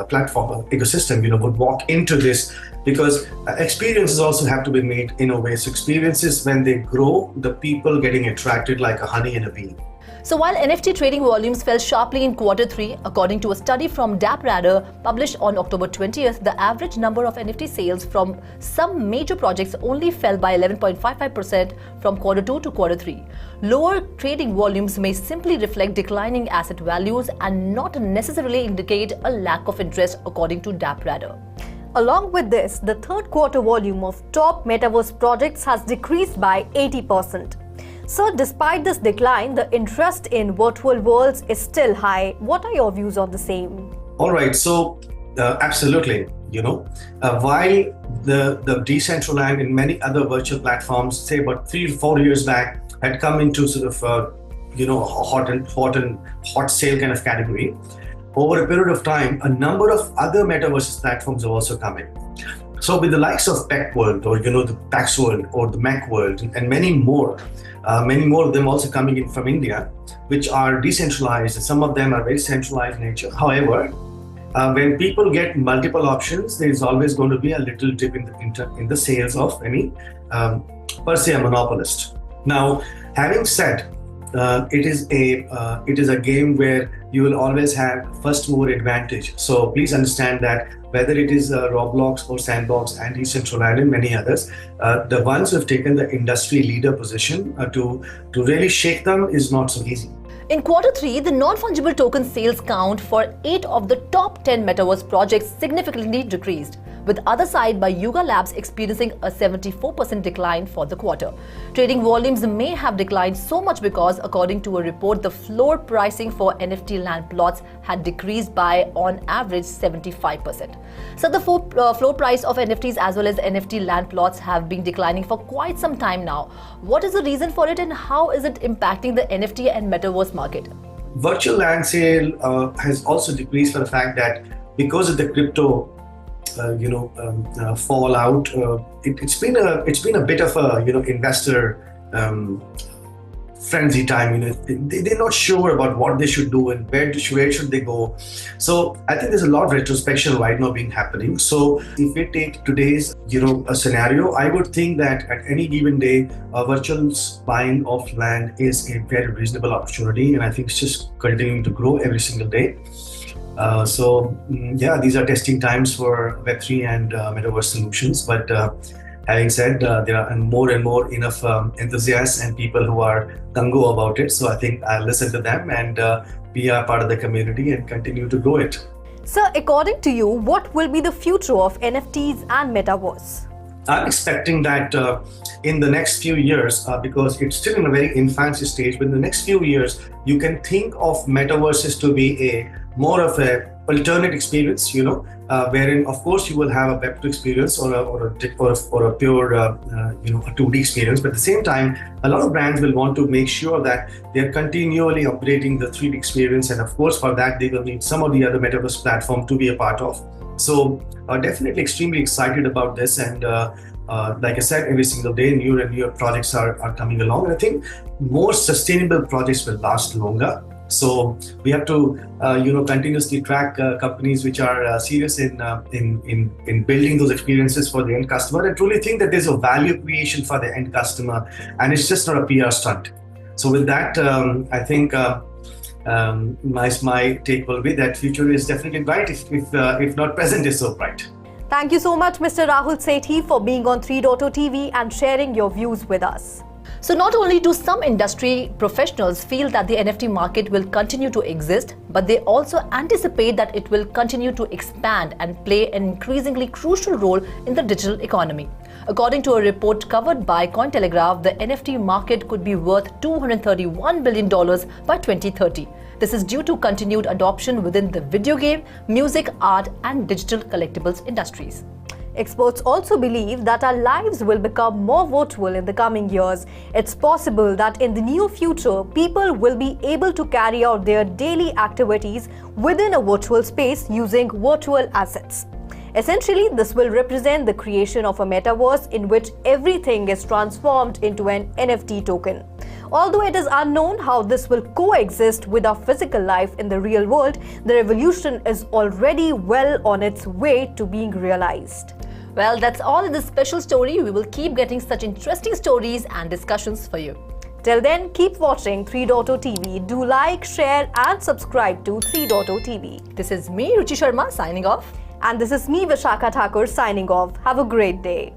platform ecosystem, would walk into this, because experiences also have to be made in a way. So experiences, when they grow, the people getting attracted like a honey in a bee. So while NFT trading volumes fell sharply in Q3, according to a study from DappRadar published on October 20th, the average number of NFT sales from some major projects only fell by 11.55% from Q2 to Q3. Lower trading volumes may simply reflect declining asset values and not necessarily indicate a lack of interest, according to DappRadar. Along with this, the third quarter volume of top metaverse projects has decreased by 80%. So despite this decline, the interest in virtual worlds is still high. What are your views on the same? All right, so absolutely, while the Decentraland and many other virtual platforms, say about 3 or 4 years back, had come into sort of hot sale kind of category, over a period of time, a number of other metaverse platforms have also come in. So with the likes of Peck World, or the Pax World, or the Mac World, and many more of them also coming in from India, which are decentralized, and some of them are very centralized in nature. However, when people get multiple options, there is always going to be a little dip in the sales of any per se a monopolist. Now, having said, it is a game where you will always have first mover advantage. So please understand that whether it is Roblox or Sandbox and Decentraland and many others, the ones who have taken the industry leader position to really shake them is not so easy. In Q3, the non-fungible token sales count for 8 of the top 10 metaverse projects significantly decreased, with other side by Yuga Labs experiencing a 74% decline for the quarter. Trading volumes may have declined so much because, according to a report, the floor pricing for NFT land plots had decreased by, on average, 75%. So the floor price of NFTs as well as NFT land plots have been declining for quite some time now. What is the reason for it, and how is it impacting the NFT and metaverse market? Virtual land sale has also decreased for the fact that because of the crypto fallout, it's been a bit of a investor frenzy time. They're not sure about what they should do and where should they go. So I think there's a lot of retrospection right now being happening. So if we take today's a scenario, I would think that at any given day, virtual buying of land is a very reasonable opportunity, and I think it's just continuing to grow every single day. These are testing times for Web3 and metaverse solutions. But having said, there are more and more enough enthusiasts and people who are gung-ho about it. So I think I'll listen to them and be a part of the community and continue to grow it. So according to you, what will be the future of NFTs and metaverse? I'm expecting that in the next few years, because it's still in a very infancy stage, but in the next few years, you can think of metaverses to be more of a alternate experience, wherein of course you will have a Web2 experience or a pure, a 2D experience. But at the same time, a lot of brands will want to make sure that they're continually upgrading the 3D experience, and of course for that they will need some of the other metaverse platform to be a part of. So definitely extremely excited about this, and like I said, every single day newer and newer projects are coming along, and I think more sustainable projects will last longer. So we have to continuously track companies which are serious in building those experiences for the end customer, and truly think that there's a value creation for the end customer, and it's just not a PR stunt. So with that, I think my take will be that future is definitely bright, if not present is so bright. Thank you so much, Mr. Rahul Sethi, for being on 3.0 TV and sharing your views with us. So not only do some industry professionals feel that the NFT market will continue to exist, but they also anticipate that it will continue to expand and play an increasingly crucial role in the digital economy. According to a report covered by Cointelegraph, the NFT market could be worth $231 billion by 2030. This is due to continued adoption within the video game, music, art, and digital collectibles industries. Experts also believe that our lives will become more virtual in the coming years. It's possible that in the near future, people will be able to carry out their daily activities within a virtual space using virtual assets. Essentially, this will represent the creation of a metaverse in which everything is transformed into an NFT token. Although it is unknown how this will coexist with our physical life in the real world, the revolution is already well on its way to being realized. Well, that's all in this special story. We will keep getting such interesting stories and discussions for you. Till then, keep watching 3.0 TV. Do like, share and subscribe to 3.0 TV. This is me, Ruchi Sharma, signing off. And this is me, Vishakha Thakur, signing off. Have a great day.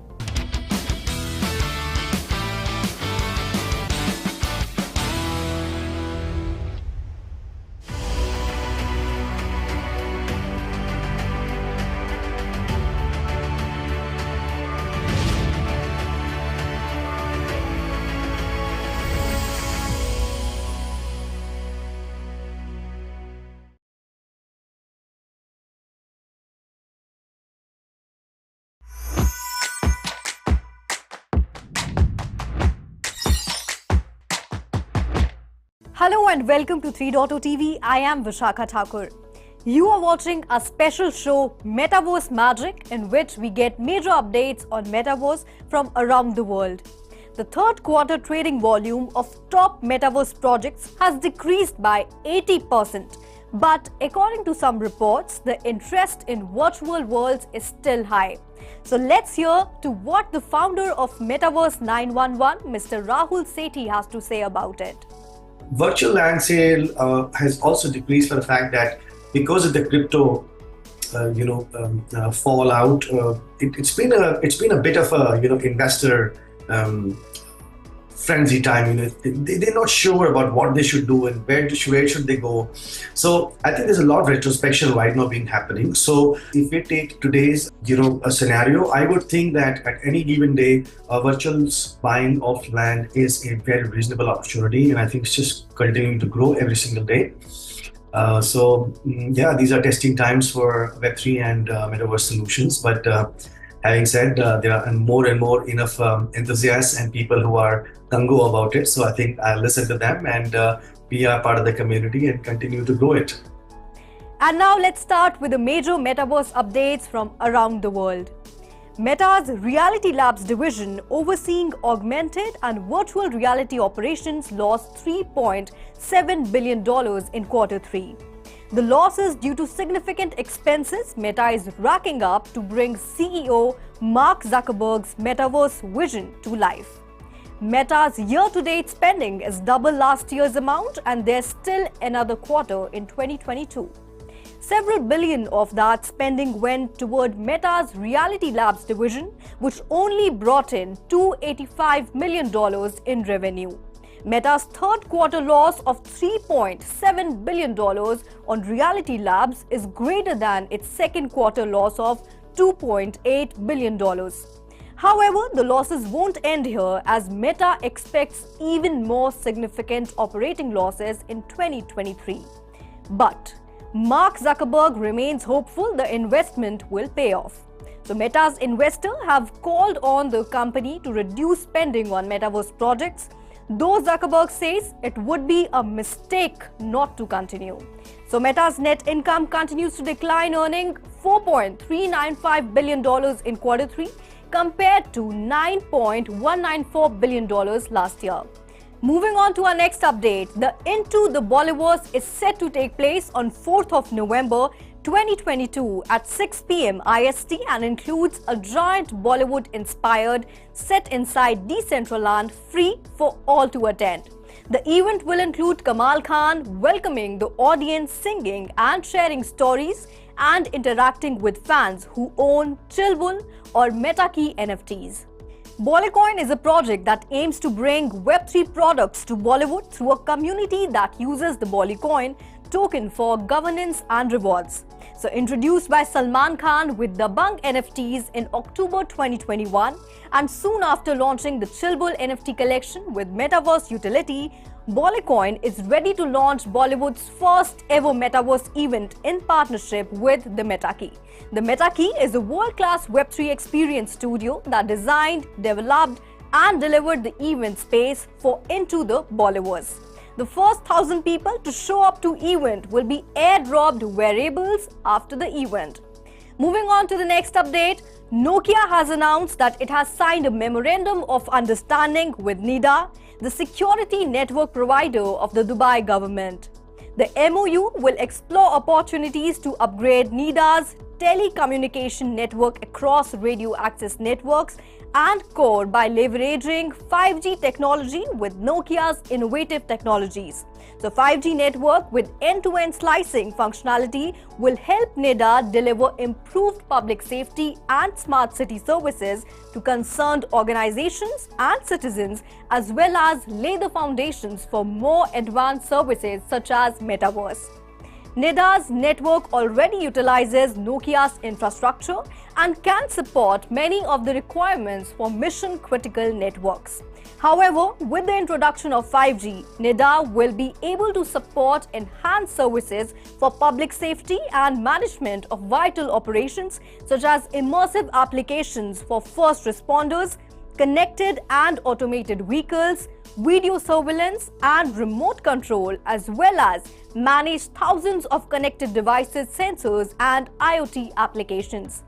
Hello and welcome to 3.0 TV. I am Vishakha Thakur. You are watching a special show, Metaverse Magic, in which we get major updates on Metaverse from around the world. The third quarter trading volume of top Metaverse projects has decreased by 80%. But according to some reports, the interest in virtual worlds is still high. So let's hear to what the founder of Metaverse 911, Mr. Rahul Sethi, has to say about it. Virtual land sale has also decreased for the fact that because of the crypto, fallout. It's been a bit of a investor frenzy time. They're not sure about what they should do and where should they go. So I think there's a lot of retrospection right now being happening. So if we take today's a scenario, I would think that at any given day, virtual buying of land is a very reasonable opportunity, and I think it's just continuing to grow every single day. These are testing times for Web3 and Metaverse solutions. But having said, there are more and more enough enthusiasts and people who are gung-ho about it. So I think I'll listen to them and be a part of the community and continue to grow it. And now let's start with the major Metaverse updates from around the world. Meta's Reality Labs division, overseeing augmented and virtual reality operations, lost $3.7 billion in Q3. The loss is due to significant expenses Meta is racking up to bring CEO Mark Zuckerberg's Metaverse vision to life. Meta's year-to-date spending is double last year's amount, and there's still another quarter in 2022. Several billion of that spending went toward Meta's Reality Labs division, which only brought in $285 million in revenue. Meta's third quarter loss of $3.7 billion on Reality Labs is greater than its second quarter loss of $2.8 billion. However, the losses won't end here, as Meta expects even more significant operating losses in 2023. But Mark Zuckerberg remains hopeful the investment will pay off. So Meta's investors have called on the company to reduce spending on metaverse projects, though Zuckerberg says it would be a mistake not to continue. So Meta's net income continues to decline, earning $4.395 billion in Q3 compared to $9.194 billion last year. Moving on to our next update, the Into the Bollyverse is set to take place on 4th of November 2022 at 6 p.m. IST and includes a giant Bollywood-inspired set inside Decentraland, free for all to attend. The event will include Kamal Khan welcoming the audience, singing and sharing stories and interacting with fans who own Chilbul or MetaKey NFTs. Bollycoin is a project that aims to bring Web3 products to Bollywood through a community that uses the Bollycoin token for governance and rewards. So introduced by Salman Khan with the Dabangg NFTs in October 2021 and soon after launching the Chilbul NFT collection with Metaverse utility, Bollycoin is ready to launch Bollywood's first ever Metaverse event in partnership with the MetaKey. The MetaKey is a world-class Web3 experience studio that designed, developed and delivered the event space for Into the Bollyverse. The first 1,000 people to show up to event will be airdropped wearables after the event. Moving on to the next update, Nokia has announced that it has signed a memorandum of understanding with NIDA, the security network provider of the Dubai government. The MOU will explore opportunities to upgrade NIDA's telecommunication network across radio access networks and core by leveraging 5G technology with Nokia's innovative technologies. So 5G network with end-to-end slicing functionality will help NIDA deliver improved public safety and smart city services to concerned organizations and citizens, as well as lay the foundations for more advanced services such as Metaverse. NIDA's network already utilizes Nokia's infrastructure and can support many of the requirements for mission-critical networks. However, with the introduction of 5G, NIDA will be able to support enhanced services for public safety and management of vital operations such as immersive applications for first responders, connected and automated vehicles, video surveillance and remote control, as well as manage thousands of connected devices, sensors and IoT applications.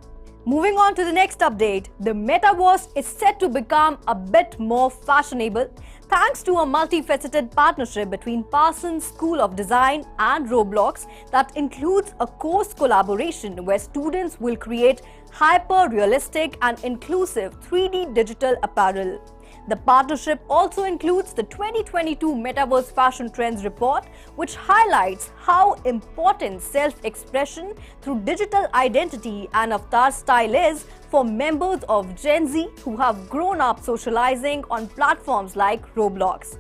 Moving on to the next update, the Metaverse is set to become a bit more fashionable thanks to a multifaceted partnership between Parsons School of Design and Roblox that includes a course collaboration where students will create hyper-realistic and inclusive 3D digital apparel. The partnership also includes the 2022 Metaverse Fashion Trends Report, which highlights how important self-expression through digital identity and avatar style is for members of Gen Z who have grown up socializing on platforms like Roblox.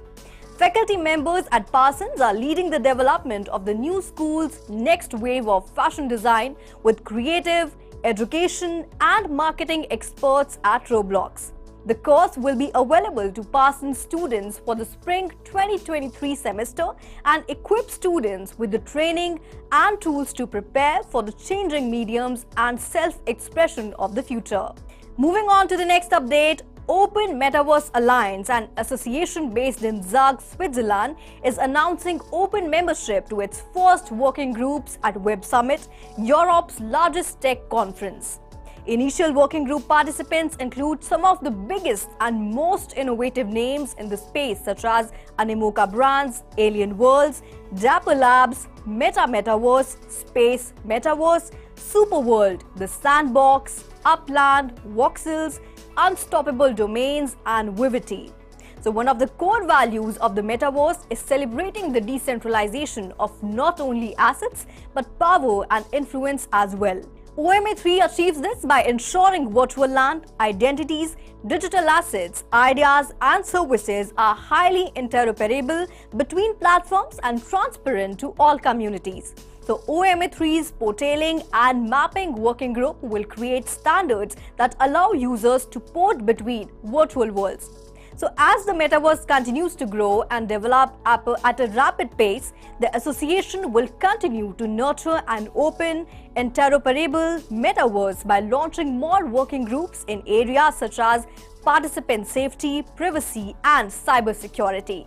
Faculty members at Parsons are leading the development of the new school's next wave of fashion design with creative, education and marketing experts at Roblox. The course will be available to Parsons students for the spring 2023 semester and equip students with the training and tools to prepare for the changing mediums and self-expression of the future. Moving on to the next update, Open Metaverse Alliance, an association based in Zug, Switzerland, is announcing open membership to its first working groups at Web Summit, Europe's largest tech conference. Initial working group participants include some of the biggest and most innovative names in the space such as Animoca Brands, Alien Worlds, Dapper Labs, Metaverse, Space Metaverse, Superworld, The Sandbox, Upland, Voxels, Unstoppable Domains and Vivity. So one of the core values of the Metaverse is celebrating the decentralization of not only assets but power and influence as well. OMA3 achieves this by ensuring virtual land, identities, digital assets, ideas and services are highly interoperable between platforms and transparent to all communities. So OMA3's portaling and mapping working group will create standards that allow users to port between virtual worlds. So as the metaverse continues to grow and develop at a rapid pace, the association will continue to nurture an open, interoperable metaverse by launching more working groups in areas such as participant safety, privacy, and cybersecurity.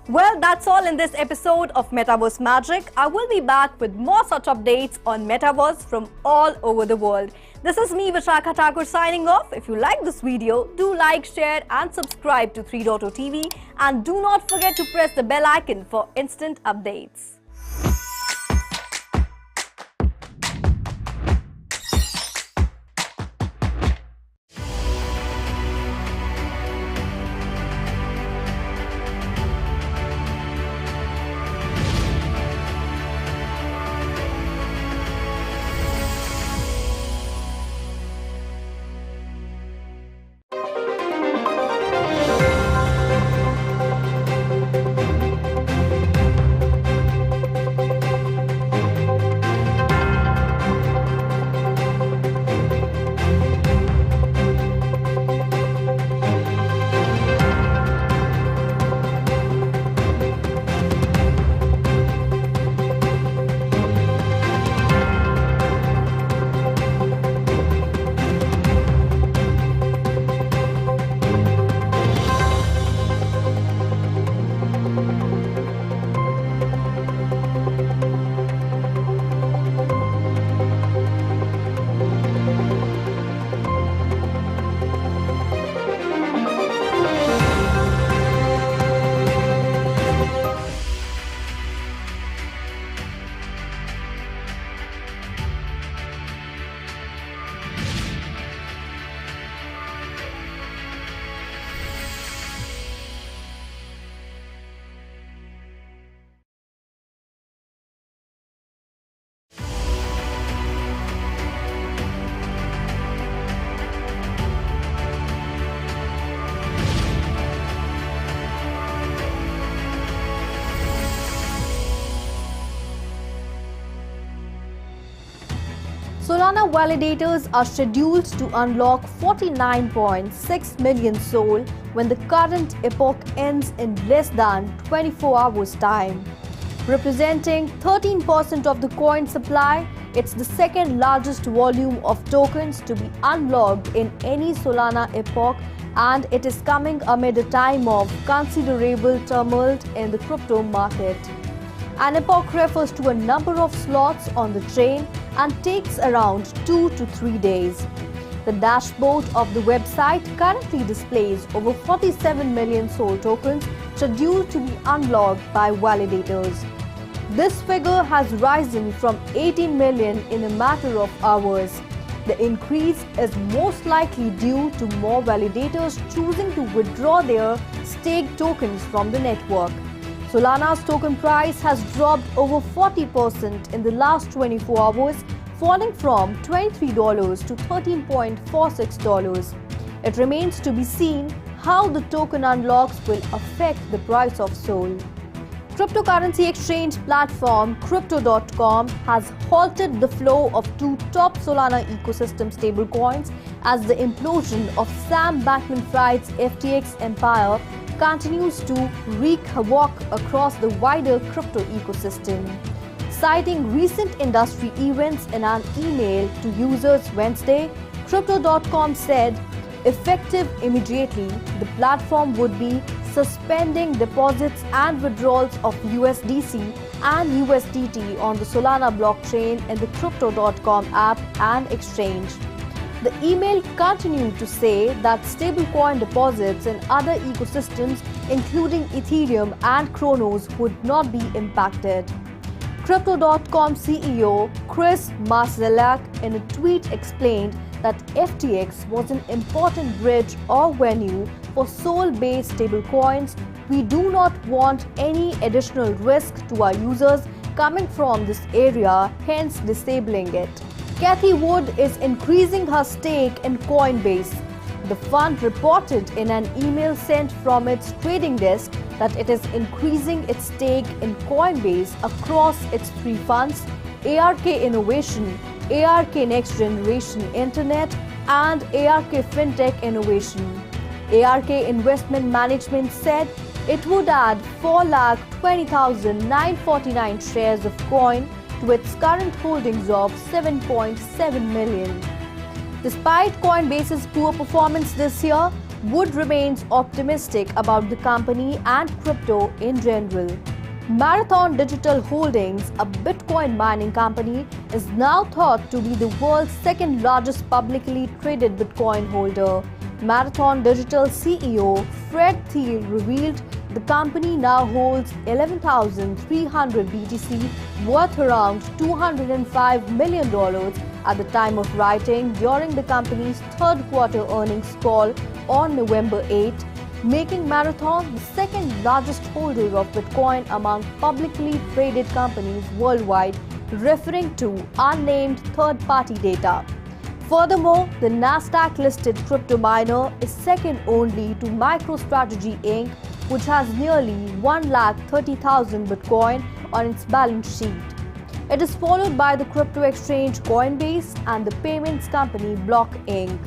Well, that's all in this episode of Metaverse Magic. I will be back with more such updates on Metaverse from all over the world. This is me, Vishakha Thakur, signing off. If you like this video, do like, share and subscribe to 3.0 TV, and do not forget to press the bell icon for instant updates. Solana validators are scheduled to unlock 49.6 million SOL when the current epoch ends in less than 24 hours' time. Representing 13% of the coin supply, it's the second largest volume of tokens to be unlocked in any Solana epoch, and it is coming amid a time of considerable tumult in the crypto market. An epoch refers to a number of slots on the chain and takes around 2 to 3 days. The dashboard of the website currently displays over 47 million SOL tokens scheduled to be unlocked by validators. This figure has risen from 18 million in a matter of hours. The increase is most likely due to more validators choosing to withdraw their staked tokens from the network. Solana's token price has dropped over 40% in the last 24 hours, falling from $23 to $13.46. It remains to be seen how the token unlocks will affect the price of SOL. Cryptocurrency exchange platform Crypto.com has halted the flow of two top Solana ecosystem stablecoins as the implosion of Sam Bankman-Fried's FTX empire continues to wreak havoc across the wider crypto ecosystem. Citing recent industry events in an email to users Wednesday, Crypto.com said, effective immediately, the platform would be suspending deposits and withdrawals of USDC and USDT on the Solana blockchain in the Crypto.com app and exchange. The email continued to say that stablecoin deposits in other ecosystems, including Ethereum and Cronos, would not be impacted. Crypto.com CEO Chris Marszalek in a tweet explained that FTX was an important bridge or venue for SOL-based stablecoins. We do not want any additional risk to our users coming from this area, hence disabling it. Cathie Wood is increasing her stake in Coinbase. The fund reported in an email sent from its trading desk that it is increasing its stake in Coinbase across its three funds: ARK Innovation, ARK Next Generation Internet, and ARK FinTech Innovation. ARK Investment Management said it would add 4,20,949 shares of coin to its current holdings of 7.7 million. Despite Coinbase's poor performance this year, Wood remains optimistic about the company and crypto in general. Marathon Digital Holdings, a Bitcoin mining company, is now thought to be the world's second largest publicly traded Bitcoin holder. Marathon Digital CEO Fred Thiel revealed the company now holds 11,300 BTC worth around $205 million at the time of writing during the company's third quarter earnings call on November 8, making Marathon the second largest holder of Bitcoin among publicly traded companies worldwide, referring to unnamed third-party data. Furthermore, the Nasdaq-listed crypto miner is second only to MicroStrategy Inc., which has nearly 130,000 Bitcoin on its balance sheet. It is followed by the crypto exchange Coinbase and the payments company Block Inc.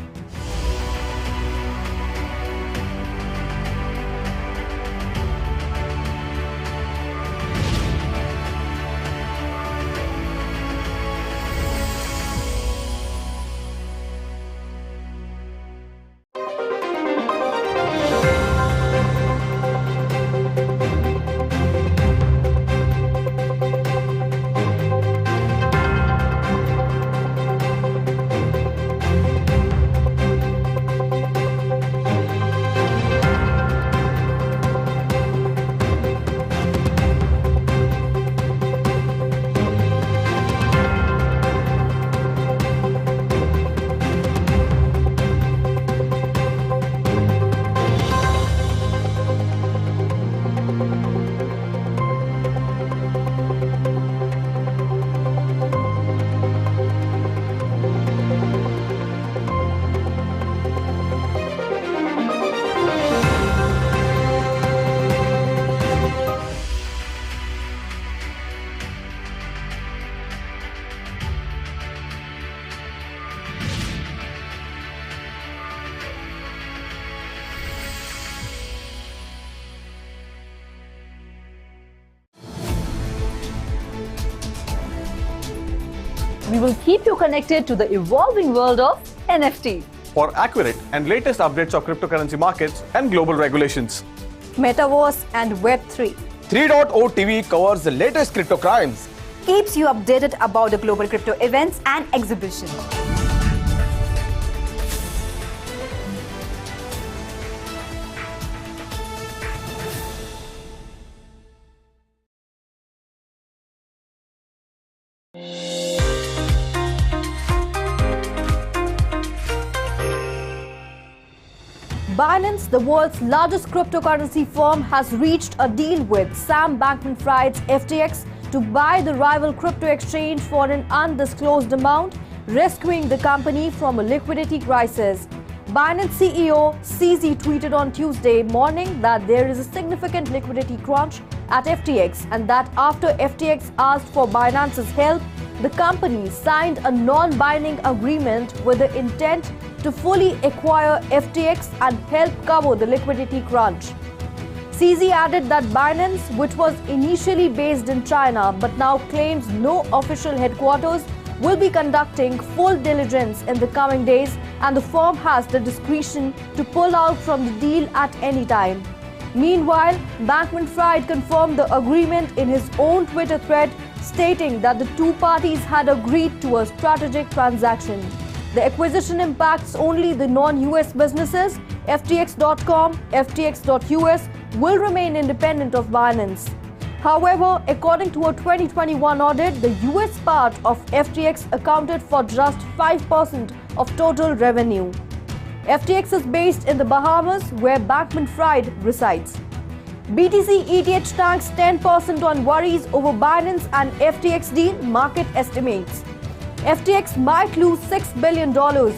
We will keep you connected to the evolving world of NFT. For accurate and latest updates of cryptocurrency markets and global regulations. Metaverse and Web3. 3.0 TV covers the latest crypto crimes. Keeps you updated about the global crypto events and exhibitions. Binance, the world's largest cryptocurrency firm, has reached a deal with Sam Bankman-Fried's FTX to buy the rival crypto exchange for an undisclosed amount, rescuing the company from a liquidity crisis. Binance CEO CZ tweeted on Tuesday morning that there is a significant liquidity crunch at FTX and that after FTX asked for Binance's help, the company signed a non-binding agreement with the intent to fully acquire FTX and help cover the liquidity crunch. CZ added that Binance, which was initially based in China but now claims no official headquarters, will be conducting full diligence in the coming days and the firm has the discretion to pull out from the deal at any time. Meanwhile, Bankman-Fried confirmed the agreement in his own Twitter thread, stating that the two parties had agreed to a strategic transaction. The acquisition impacts only the non-US businesses. FTX.com, FTX.US will remain independent of Binance. However, according to a 2021 audit, the US part of FTX accounted for just 5% of total revenue. FTX is based in the Bahamas, where Bankman-Fried resides. BTC ETH tanks 10% on worries over Binance and FTX deal, market estimates. FTX might lose $6 billion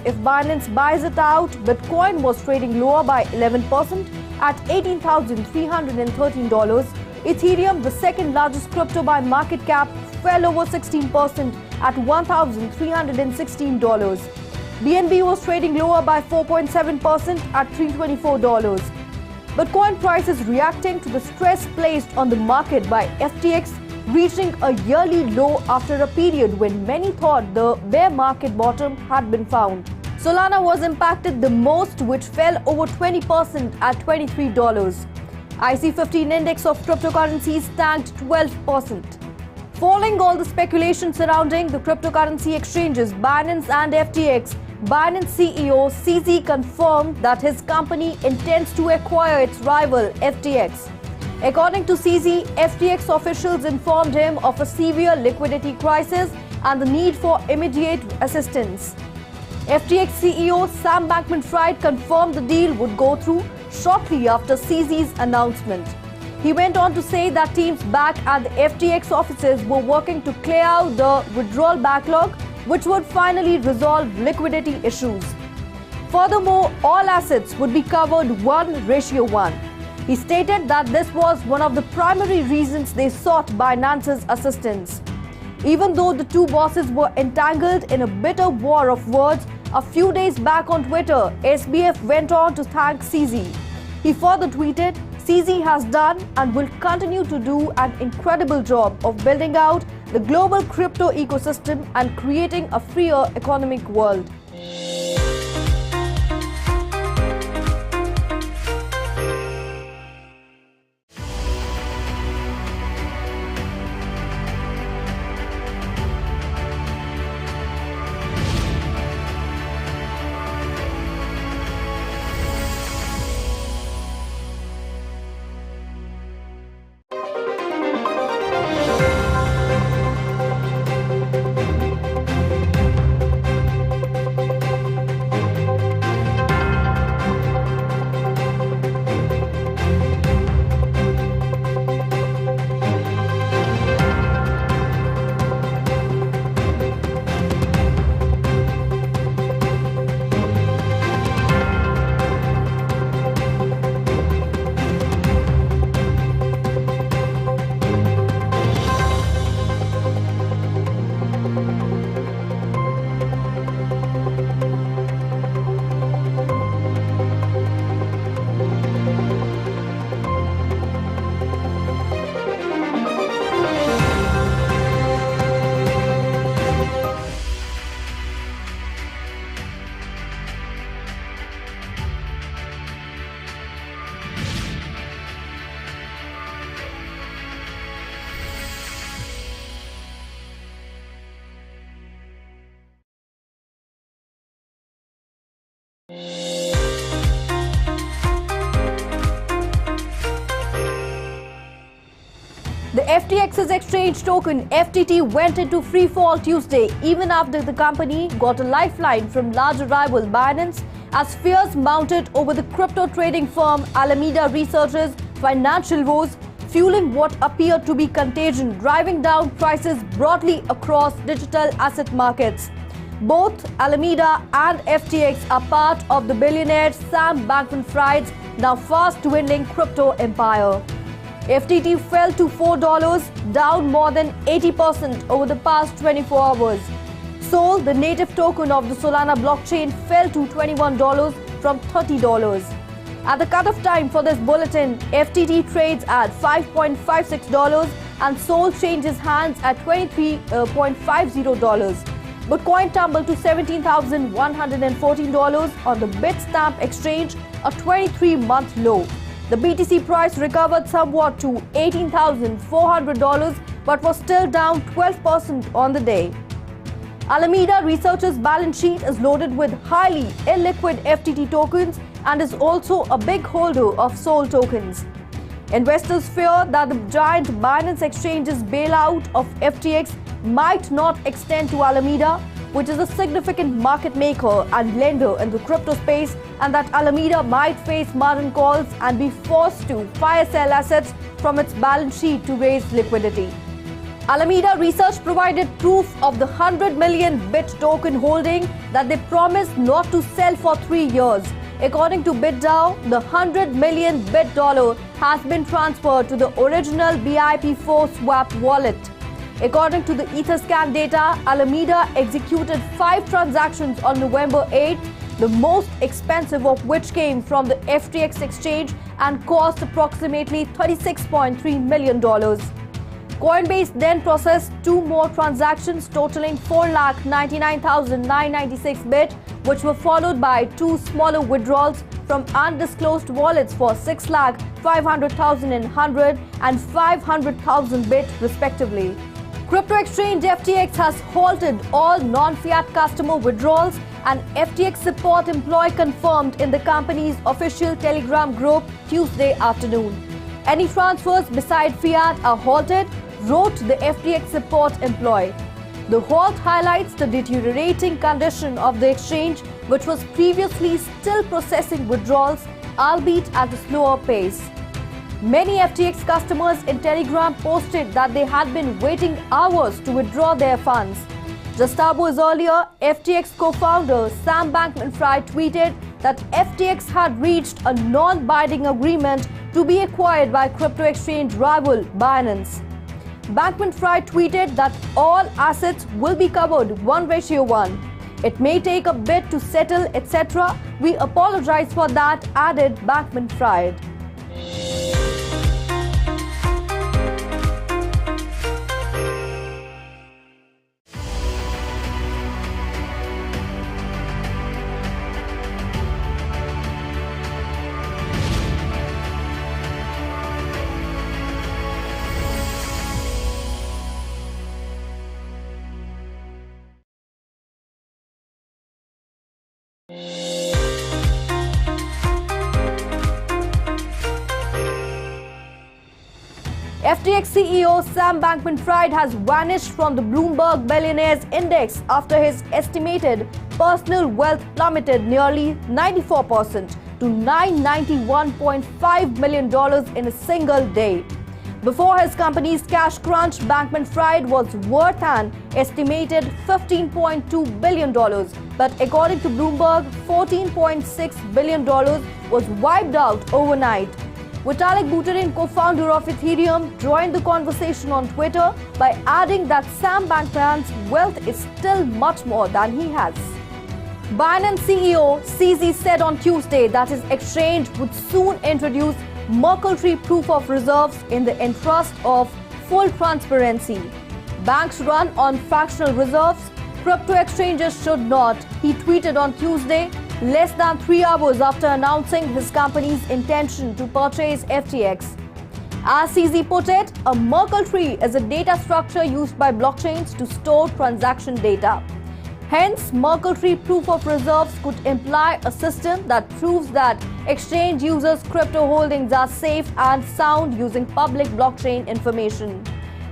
if Binance buys it out. Bitcoin was trading lower by 11% at $18,313. Ethereum, the second largest crypto by market cap, fell over 16% at $1,316. BNB was trading lower by 4.7% at $324. But coin price is reacting to the stress placed on the market by FTX, reaching a yearly low after a period when many thought the bear market bottom had been found. Solana was impacted the most, which fell over 20% at $23. IC15 index of cryptocurrencies tanked 12%. Following all the speculation surrounding the cryptocurrency exchanges Binance and FTX, Binance CEO CZ confirmed that his company intends to acquire its rival FTX. According to CZ, FTX officials informed him of a severe liquidity crisis and the need for immediate assistance. FTX CEO Sam Bankman-Fried confirmed the deal would go through shortly after CZ's announcement. He went on to say that teams back at the FTX offices were working to clear out the withdrawal backlog, which would finally resolve liquidity issues. Furthermore, all assets would be covered 1:1. He stated that this was one of the primary reasons they sought Binance's assistance. Even though the two bosses were entangled in a bitter war of words, a few days back on Twitter, SBF went on to thank CZ. He further tweeted, "CZ has done and will continue to do an incredible job of building out the global crypto ecosystem and creating a freer economic world." The FTX's exchange token FTT went into free fall Tuesday, even after the company got a lifeline from larger rival Binance, as fears mounted over the crypto trading firm Alameda Research's financial woes, fueling what appeared to be contagion, driving down prices broadly across digital asset markets. Both Alameda and FTX are part of the billionaire Sam Bankman-Fried's now fast-dwindling crypto empire. FTT fell to $4, down more than 80% over the past 24 hours. Sol, the native token of the Solana blockchain, fell to $21 from $30. At the cutoff time for this bulletin, FTT trades at $5.56 and Sol changes hands at $23.50. But coin tumbled to $17,114 on the Bitstamp exchange, a 23-month low. The BTC price recovered somewhat to $18,400 but was still down 12% on the day. Alameda Research's balance sheet is loaded with highly illiquid FTT tokens and is also a big holder of Sol tokens. Investors fear that the giant Binance Exchange's bailout of FTX might not extend to Alameda, which is a significant market maker and lender in the crypto space, and that Alameda might face margin calls and be forced to fire sell assets from its balance sheet to raise liquidity. Alameda Research provided proof of the 100 million BIT token holding that they promised not to sell for 3 years. According to BitDAO, the 100 million BIT dollar has been transferred to the original BIP4 swap wallet. According to the Etherscan data, Alameda executed 5 transactions on November 8th, the most expensive of which came from the FTX exchange and cost approximately $36.3 million. Coinbase then processed 2 more transactions totaling 4,99,996 bit, which were followed by 2 smaller withdrawals from undisclosed wallets for 6,500,100 and 500,000 bit respectively. Crypto exchange FTX has halted all non-fiat customer withdrawals, and FTX support employee confirmed in the company's official Telegram group Tuesday afternoon. Any transfers beside fiat are halted, wrote the FTX support employee. The halt highlights the deteriorating condition of the exchange, which was previously still processing withdrawals, albeit at a slower pace. Many FTX customers in Telegram posted that they had been waiting hours to withdraw their funds. Just hours earlier, FTX co-founder Sam Bankman-Fried tweeted that FTX had reached a non-binding agreement to be acquired by crypto exchange rival Binance. Bankman-Fried tweeted that all assets will be covered 1:1. It may take a bit to settle, etc. We apologize for that, added Bankman-Fried. FTX CEO Sam Bankman-Fried has vanished from the Bloomberg Billionaires Index after his estimated personal wealth plummeted nearly 94% to $991.5 million in a single day. Before his company's cash crunch, Bankman-Fried was worth an estimated $15.2 billion. But according to Bloomberg, $14.6 billion was wiped out overnight. Vitalik Buterin, co-founder of Ethereum, joined the conversation on Twitter by adding that Sam Bankman-Fried's wealth is still much more than he has. Binance CEO CZ said on Tuesday that his exchange would soon introduce Merkle Tree proof of reserves in the interest of full transparency. Banks run on fractional reserves. Crypto exchanges should not, he tweeted on Tuesday, less than 3 hours after announcing his company's intention to purchase FTX. As CZ put it, a Merkle Tree is a data structure used by blockchains to store transaction data. Hence, Merkle Tree proof of reserves could imply a system that proves that exchange users' crypto holdings are safe and sound using public blockchain information.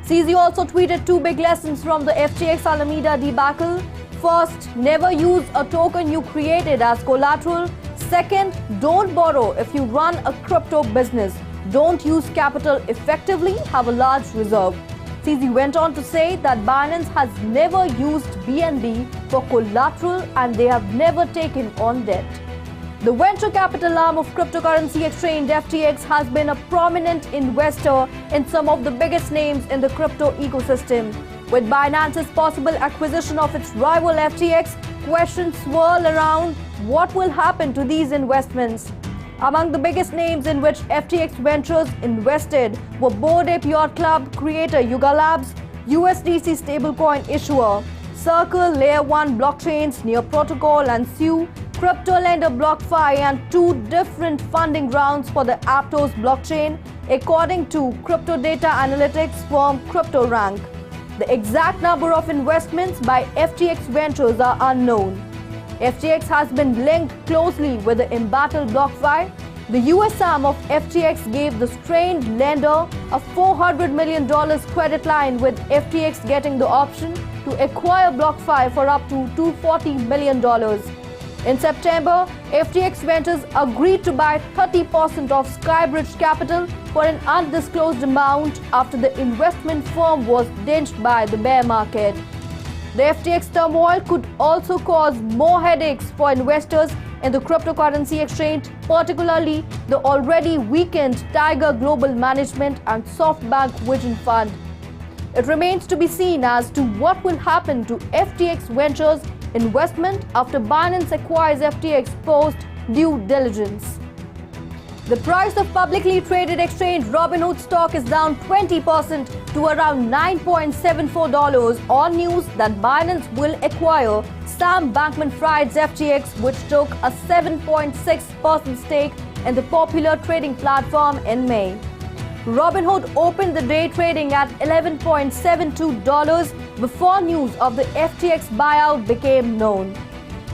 CZ also tweeted 2 big lessons from the FTX Alameda debacle. First, never use a token you created as collateral. Second, don't borrow if you run a crypto business. Don't use capital effectively, have a large reserve. CZ went on to say that Binance has never used BNB for collateral and they have never taken on debt. The venture capital arm of cryptocurrency exchange FTX has been a prominent investor in some of the biggest names in the crypto ecosystem. With Binance's possible acquisition of its rival FTX, questions swirl around what will happen to these investments. Among the biggest names in which FTX Ventures invested were Bored Ape Yacht Club creator Yuga Labs, USDC stablecoin issuer Circle, Layer 1 blockchains, Near Protocol and Sue, crypto lender BlockFi, and 2 different funding rounds for the Aptos blockchain, according to crypto data analytics firm CryptoRank. The exact number of investments by FTX Ventures are unknown. FTX has been linked closely with the embattled BlockFi. The US arm of FTX gave the strained lender a $400 million credit line, with FTX getting the option to acquire BlockFi for up to $240 million. In September, FTX Ventures agreed to buy 30% of Skybridge Capital for an undisclosed amount after the investment firm was dinged by the bear market. The FTX turmoil could also cause more headaches for investors in the cryptocurrency exchange, particularly the already weakened Tiger Global Management and SoftBank Vision Fund. It remains to be seen as to what will happen to FTX Ventures investment after Binance acquires FTX post due diligence. The price of publicly traded exchange Robinhood stock is down 20% to around $9.74 on news that Binance will acquire Sam Bankman-Fried's FTX, which took a 7.6% stake in the popular trading platform in May. Robinhood opened the day trading at $11.72 before news of the FTX buyout became known.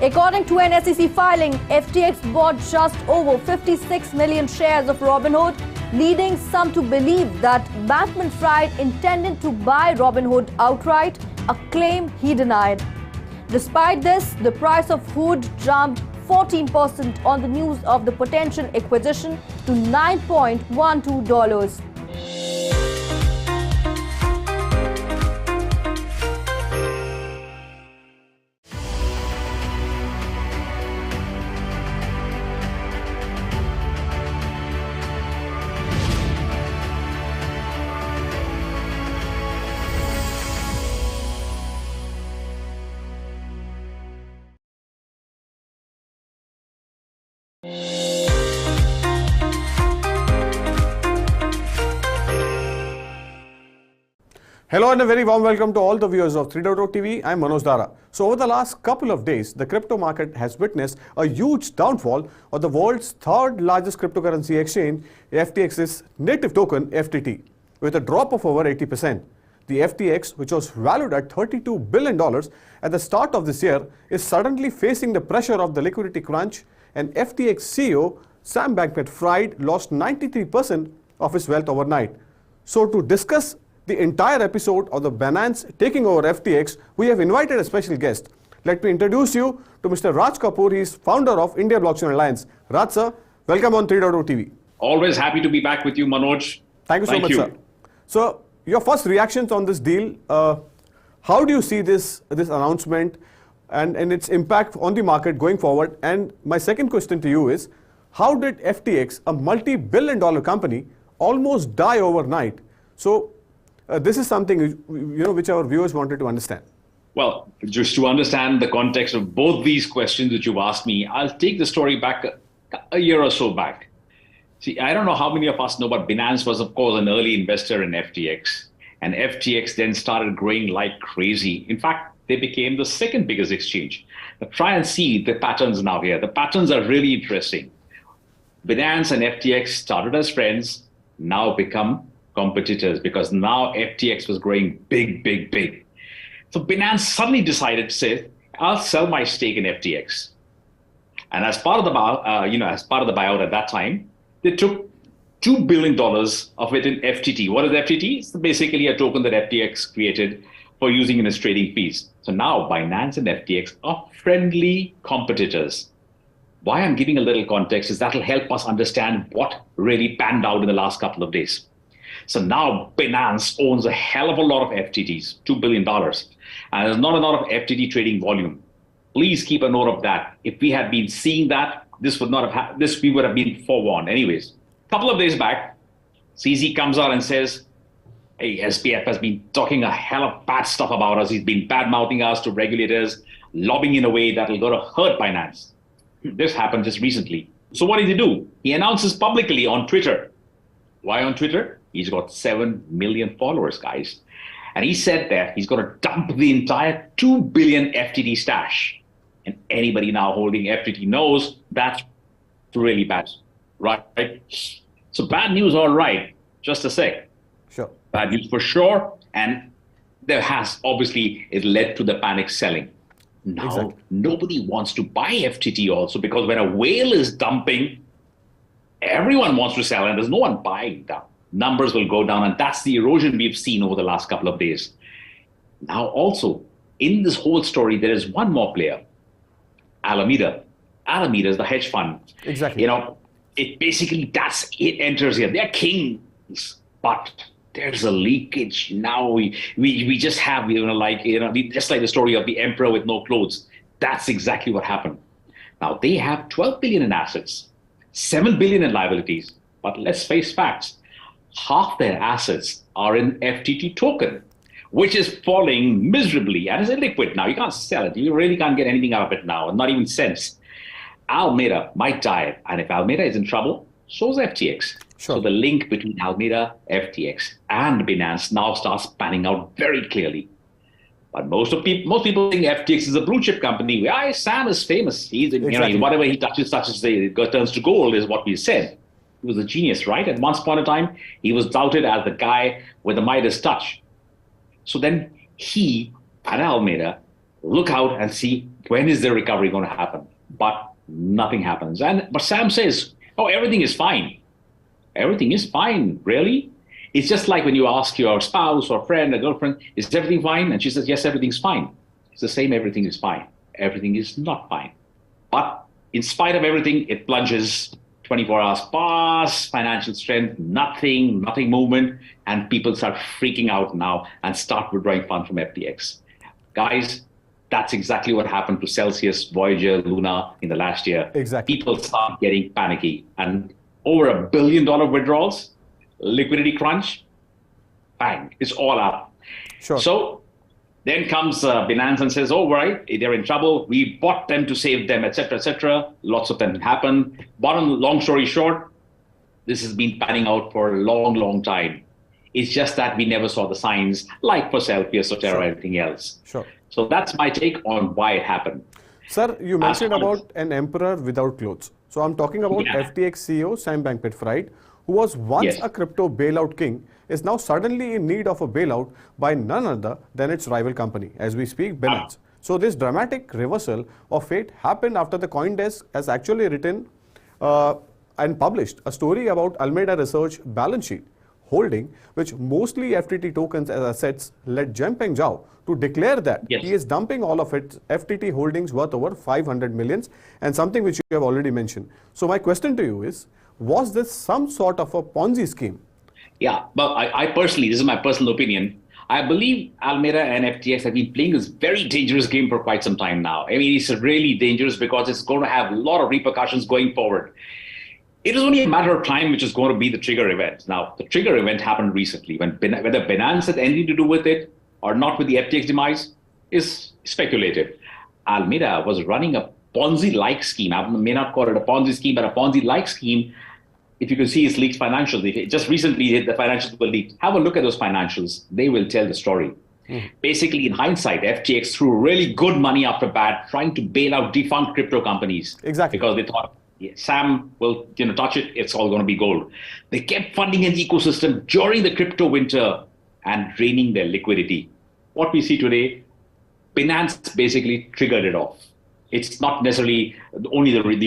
According to an SEC filing, FTX bought just over 56 million shares of Robinhood, leading some to believe that Bankman-Fried intended to buy Robinhood outright, a claim he denied. Despite this, the price of Hood jumped 14% on the news of the potential acquisition to $9.12. Hello and a very warm welcome to all the viewers of 3.0 TV. I'm Manoj Dara. So over the last couple of days, the crypto market has witnessed a huge downfall of the world's third largest cryptocurrency exchange, FTX's native token FTT, with a drop of over 80%. The FTX, which was valued at $32 billion at the start of this year, is suddenly facing the pressure of the liquidity crunch, and FTX CEO Sam Bankman-Fried lost 93% of his wealth overnight. So to discuss the entire episode of the Binance taking over FTX, we have invited a special guest. Let me introduce you to Mr. Raj Kapoor. He is founder of India Blockchain Alliance. Raj sir, welcome on 3.0 TV. Always happy to be back with you, Manoj. Thank you so much, sir. So your first reactions on this deal, how do you see this announcement and its impact on the market going forward? And my second question to you is, how did FTX, a multi-billion-dollar company, almost die overnight? So this is something which our viewers wanted to understand. Well, just to understand the context of both these questions that you've asked me, I'll take the story back a year or so back. See, I don't know how many of us know, but Binance was, of course, an early investor in FTX. And FTX then started growing like crazy. In fact, they became the second biggest exchange. But try and see the patterns now here. The patterns are really interesting. Binance and FTX started as friends, now become competitors, because now FTX was growing big, big, big. So Binance suddenly decided to say, I'll sell my stake in FTX. And as part of the buyout at that time, they took $2 billion of it in FTT. What is FTT? It's basically a token that FTX created for using in its trading fees. So now Binance and FTX are friendly competitors. Why I'm giving a little context is that'll help us understand what really panned out in the last couple of days. So now Binance owns a hell of a lot of FTTs, $2 billion. And there's not a lot of FTT trading volume. Please keep a note of that. If we had been seeing that, we would have been forewarned. Anyways, a couple of days back, CZ comes out and says, hey, SBF has been talking a hell of bad stuff about us. He's been bad-mouthing us to regulators, lobbying in a way that will go to hurt Binance. This happened just recently. So what did he do? He announces publicly on Twitter. Why on Twitter? He's got 7 million followers, guys. And he said that he's going to dump the entire 2 billion FTT stash. And anybody now holding FTT knows that's really bad, right? So bad news, all right. Just a sec. Sure. Bad news for sure. And there has, obviously, it led to the panic selling. Now, Nobody wants to buy FTT also, because when a whale is dumping, everyone wants to sell and there's no one buying down. Numbers will go down, and that's the erosion we've seen over the last couple of days. Now, also, in this whole story, there is one more player, Alameda. Alameda is the hedge fund. Exactly. It enters here. They're kings, but there's a leakage. Now we just have, just like the story of the emperor with no clothes. That's exactly what happened. Now, they have 12 billion in assets, 7 billion in liabilities, but let's face facts. Half their assets are in FTT token. which is falling miserably and is illiquid now. You can't sell it. You really can't get anything out of it now, not even cents. Alameda might die. And if Alameda is in trouble, so is FTX. Sure. So the link between Alameda, FTX, and Binance now starts panning out very clearly. But most people think FTX is a blue chip company. Sam is famous. He's whatever he touches, it turns to gold, is what we said. He was a genius, right? At one point in time, he was touted as the guy with the Midas touch. So then he and Alameda look out and see when is the recovery going to happen. But nothing happens. But Sam says, oh, everything is fine. Everything is fine, really? It's just like when you ask your spouse or friend or girlfriend, is everything fine? And she says, yes, everything's fine. It's the same, everything is fine. Everything is not fine. But in spite of everything, it plunges. 24 hours pass, financial strength, nothing movement, and people start freaking out now and start withdrawing funds from FTX. Guys, that's exactly what happened to Celsius, Voyager, Luna in the last year. Exactly. People start getting panicky, and over $1 billion withdrawals, liquidity crunch, bang, it's all up. Sure. So then comes Binance and says, oh, right, they're in trouble. We bought them to save them, etc., etc. Lots of them happen. Long story short, this has been panning out for a long, long time. It's just that we never saw the signs like for Celsius, Sotera, or anything else. Sure. So that's my take on why it happened. Sir, you mentioned about an emperor without clothes. So I'm talking about FTX CEO Sam Bankman-Fried, who was once a crypto bailout king, is now suddenly in need of a bailout by none other than its rival company, as we speak, Binance. So this dramatic reversal of fate happened after the CoinDesk has actually written and published a story about Alameda Research balance sheet holding, which mostly FTT tokens as assets, led Changpeng Zhao to declare that he is dumping all of its FTT holdings worth over 500 millions, and something which you have already mentioned. So my question to you is, was this some sort of a Ponzi scheme? Yeah, but I personally, this is my personal opinion, I believe Alameda and FTX have been playing this very dangerous game for quite some time now. I mean, it's really dangerous because it's going to have a lot of repercussions going forward. It is only a matter of time which is going to be the trigger event. Now, the trigger event happened recently. Whether Binance had anything to do with it or not with the FTX demise is speculative. Alameda was running a Ponzi-like scheme. I may not call it a Ponzi scheme, but a Ponzi-like scheme. If you can see its leaked financials, just recently the financials were leaked. Have a look at those financials. They will tell the story. Basically, in hindsight, FTX threw really good money after bad, trying to bail out defunct crypto companies. Exactly. Because they thought, Sam will touch it, it's all going to be gold. They kept funding an ecosystem during the crypto winter and draining their liquidity. What we see today, Binance basically triggered it off. It's not necessarily the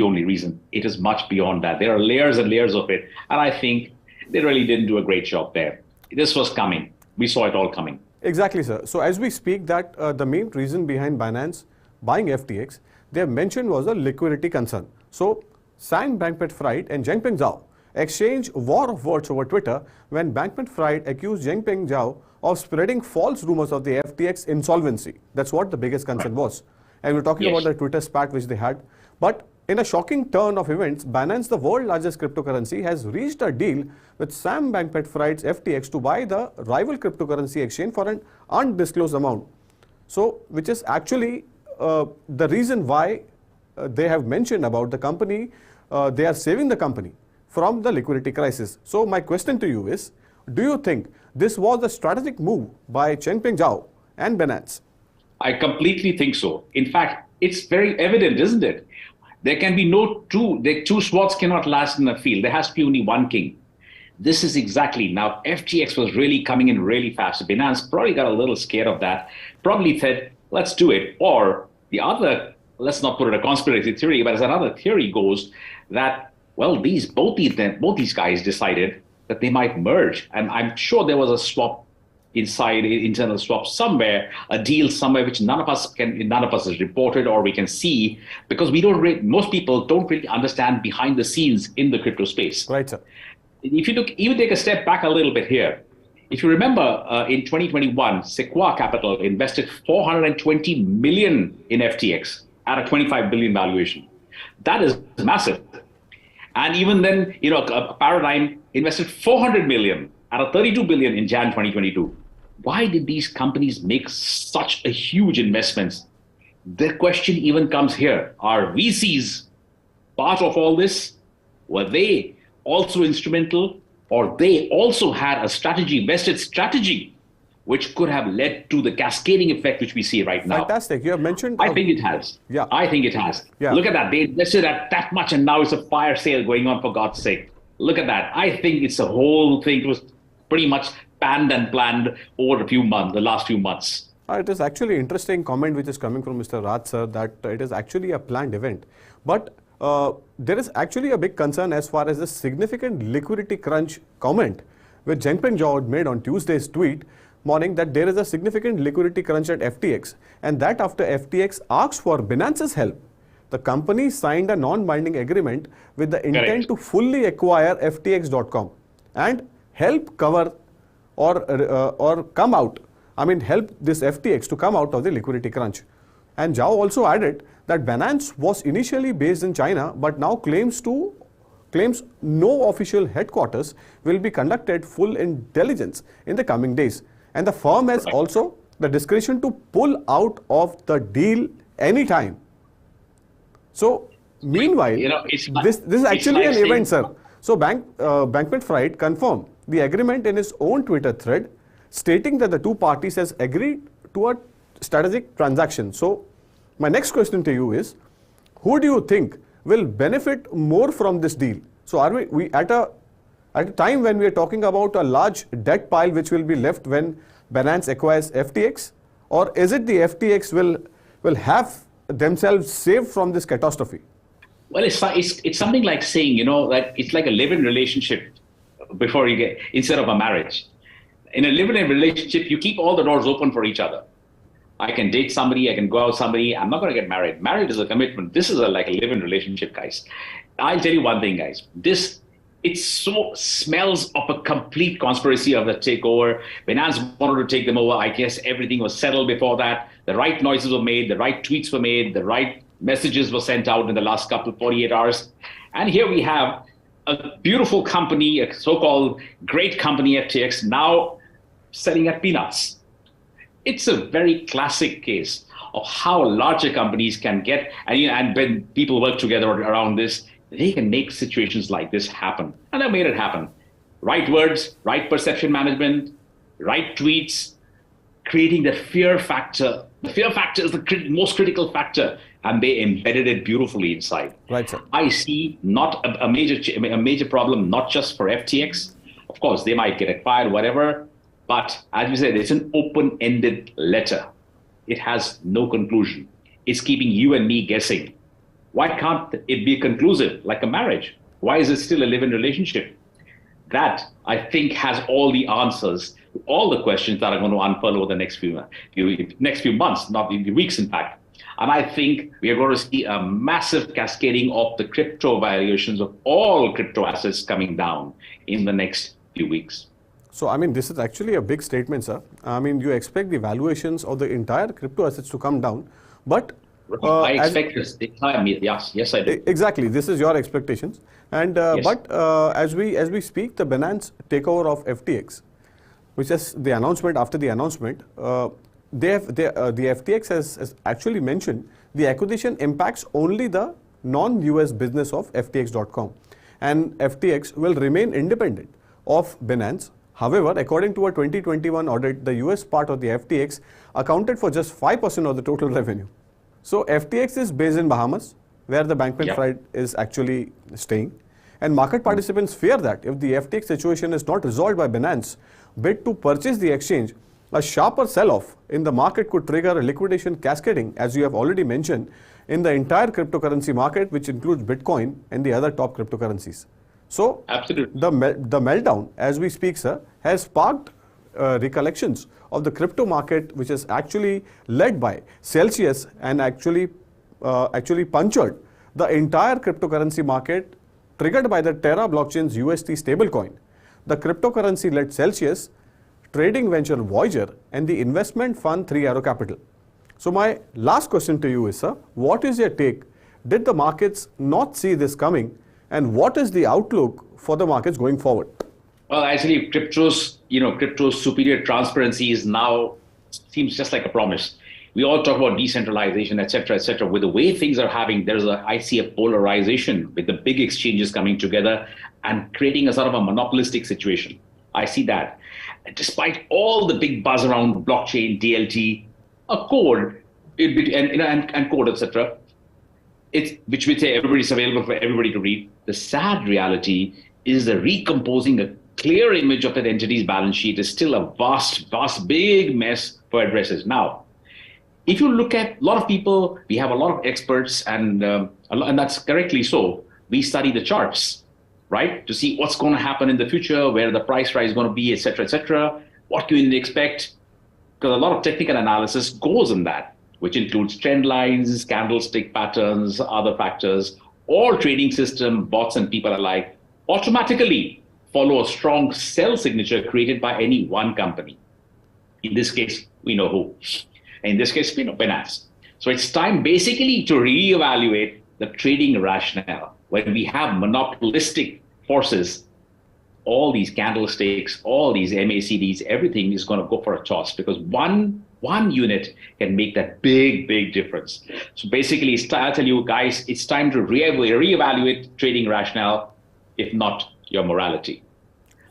only reason. It is much beyond that. There are layers and layers of it. And I think they really didn't do a great job there. This was coming. We saw it all coming. Exactly, sir. So as we speak, that the main reason behind Binance buying FTX, they have mentioned was a liquidity concern. So Sam Bankman-Fried and Changpeng Zhao exchanged war of words over Twitter when Bankman-Fried accused Changpeng Zhao of spreading false rumors of the FTX insolvency. That's what the biggest concern was. And we're talking about the Twitter spat which they had. But in a shocking turn of events, Binance, the world's largest cryptocurrency, has reached a deal with Sam Bankman-Fried's FTX to buy the rival cryptocurrency exchange for an undisclosed amount. So, which is actually the reason why they have mentioned about the company, they are saving the company from the liquidity crisis. So, my question to you is, do you think this was a strategic move by Changpeng Zhao and Binance? I completely think so. In fact, it's very evident, isn't it? There can be two swords cannot last in a field. There has to be only one king. This is exactly, now FTX was really coming in really fast. Binance probably got a little scared of that, probably said, let's do it. Or the other, let's not put it a conspiracy theory, but as another theory goes that, well, both these guys decided that they might merge. And I'm sure there was a swap internal swap somewhere, a deal somewhere which none of us has reported or we can see, because most people don't really understand behind the scenes in the crypto space. Right, sir. If you even take a step back a little bit here, if you remember in 2021, Sequoia Capital invested $420 million in FTX at a $25 billion valuation. That is massive. And even then, a Paradigm invested $400 million at a $32 billion in Jan 2022. why did these companies make such a huge investments? The question even comes here. Are VCs part of all this? Were they also instrumental, or they also had a strategy, vested strategy, which could have led to the cascading effect which we see right now? Fantastic. You have mentioned... I think it has. Yeah. I think it has. Yeah. Look at that. They invested at that much, and now it's a fire sale going on, for God's sake. Look at that. I think it's a whole thing. It was pretty much panned and planned over the last few months. It is actually interesting comment which is coming from Mr. Raj sir, that it is actually a planned event. But there is actually a big concern as far as the significant liquidity crunch comment which Zhengpeng Zhao made on Tuesday's tweet morning, that there is a significant liquidity crunch at FTX, and that after FTX asked for Binance's help, the company signed a non-binding agreement with the intent to fully acquire FTX.com and help cover or come out, help this FTX to come out of the liquidity crunch. And Zhao also added that Binance was initially based in China, but now claims no official headquarters will be conducted full in diligence in the coming days. And the firm has also the discretion to pull out of the deal anytime. So, meanwhile, this is actually an event, sir. So, Bankman-Fried confirmed the agreement in his own Twitter thread, stating that the two parties has agreed to a strategic transaction. So, my next question to you is, who do you think will benefit more from this deal? So, are we at a time when we are talking about a large debt pile which will be left when Binance acquires FTX, or is it the FTX will have themselves saved from this catastrophe? Well, it's something like saying, that it's like a live-in relationship before you get, instead of a marriage. In a live-in relationship, you keep all the doors open for each other. I can date somebody, I can go out with somebody, I'm not going to get married. Marriage is a commitment. This is like a live-in relationship, guys. I'll tell you one thing, guys. It so smells of a complete conspiracy of the takeover. Binance wanted to take them over. I guess everything was settled before that. The right noises were made, the right tweets were made, the right messages were sent out in the last 48 hours. And here we have a beautiful company, a so-called great company, FTX, now selling at peanuts. It's a very classic case of how larger companies can get, and when people work together around this, they can make situations like this happen. And they made it happen. Right words, right perception management, right tweets, creating the fear factor. The fear factor is the most critical factor, and they embedded it beautifully inside. Right, sir. I see not a major problem, not just for FTX. Of course, they might get acquired, whatever. But as we said, it's an open-ended letter. It has no conclusion. It's keeping you and me guessing. Why can't it be conclusive, like a marriage? Why is it still a live-in relationship? That, I think, has all the answers to all the questions that are going to unfurl over the next few months, not in the weeks, in fact. And I think we are going to see a massive cascading of the crypto valuations of all crypto assets coming down in the next few weeks. So, this is actually a big statement, sir. You expect the valuations of the entire crypto assets to come down, but I expect this. Yes, I do. Exactly, this is your expectations. And Yes. but as we speak, the Binance takeover of FTX, which is the announcement after the announcement, the FTX has actually mentioned the acquisition impacts only the non-US business of FTX.com, and FTX will remain independent of Binance. However, according to a 2021 audit, the US part of the FTX accounted for just 5% of the total revenue. So FTX is based in Bahamas, where the Bankman-Fried is actually staying. And market participants fear that if the FTX situation is not resolved by Binance bid to purchase the exchange, a sharper sell-off in the market could trigger a liquidation cascading, as you have already mentioned, in the entire cryptocurrency market, which includes Bitcoin and the other top cryptocurrencies. So, absolutely, the meltdown, as we speak, sir, has sparked recollections of the crypto market, which is actually led by Celsius and actually punctured the entire cryptocurrency market, triggered by the Terra blockchain's UST stablecoin. The cryptocurrency led Celsius, trading venture Voyager, and the investment fund 3 Arrow Capital. So my last question to you is, sir, what is your take? Did the markets not see this coming, and what is the outlook for the markets going forward? Well, actually, crypto's superior transparency is now seems just like a promise. We all talk about decentralization, et cetera, with the way things are having, I see a polarization with the big exchanges coming together and creating a sort of a monopolistic situation. I see that. Despite all the big buzz around blockchain, DLT, a code, and code, etc., which we say everybody's available for everybody to read. The sad reality is the recomposing a clear image of an entity's balance sheet is still a vast, big mess for addresses. Now, if you look at a lot of people, we have a lot of experts, and that's correctly so. We study the charts, right, to see what's going to happen in the future, where the price rise is going to be, et cetera, what can you expect? Because a lot of technical analysis goes in that, which includes trend lines, candlestick patterns, other factors. All trading system, bots and people alike, automatically follow a strong sell signature created by any one company. In this case, we know who. In this case, we know Binance. So it's time basically to reevaluate the trading rationale. When we have monopolistic forces, all these candlesticks, all these MACDs, everything is going to go for a toss, because one unit can make that big difference. So basically, I'll tell you guys, it's time to reevaluate trading rationale, if not your morality.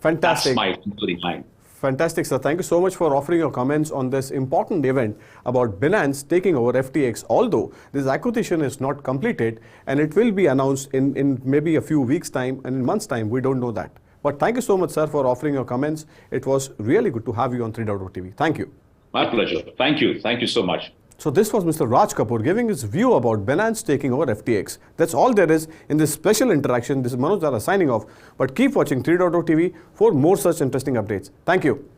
Fantastic. That's my concluding line. Fantastic, sir. Thank you so much for offering your comments on this important event about Binance taking over FTX, although this acquisition is not completed and it will be announced in maybe a few weeks' time and in months' time. We don't know that. But thank you so much, sir, for offering your comments. It was really good to have you on 3.0 TV. Thank you. My pleasure. Thank you. Thank you so much. So this was Mr. Raj Kapoor giving his view about Binance taking over FTX. That's all there is in this special interaction. This is Manoj Dara signing off. But keep watching 3.0 TV for more such interesting updates. Thank you.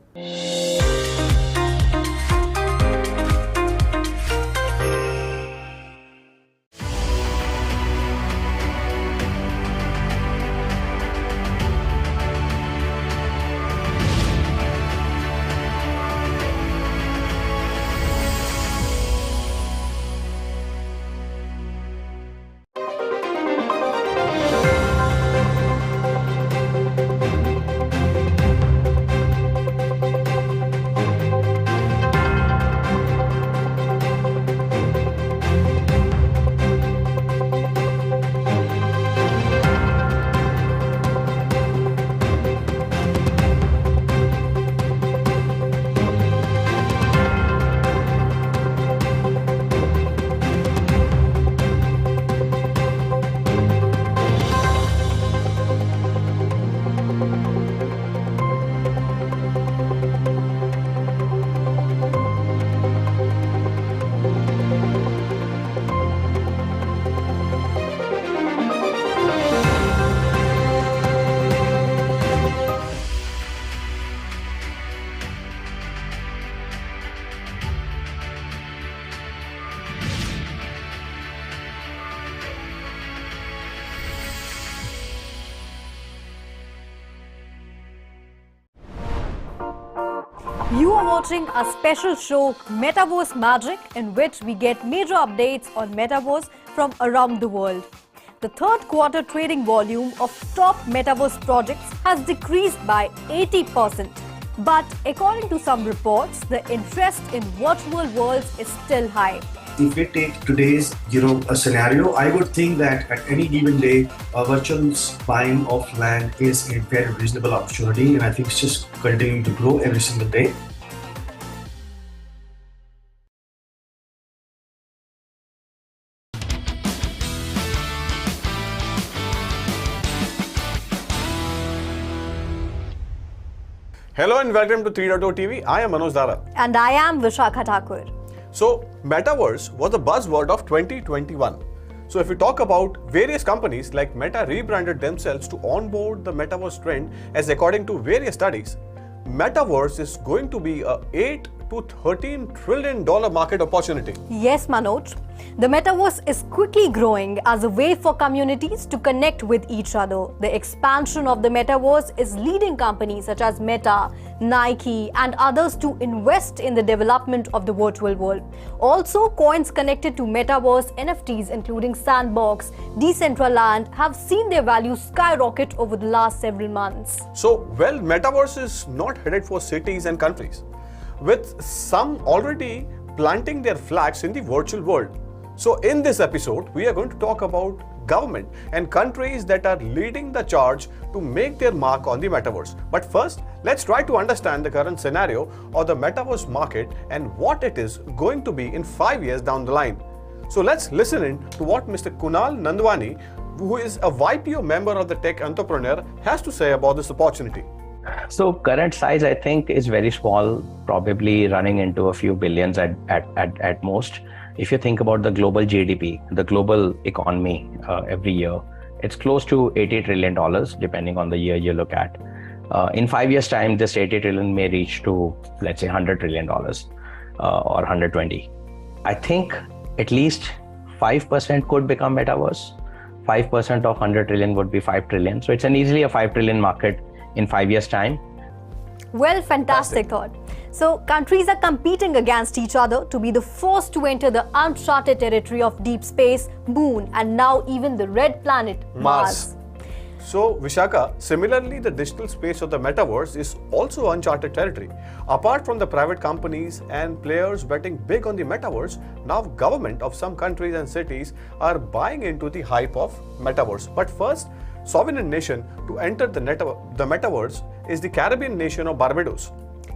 You are watching a special show, Metaverse Magic, in which we get major updates on Metaverse from around the world. The third quarter trading volume of top Metaverse projects has decreased by 80%. But according to some reports, the interest in virtual worlds is still high. If we take today's a scenario, I would think that at any given day, virtual buying of land is a very reasonable opportunity, and I think it's just continuing to grow every single day. Hello and welcome to 3.0 TV. I am Manoj Dara. And I am Vishakha Thakur. So, Metaverse was the buzzword of 2021. So, if we talk about various companies like Meta rebranded themselves to onboard the Metaverse trend, as according to various studies, Metaverse is going to be a $8 to $13 trillion market opportunity. Yes, Manoj. The Metaverse is quickly growing as a way for communities to connect with each other. The expansion of the Metaverse is leading companies such as Meta, Nike, and others to invest in the development of the virtual world. Also, coins connected to metaverse NFTs, including Sandbox, Decentraland, have seen their value skyrocket over the last several months. So, well, metaverse is not headed for cities and countries, with some already planting their flags in the virtual world. So, in this episode, we are going to talk about government and countries that are leading the charge to make their mark on the metaverse. But first, let's try to understand the current scenario of the metaverse market and what it is going to be in 5 years down the line. So let's listen in to what Mr. Kunal Nandwani, who is a YPO member of the Tech Entrepreneur, has to say about this opportunity. So current size, I think, is very small, probably running into a few billions at most. If you think about the global GDP, the global economy every year, it's close to $80 trillion, depending on the year you look at. In 5 years' time, this 80 trillion may reach to, let's say, $100 trillion or 120. I think at least 5% could become metaverse. 5% of 100 trillion would be 5 trillion. So it's an easily a 5 trillion market in 5 years' time. Well, fantastic thought. So, countries are competing against each other to be the first to enter the uncharted territory of deep space, moon, and now even the red planet, Mars. So, Vishaka, similarly, the digital space of the metaverse is also uncharted territory. Apart from the private companies and players betting big on the metaverse, now government of some countries and cities are buying into the hype of metaverse. But first, sovereign nation to enter the metaverse is the Caribbean nation of Barbados.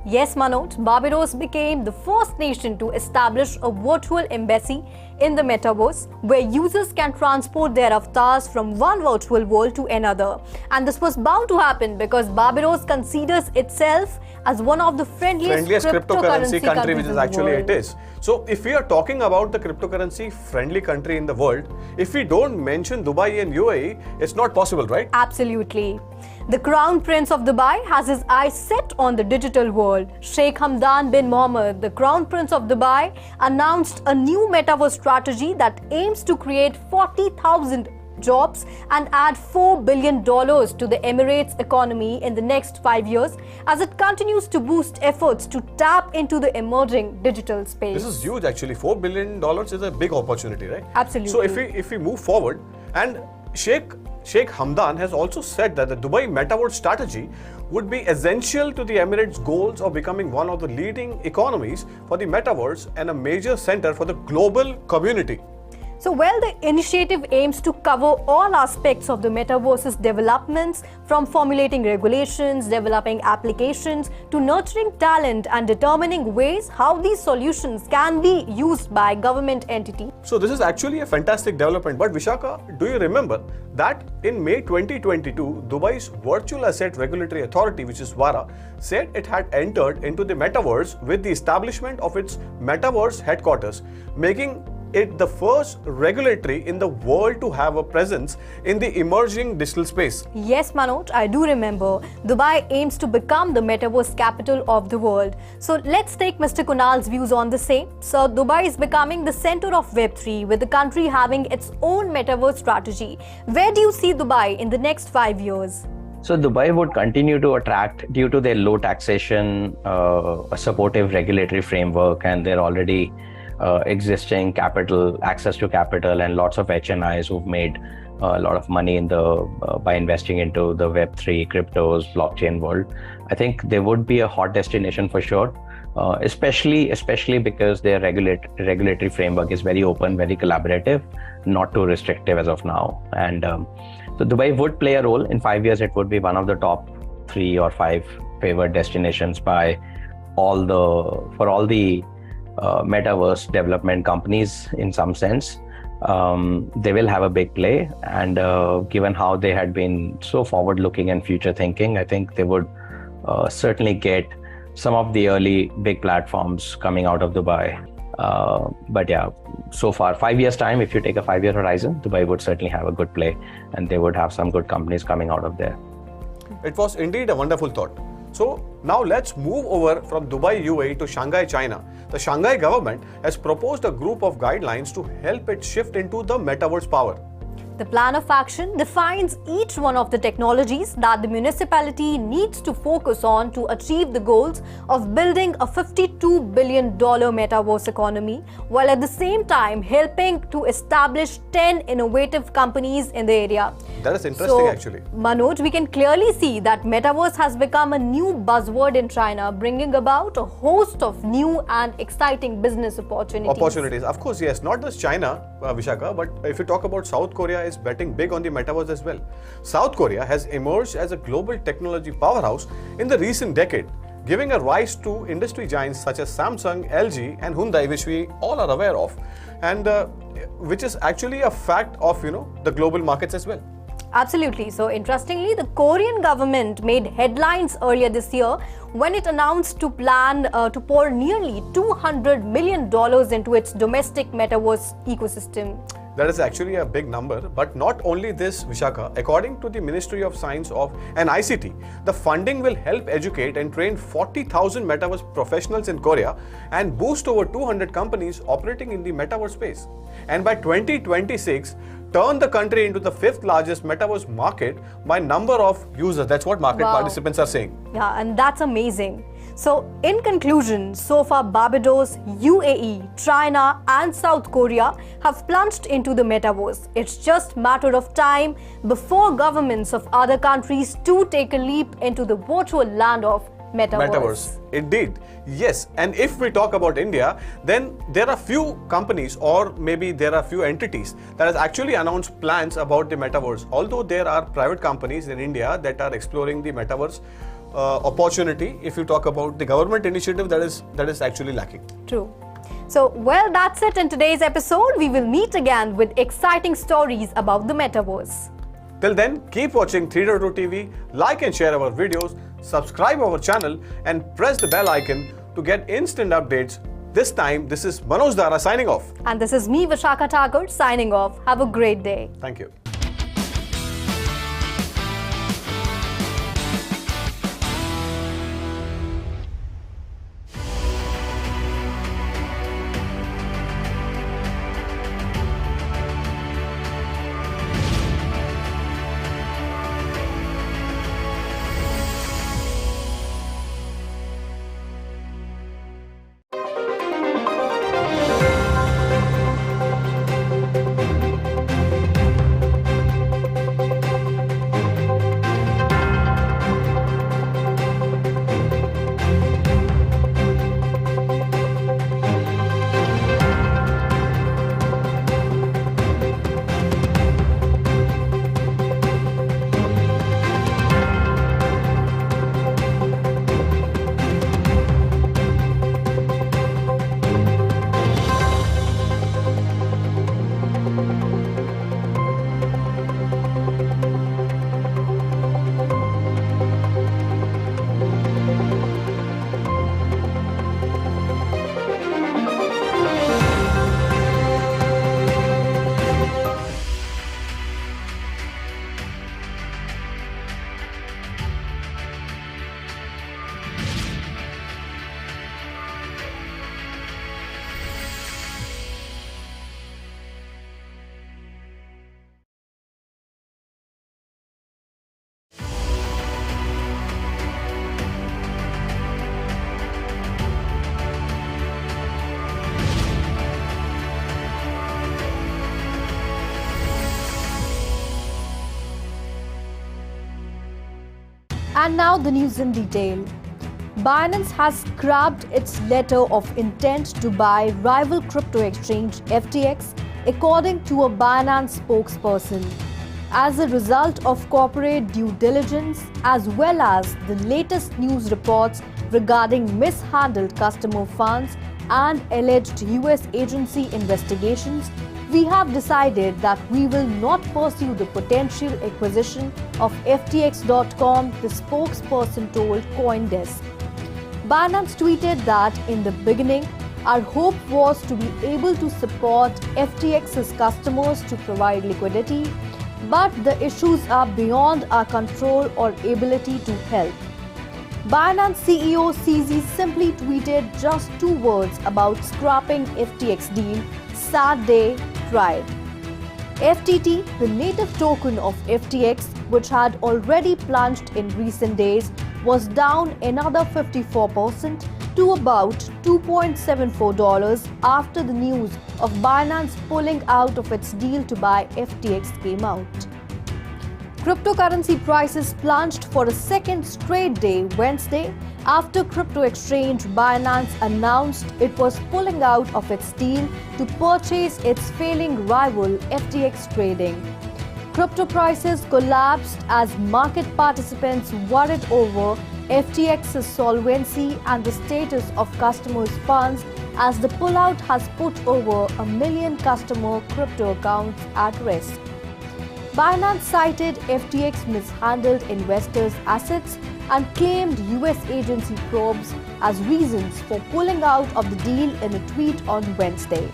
Yes, Manoj, Barbados became the first nation to establish a virtual embassy in the metaverse where users can transport their avatars from one virtual world to another. And this was bound to happen because Barbados considers itself as one of the friendliest cryptocurrency country, which is actually it is. So if we are talking about the cryptocurrency friendly country in the world, if we don't mention Dubai and UAE, it's not possible, right? Absolutely. The Crown Prince of Dubai has his eyes set on the digital world. Sheikh Hamdan bin Mohammed, the Crown Prince of Dubai, announced a new metaverse strategy that aims to create 40,000 jobs and add $4 billion to the Emirates economy in the next 5 years as it continues to boost efforts to tap into the emerging digital space. This is huge actually. $4 billion is a big opportunity, right? Absolutely. So if we move forward, and Sheikh Hamdan has also said that the Dubai metaverse strategy would be essential to the Emirates' goals of becoming one of the leading economies for the metaverse and a major center for the global community. So, well, the initiative aims to cover all aspects of the metaverse's developments, from formulating regulations, developing applications, to nurturing talent and determining ways how these solutions can be used by government entities. So this is actually a fantastic development. But Vishaka, do you remember that in May 2022, Dubai's Virtual Asset Regulatory Authority, which is VARA, said it had entered into the metaverse with the establishment of its metaverse headquarters, making it the first regulatory in the world to have a presence in the emerging digital space. Yes, Manoj, I do remember. Dubai aims to become the metaverse capital of the world. So let's take Mr. Kunal's views on the same. So Dubai is becoming the center of Web3 with the country having its own metaverse strategy. Where do you see Dubai in the next 5 years? So Dubai would continue to attract due to their low taxation, a supportive regulatory framework, and they're already existing capital, access to capital, and lots of HNIs who've made a lot of money in by investing into the Web3, cryptos, blockchain world. I think they would be a hot destination for sure, especially because their regulatory framework is very open, very collaborative, not too restrictive as of now. And so Dubai would play a role. In 5 years, it would be one of the top 3 or 5 favored destinations by all the metaverse development companies in some sense. They will have a big play, and given how they had been so forward looking and future thinking, I think they would certainly get some of the early big platforms coming out of Dubai. But yeah, so far 5 years time, if you take a 5-year horizon, Dubai would certainly have a good play, and they would have some good companies coming out of there. It was indeed a wonderful thought. So now let's move over from Dubai, UAE to Shanghai, China. The Shanghai government has proposed a group of guidelines to help it shift into the metaverse power. The plan of action defines each one of the technologies that the municipality needs to focus on to achieve the goals of building a $52 billion metaverse economy, while at the same time helping to establish 10 innovative companies in the area. That is interesting, So, actually. Manoj, we can clearly see that metaverse has become a new buzzword in China, bringing about a host of new and exciting business opportunities. Of course, yes. Not just China, Vishaka, but if you talk about South Korea is betting big on the metaverse as well. South Korea has emerged as a global technology powerhouse in the recent decade, giving a rise to industry giants such as Samsung, LG and Hyundai, which we all are aware of, and which is actually a fact of, the global markets as well. Absolutely. So interestingly, the Korean government made headlines earlier this year when it announced to plan to pour nearly $200 million into its domestic metaverse ecosystem. That is actually a big number. But not only this, Vishaka, according to the Ministry of Science and ICT, the funding will help educate and train 40,000 metaverse professionals in Korea and boost over 200 companies operating in the metaverse space. And by 2026, turn the country into the 5th largest metaverse market by number of users. That's what market participants are saying. Yeah, and that's amazing. So, in conclusion, so far Barbados, UAE, China and South Korea have plunged into the metaverse. It's just a matter of time before governments of other countries too take a leap into the virtual land of metaverse. Indeed, yes. And if we talk about India, then there are few companies or maybe there are few entities that has actually announced plans about the metaverse. Although there are private companies in India that are exploring the metaverse opportunity, if you talk about the government initiative, that is actually lacking. True. So, well, that's it in today's episode. We will meet again with exciting stories about the metaverse. Till then, keep watching 3.2 TV, like and share our videos, subscribe our channel and press the bell icon to get instant updates. This time, this is Manoj Dara signing off. And this is me, Vishaka Thakur, signing off. Have a great day. Thank you. And now the news in detail. Binance has scrapped its letter of intent to buy rival crypto exchange FTX, according to a Binance spokesperson. As a result of corporate due diligence, as well as the latest news reports regarding mishandled customer funds and alleged US agency investigations, we have decided that we will not pursue the potential acquisition of FTX.com, the spokesperson told CoinDesk. Binance tweeted that in the beginning, our hope was to be able to support FTX's customers to provide liquidity, but the issues are beyond our control or ability to help. Binance CEO CZ simply tweeted just 2 words about scrapping FTX deal: sad day, tried. FTT, the native token of FTX, which had already plunged in recent days, was down another 54% to about $2.74 after the news of Binance pulling out of its deal to buy FTX came out. Cryptocurrency prices plunged for a second straight day Wednesday after crypto exchange Binance announced it was pulling out of its deal to purchase its failing rival FTX Trading. Crypto prices collapsed as market participants worried over FTX's solvency and the status of customers' funds, as the pullout has put over 1 million customer crypto accounts at risk. Binance cited FTX mishandled investors' assets and claimed US agency probes as reasons for pulling out of the deal in a tweet on Wednesday.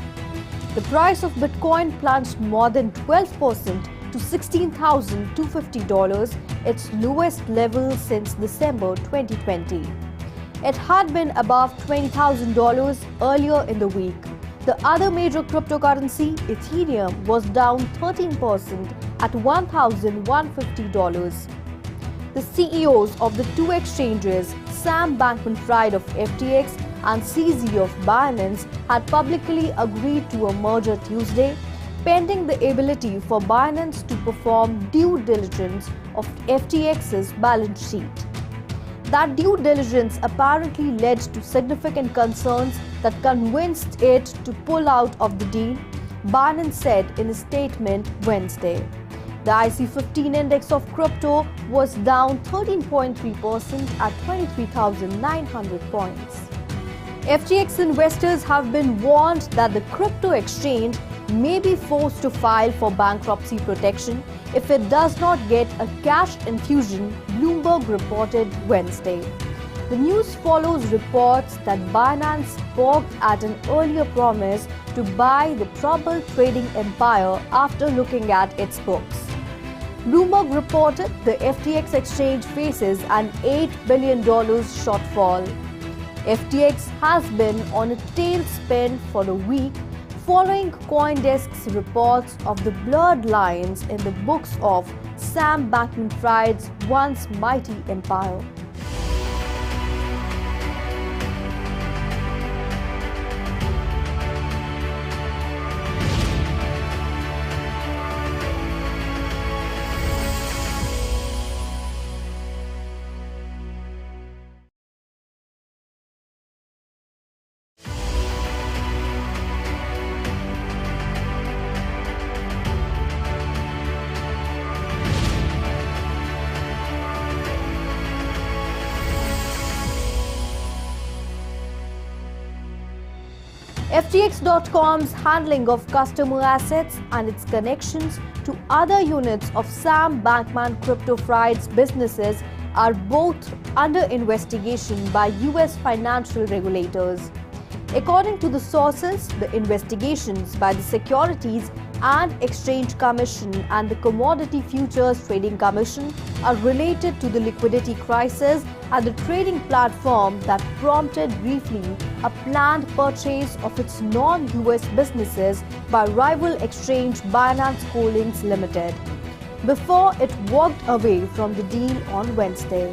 The price of Bitcoin plunged more than 12% to $16,250, its lowest level since December 2020. It had been above $20,000 earlier in the week. The other major cryptocurrency, Ethereum, was down 13% at $1,150. The CEOs of the two exchanges, Sam Bankman-Fried of FTX and CZ of Binance, had publicly agreed to a merger Tuesday, pending the ability for Binance to perform due diligence of FTX's balance sheet. That due diligence apparently led to significant concerns that convinced it to pull out of the deal, Binance said in a statement Wednesday. The IC50 index of crypto was down 13.3% at 23,900 points. FTX investors have been warned that the crypto exchange may be forced to file for bankruptcy protection if it does not get a cash infusion, Bloomberg reported Wednesday. The news follows reports that Binance balked at an earlier promise to buy the troubled trading empire after looking at its books. Bloomberg reported the FTX exchange faces an $8 billion shortfall. FTX has been on a tailspin for a week following CoinDesk's reports of the blurred lines in the books of Sam Bankman-Fried's once mighty empire. FTX.com's handling of customer assets and its connections to other units of Sam Bankman-Fried's businesses are both under investigation by US financial regulators. According to the sources, the investigations by the Securities and Exchange Commission and the Commodity Futures Trading Commission are related to the liquidity crisis at the trading platform that prompted briefly a planned purchase of its non-US businesses by rival exchange Binance Holdings Limited, before it walked away from the deal on Wednesday.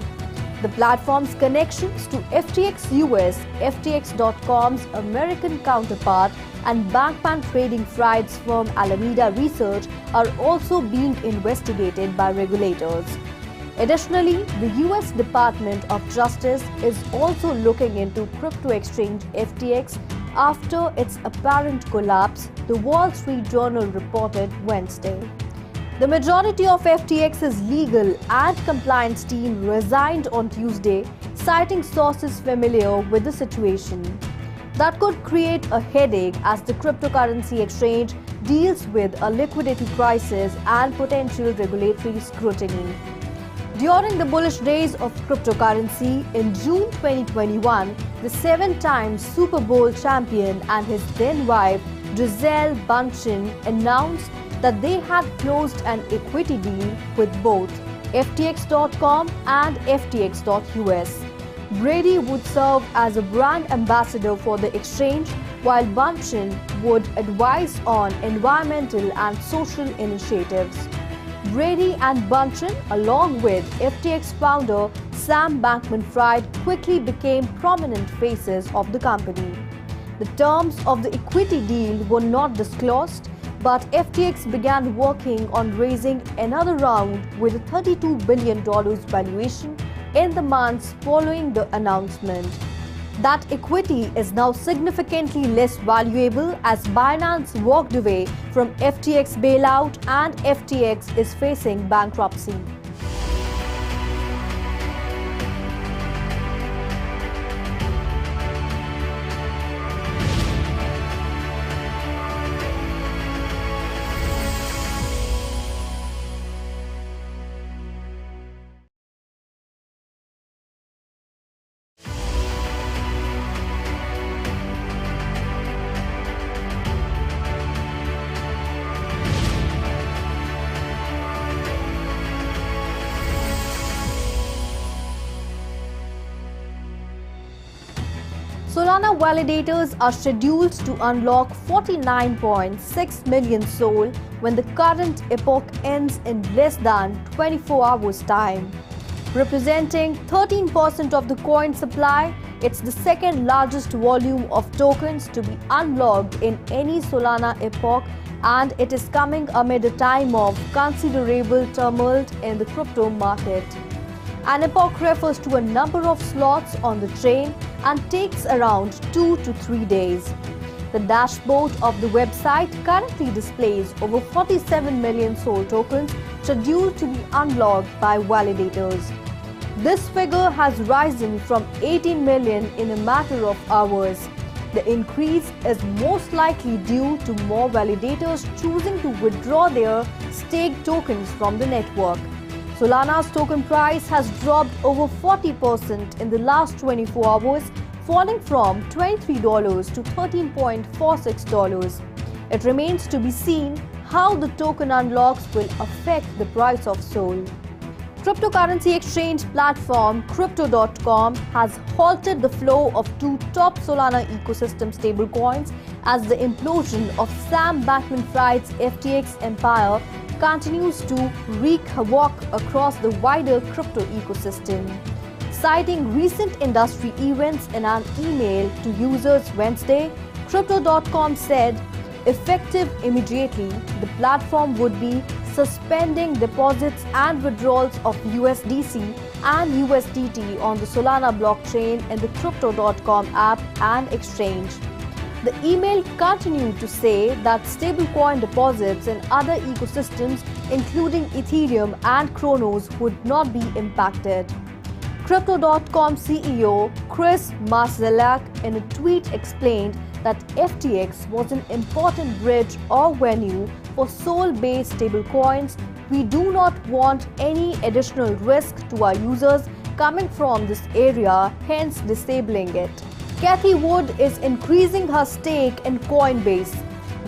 The platform's connections to FTX US, FTX.com's American counterpart, and Bankman-Fried's firm Alameda Research are also being investigated by regulators. Additionally, the US Department of Justice is also looking into crypto exchange FTX after its apparent collapse, the Wall Street Journal reported Wednesday. The majority of FTX's legal and compliance team resigned on Tuesday, citing sources familiar with the situation. That could create a headache as the cryptocurrency exchange deals with a liquidity crisis and potential regulatory scrutiny. During the bullish days of cryptocurrency in June 2021, the 7-time Super Bowl champion and his then-wife Gisele Bündchen announced that they had closed an equity deal with both FTX.com and FTX.US. Brady would serve as a brand ambassador for the exchange, while Bunchen would advise on environmental and social initiatives. Brady and Bunchen, along with FTX founder Sam Bankman-Fried, quickly became prominent faces of the company. The terms of the equity deal were not disclosed, but FTX began working on raising another round with a $32 billion valuation in the months following the announcement. That equity is now significantly less valuable as Binance walked away from FTX bailout and FTX is facing bankruptcy. Solana validators are scheduled to unlock 49.6 million SOL when the current epoch ends in less than 24 hours' time. Representing 13% of the coin supply, it's the second largest volume of tokens to be unlocked in any Solana epoch, and it is coming amid a time of considerable tumult in the crypto market. An epoch refers to a number of slots on the chain and takes around 2 to 3 days. The dashboard of the website currently displays over 47 million SOL tokens scheduled to be unlocked by validators. This figure has risen from 18 million in a matter of hours. The increase is most likely due to more validators choosing to withdraw their staked tokens from the network. Solana's token price has dropped over 40% in the last 24 hours, falling from $23 to $13.46. It remains to be seen how the token unlocks will affect the price of SOL. Cryptocurrency exchange platform Crypto.com has halted the flow of two top Solana ecosystem stablecoins as the implosion of Sam Bankman-Fried's FTX empire continues to wreak havoc across the wider crypto ecosystem. Citing recent industry events in an email to users Wednesday, Crypto.com said, effective immediately, the platform would be suspending deposits and withdrawals of USDC and USDT on the Solana blockchain in the Crypto.com app and exchange. The email continued to say that stablecoin deposits in other ecosystems, including Ethereum and Cronos, would not be impacted. Crypto.com CEO Chris Marszalek in a tweet explained that FTX was an important bridge or venue for SOL-based stablecoins. We do not want any additional risk to our users coming from this area, hence disabling it. Cathie Wood is increasing her stake in Coinbase.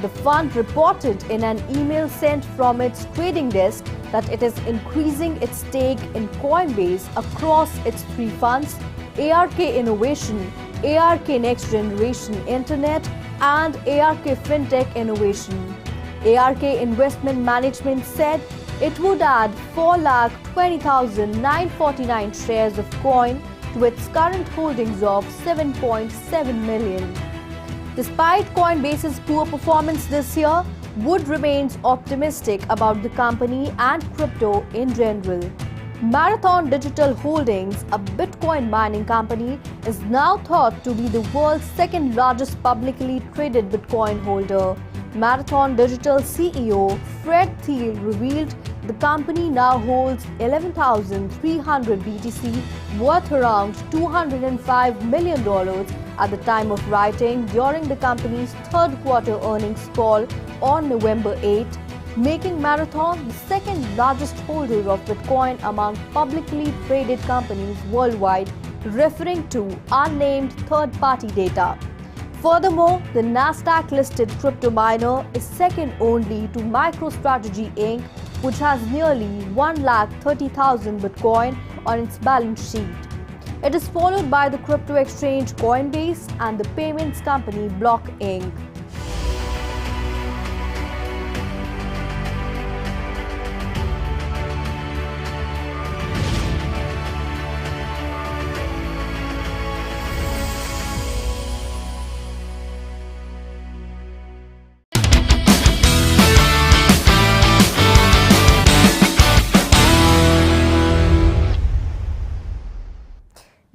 The fund reported in an email sent from its trading desk that it is increasing its stake in Coinbase across its three funds: ARK Innovation, ARK Next Generation Internet, and ARK FinTech Innovation. ARK Investment Management said it would add 4,20,949 shares of coin to its current holdings of 7.7 million. Despite Coinbase's poor performance this year, Wood remains optimistic about the company and crypto in general. Marathon Digital Holdings, a Bitcoin mining company, is now thought to be the world's second largest publicly traded Bitcoin holder. Marathon Digital CEO Fred Thiel revealed the company now holds 11,300 BTC, worth around $205 million at the time of writing during the company's third quarter earnings call on November 8, making Marathon the second largest holder of Bitcoin among publicly traded companies worldwide, referring to unnamed third-party data. Furthermore, the Nasdaq-listed crypto miner is second only to MicroStrategy Inc., which has nearly 130,000 Bitcoin on its balance sheet. It is followed by the crypto exchange Coinbase and the payments company Block Inc.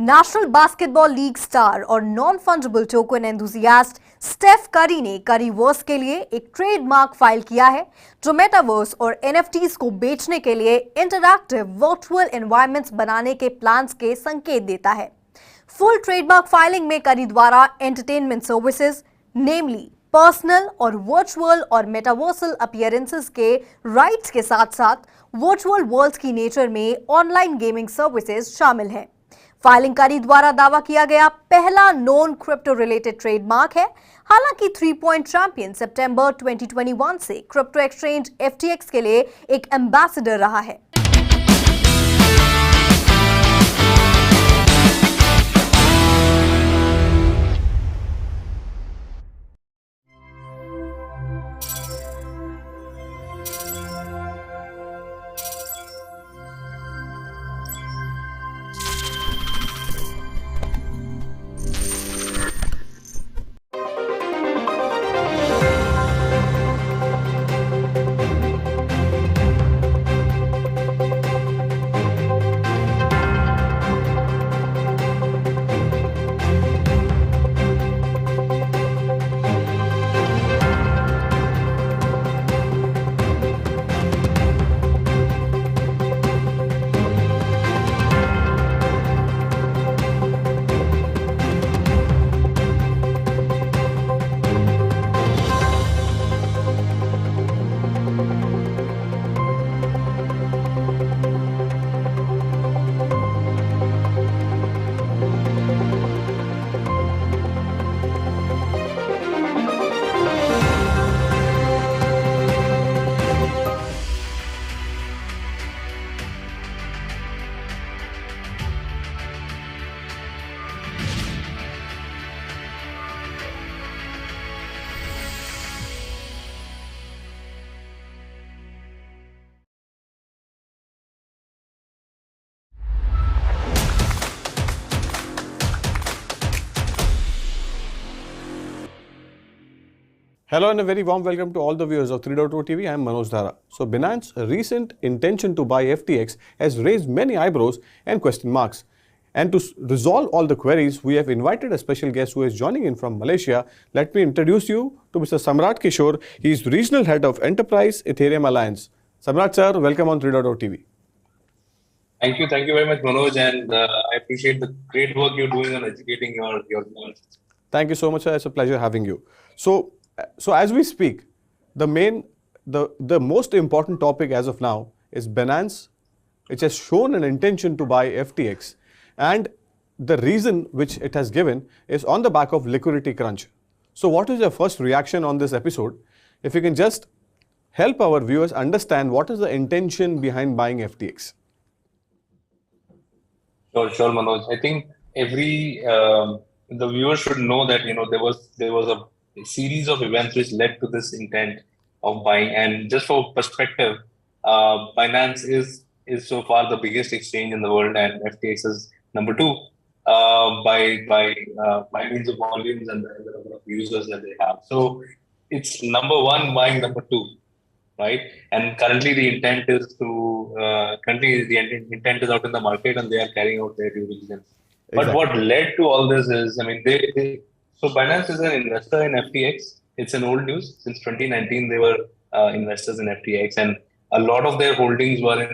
National Basketball League star और non fungible token enthusiast Steph Curry ने करीवर्स के लिए एक trademark file किया है जो metaverse और NFTs को बेचने के लिए इंटरैक्टिव वर्चुअल एनवायरनमेंट्स बनाने के प्लान्स के संकेत देता है। फुल ट्रेडमार्क फाइलिंग में करी द्वारा एंटरटेनमेंट सर्विसेज नेमली पर्सनल और वर्चुअल और मेटावर्सल अपीयरेंसेस के राइट्स के साथ साथ वर्चुअल वर्ल्ड की नेचर में ऑनलाइन गेमिंग सर्विसेज शामिल हैं। फाइलिंग कारी द्वारा दावा किया गया पहला नॉन क्रिप्टो रिलेटेड ट्रेडमार्क है। हालांकि 3 पॉइंट चैंपियन सितंबर 2021 से क्रिप्टो एक्सचेंज FTX के लिए एक एम्बेसडर रहा है। Hello and a very warm welcome to all the viewers of 3.0 TV. I am Manoj Dhara. So Binance's recent intention to buy FTX has raised many eyebrows and question marks. And to resolve all the queries, we have invited a special guest who is joining in from Malaysia. Let me introduce you to Mr. Samrat Kishore. He is Regional Head of Enterprise Ethereum Alliance. Samrat sir, welcome on 3.0 TV. Thank you very much, Manoj, and I appreciate the great work you're doing on educating your viewers. Thank you so much, sir. It's a pleasure having you. So as we speak, the most important topic as of now is Binance, which has shown an intention to buy FTX, and the reason which it has given is on the back of liquidity crunch. So what is your first reaction on this episode? If you can just help our viewers understand what is the intention behind buying FTX. Sure, Manoj. I think the viewers should know that there was a series of events which led to this intent of buying. And just for perspective, Binance is so far the biggest exchange in the world, and FTX is number 2 by means of volumes and the number of users that they have. So it's number 1 buying number 2, right? And currently the intent is out in the market, and they are carrying out their due diligence. Exactly. But what led to all this is, so Binance is an investor in FTX. It's an old news. Since 2019, they were investors in FTX, and a lot of their holdings were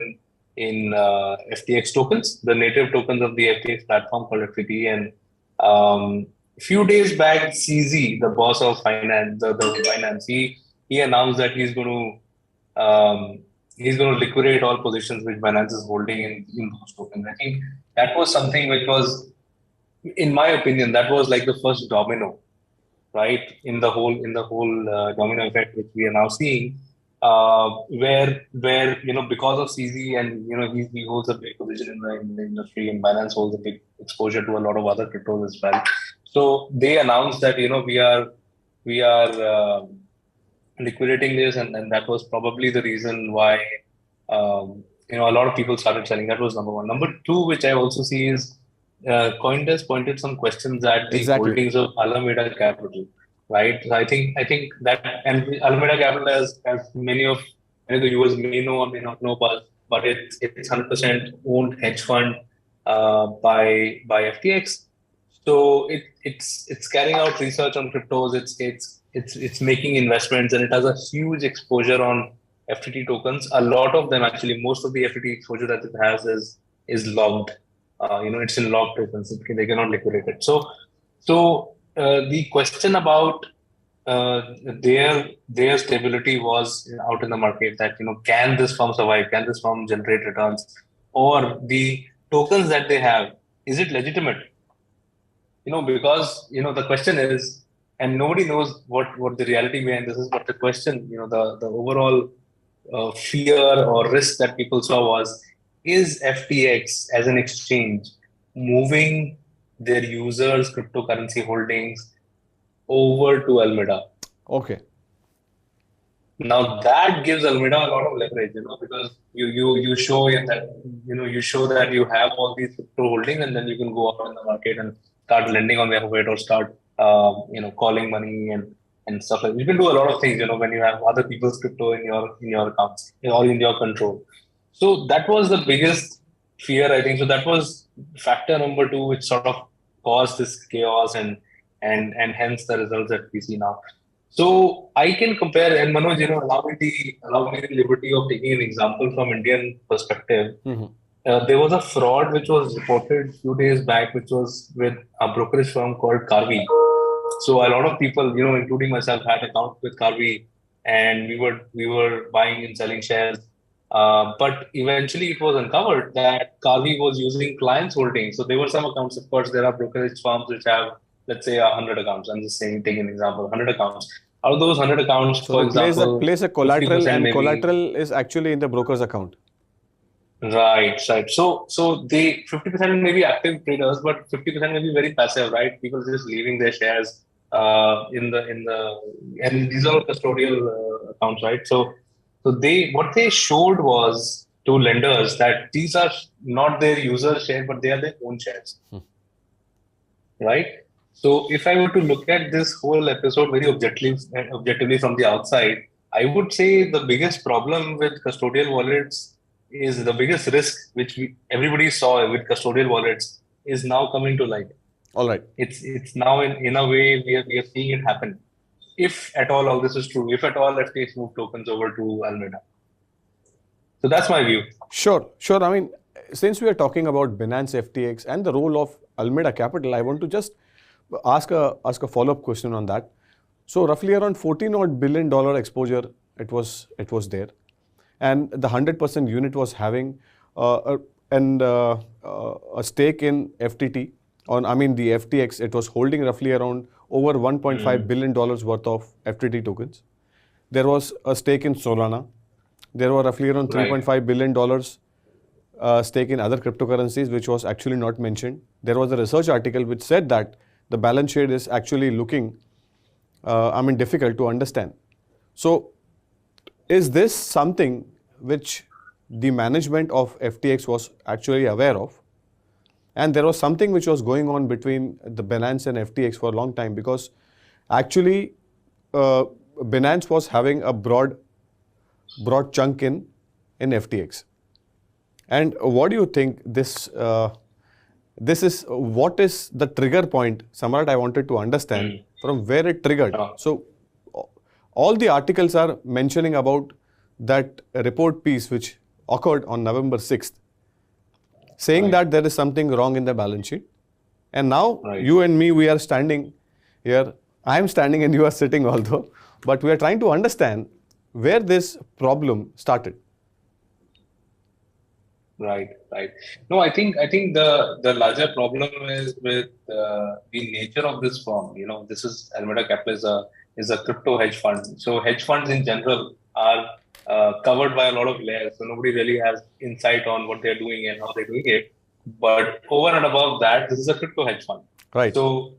in FTX tokens, the native tokens of the FTX platform called FTT. And a few days back, CZ, the boss of finance, the Binance, he announced that he's going to liquidate all positions which Binance is holding in those tokens. I think that was something which was, in my opinion, that was like the first domino, right, in the whole domino effect which we are now seeing. where because of CZ and he holds a big position in the industry, and Binance holds a big exposure to a lot of other cryptos as well. So they announced that we are liquidating this, and that was probably the reason why a lot of people started selling. That was number one. Number two, which I also see is CoinDesk pointed some questions at the holdings of Alameda Capital. Right, so I think that, and Alameda Capital, as many of the viewers may know or may not know, but it's 100% owned hedge fund by FTX. So it's carrying out research on cryptos. It's making investments, and it has a huge exposure on FTT tokens. A lot of them, actually, most of the FTT exposure that it has is logged. It's in logged tokens. They cannot liquidate it. So. The question about their stability was out in the market, that can this firm survive? Can this firm generate returns? Or the tokens that they have, is it legitimate? Because the question is, and nobody knows what the reality behind this is, but the question, the overall fear or risk that people saw was, is FTX as an exchange moving their users' cryptocurrency holdings over to Alameda? Okay. Now that gives Alameda a lot of leverage, because you show that you have all these crypto holdings, and then you can go out in the market and start lending on behalf of it, or start calling money and stuff like that. You can do a lot of things, when you have other people's crypto in your accounts or in your control. So that was the biggest fear, I think. So that was factor number two, which sort of caused this chaos and hence the results that we see now. So I can compare, and Manoj, allow me the liberty of taking an example from Indian perspective. There was a fraud which was reported a few days back, which was with a brokerage firm called Karvy. So a lot of people, including myself, had accounts with Karvy, and we were buying and selling shares. But eventually it was uncovered that Karvy was using clients' holdings. So there were some accounts. Of course, there are brokerage firms which have, let's say, 100 accounts. I'm just saying, take an example, 100 accounts. Out of those 100 accounts, so for example, place a collateral, and maybe, collateral is actually in the broker's account. Right. So they 50% may be active traders, but 50% may be very passive, right? People just leaving their shares and these are custodial accounts, right? So what they showed was to lenders that these are not their users' shares, but they are their own shares, right? So if I were to look at this whole episode very objectively from the outside, I would say the biggest problem with custodial wallets is the biggest risk, which everybody saw with custodial wallets, is now coming to light. All right. It's now in a way we are seeing it happen. If at all this is true, if at all FTX move tokens over to Alameda. So that's my view. Sure. I mean, since we are talking about Binance, FTX, and the role of Alameda Capital, I want to just ask a follow-up question on that. So roughly around $14 billion exposure it was there, and the 100% unit was having a stake in FTT. The FTX, it was holding roughly around over $1.5 billion worth of FTT tokens. There was a stake in Solana. There were roughly around $3.5 billion stake in other cryptocurrencies, which was actually not mentioned. There was a research article which said that the balance sheet is actually looking, difficult to understand. So, is this something which the management of FTX was actually aware of? And there was something which was going on between the Binance and FTX for a long time, because actually Binance was having a broad chunk in FTX. And what do you think this is? What is the trigger point, Samrat? I wanted to understand from where it triggered. So all the articles are mentioning about that report piece which occurred on November 6th, saying that there is something wrong in the balance sheet. And now you and me, we are standing here. I am standing and you are sitting although, but we are trying to understand where this problem started. Right. No, I think the larger problem is with the nature of this firm. This is Alameda Capital is a crypto hedge fund. So hedge funds in general are covered by a lot of layers. So nobody really has insight on what they're doing and how they're doing it. But over and above that, this is a crypto hedge fund. Right. So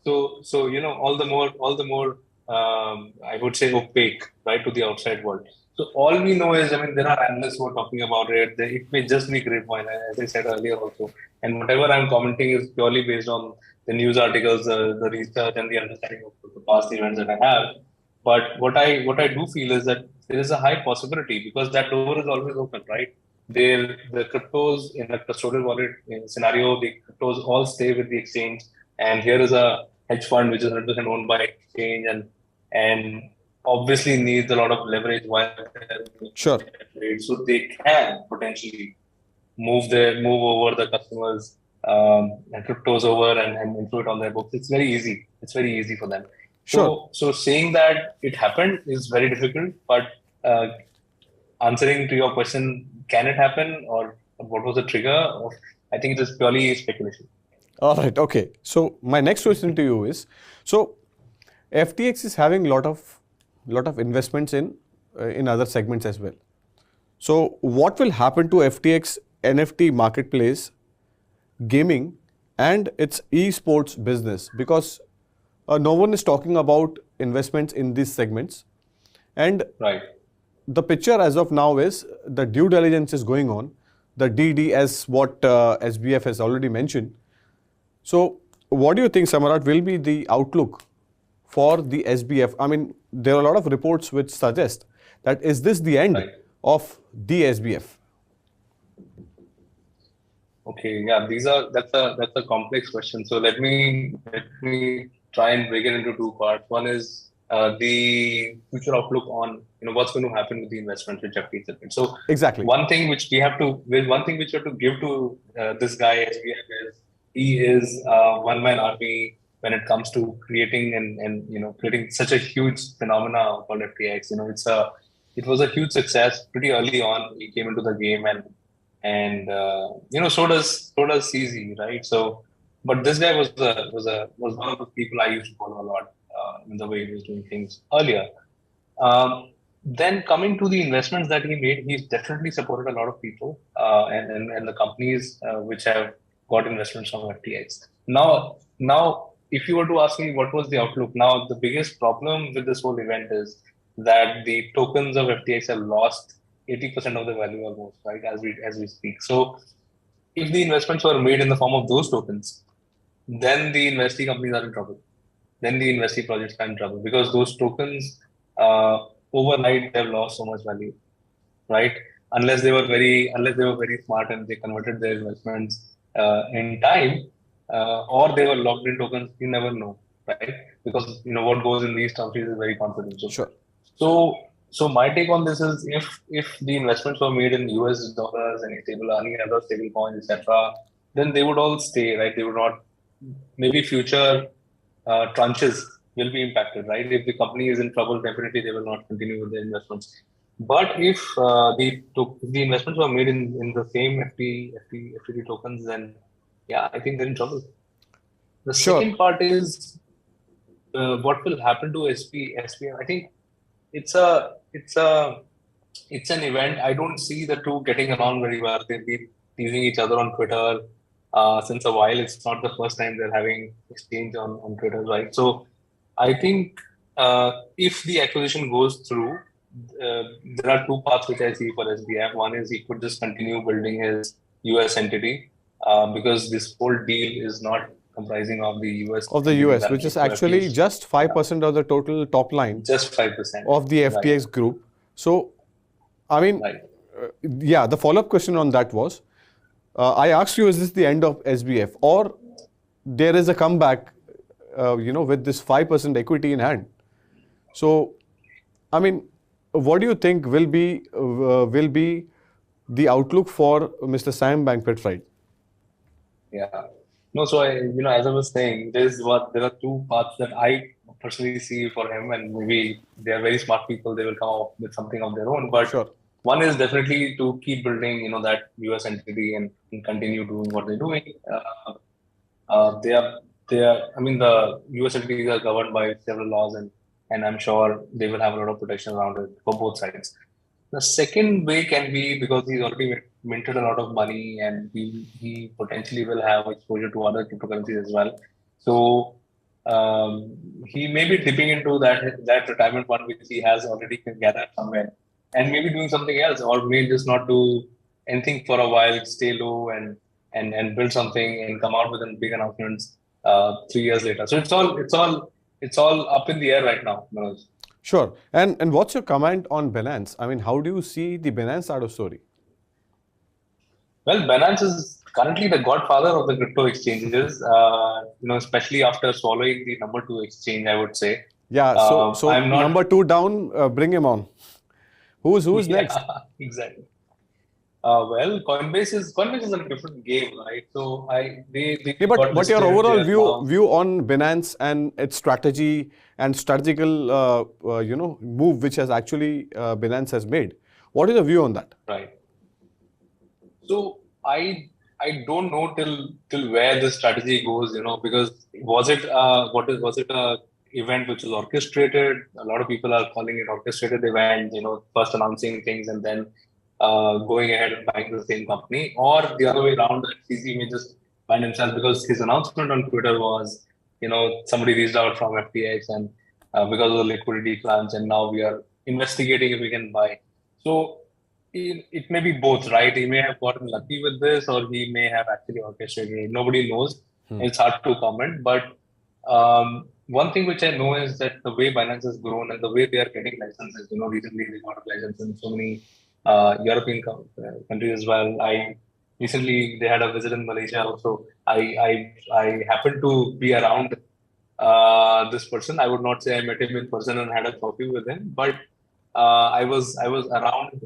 all the more I would say opaque, right, to the outside world. So all we know is, there are analysts who are talking about it. It may just be grapevine, as I said earlier also. And whatever I'm commenting is purely based on the news articles, the research, and the understanding of the past events that I have. But what I do feel is that there is a high possibility, because that door is always open, right? The cryptos in a custodial wallet scenario, the cryptos all stay with the exchange, and here is a hedge fund which is 100% owned by exchange and obviously needs a lot of leverage while sure. So they can potentially move over the customers and cryptos over and include it on their books. It's very easy. It's very easy for them. Sure. So saying that it happened is very difficult, but answering to your question, can it happen, or what was the trigger? I think it is purely speculation. All right. Okay. So my next question to you is, so FTX is having a lot of investments in other segments as well. So what will happen to FTX NFT marketplace, gaming, and its esports business? Because no one is talking about investments in these segments, and right. The picture as of now is the due diligence is going on, the DD, as what SBF has already mentioned. So what do you think, Samrat, will be the outlook for the SBF? I mean, there are a lot of reports which suggest that is this the end of the SBF? Okay, yeah, that's a complex question. So let me try and break it into two parts. One is the future outlook on what's going to happen with the investments which FTX has made. So exactly, one thing which you have to give to this guy SBF is he is one-man army when it comes to creating and creating such a huge phenomena called FTX. It was a huge success pretty early on. He came into the game and so does CZ, right? So, but this guy was one of the people I used to follow a lot in the way he was doing things earlier. Then coming to the investments that he made, he's definitely supported a lot of people and the companies which have got investments from FTX. Now, if you were to ask me what was the outlook, now the biggest problem with this whole event is that the tokens of FTX have lost 80% of the value almost, right, as we speak. So if the investments were made in the form of those tokens, then the investee companies are in trouble. Then the investee projects are in trouble, because those tokens overnight they have lost so much value, right? Unless they were very smart and they converted their investments in time, or they were locked in tokens, you never know, right? Because what goes in these countries is very confidential. Sure. So my take on this is, if the investments were made in US dollars and any other stable coins, etc., then they would all stay, right? They would not. Maybe future tranches will be impacted, right? If the company is in trouble, definitely they will not continue with the investments. But if the investments were made in the same FTT tokens, then yeah, I think they're in trouble. The second part is what will happen to SBF. I think it's an event. I don't see the two getting along very well. They've been teasing each other on Twitter since a while. It's not the first time they're having exchange on Twitter, right? So I think if the acquisition goes through, there are two paths which I see for SBF. One is he could just continue building his US entity because this whole deal is not comprising of the US. Of the US, which is actually just 5% of the total top line. Just 5% of the FTX group. So, I mean, yeah, the follow-up question on that was, I asked you, is this the end of SBF, or there is a comeback, with this 5% equity in hand? So, I mean, what do you think will be the outlook for Mr. Sam Bankman-Fried? Yeah. No, so as I was saying, there are two paths that I personally see for him, and maybe they are very smart people. They will come up with something of their own. But one is definitely to keep building, that US entity and continue doing what they're doing. The US entities are governed by several laws, and I'm sure they will have a lot of protection around it for both sides. The second way can be because he's already minted a lot of money and he potentially will have exposure to other cryptocurrencies as well. So he may be dipping into that retirement fund which he has already gathered somewhere, and maybe doing something else, or may just not do anything for a while, stay low and build something and come out with a big announcements 3 years later. So it's all up in the air right now, Manoj. Sure. And what's your comment on Binance? I mean, how do you see the Binance side of story? Well, Binance is currently the godfather of the crypto exchanges, especially after swallowing the number 2 exchange, I would say. Yeah, so I'm not... number 2 down, bring him on. Who's next? Exactly. Well, Coinbase is a different game, right? So but your overall view on Binance and its strategy and strategical move which has actually Binance has made. What is the view on that? Right. So I don't know till where the strategy goes, because was it a event which was orchestrated? A lot of people are calling it orchestrated event, first announcing things and then going ahead and buying the same company, or the other way around, that CZ may just find himself, because his announcement on Twitter was, somebody reached out from FTX and because of the liquidity crunch, and now we are investigating if we can buy. So it may be both, right? He may have gotten lucky with this, or he may have actually orchestrated it. Nobody knows. It's hard to comment. But one thing which I know is that the way Binance has grown and the way they are getting licenses, recently they got a license in so many European countries as well. Recently they had a visit in Malaysia also. I happened to be around this person. I would not say I met him in person and had a coffee with him, but I was around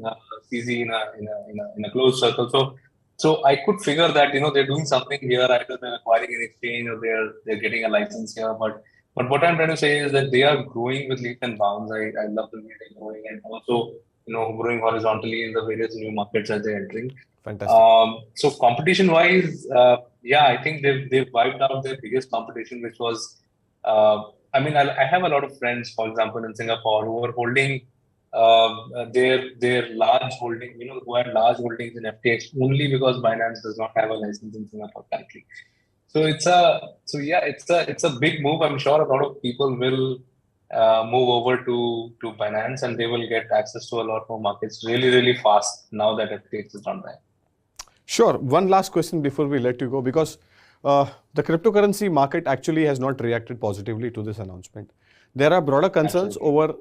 CZ in a close circle. So I could figure that they're doing something here, either they're acquiring an exchange or they're getting a license here. But what I'm trying to say is that they are growing with leaps and bounds. I love the way they're growing, and also growing horizontally in the various new markets that they're entering. Fantastic. So competition-wise, I think they've wiped out their biggest competition, which was, I have a lot of friends, for example, in Singapore, who are holding their large holding, who had large holdings in FTX only because Binance does not have a license in Singapore currently. So it's a big move. I'm sure a lot of people will move over to Binance, and they will get access to a lot more markets really, really fast now that FTX is not there. Sure. One last question before we let you go, because the cryptocurrency market actually has not reacted positively to this announcement. There are broader concerns over,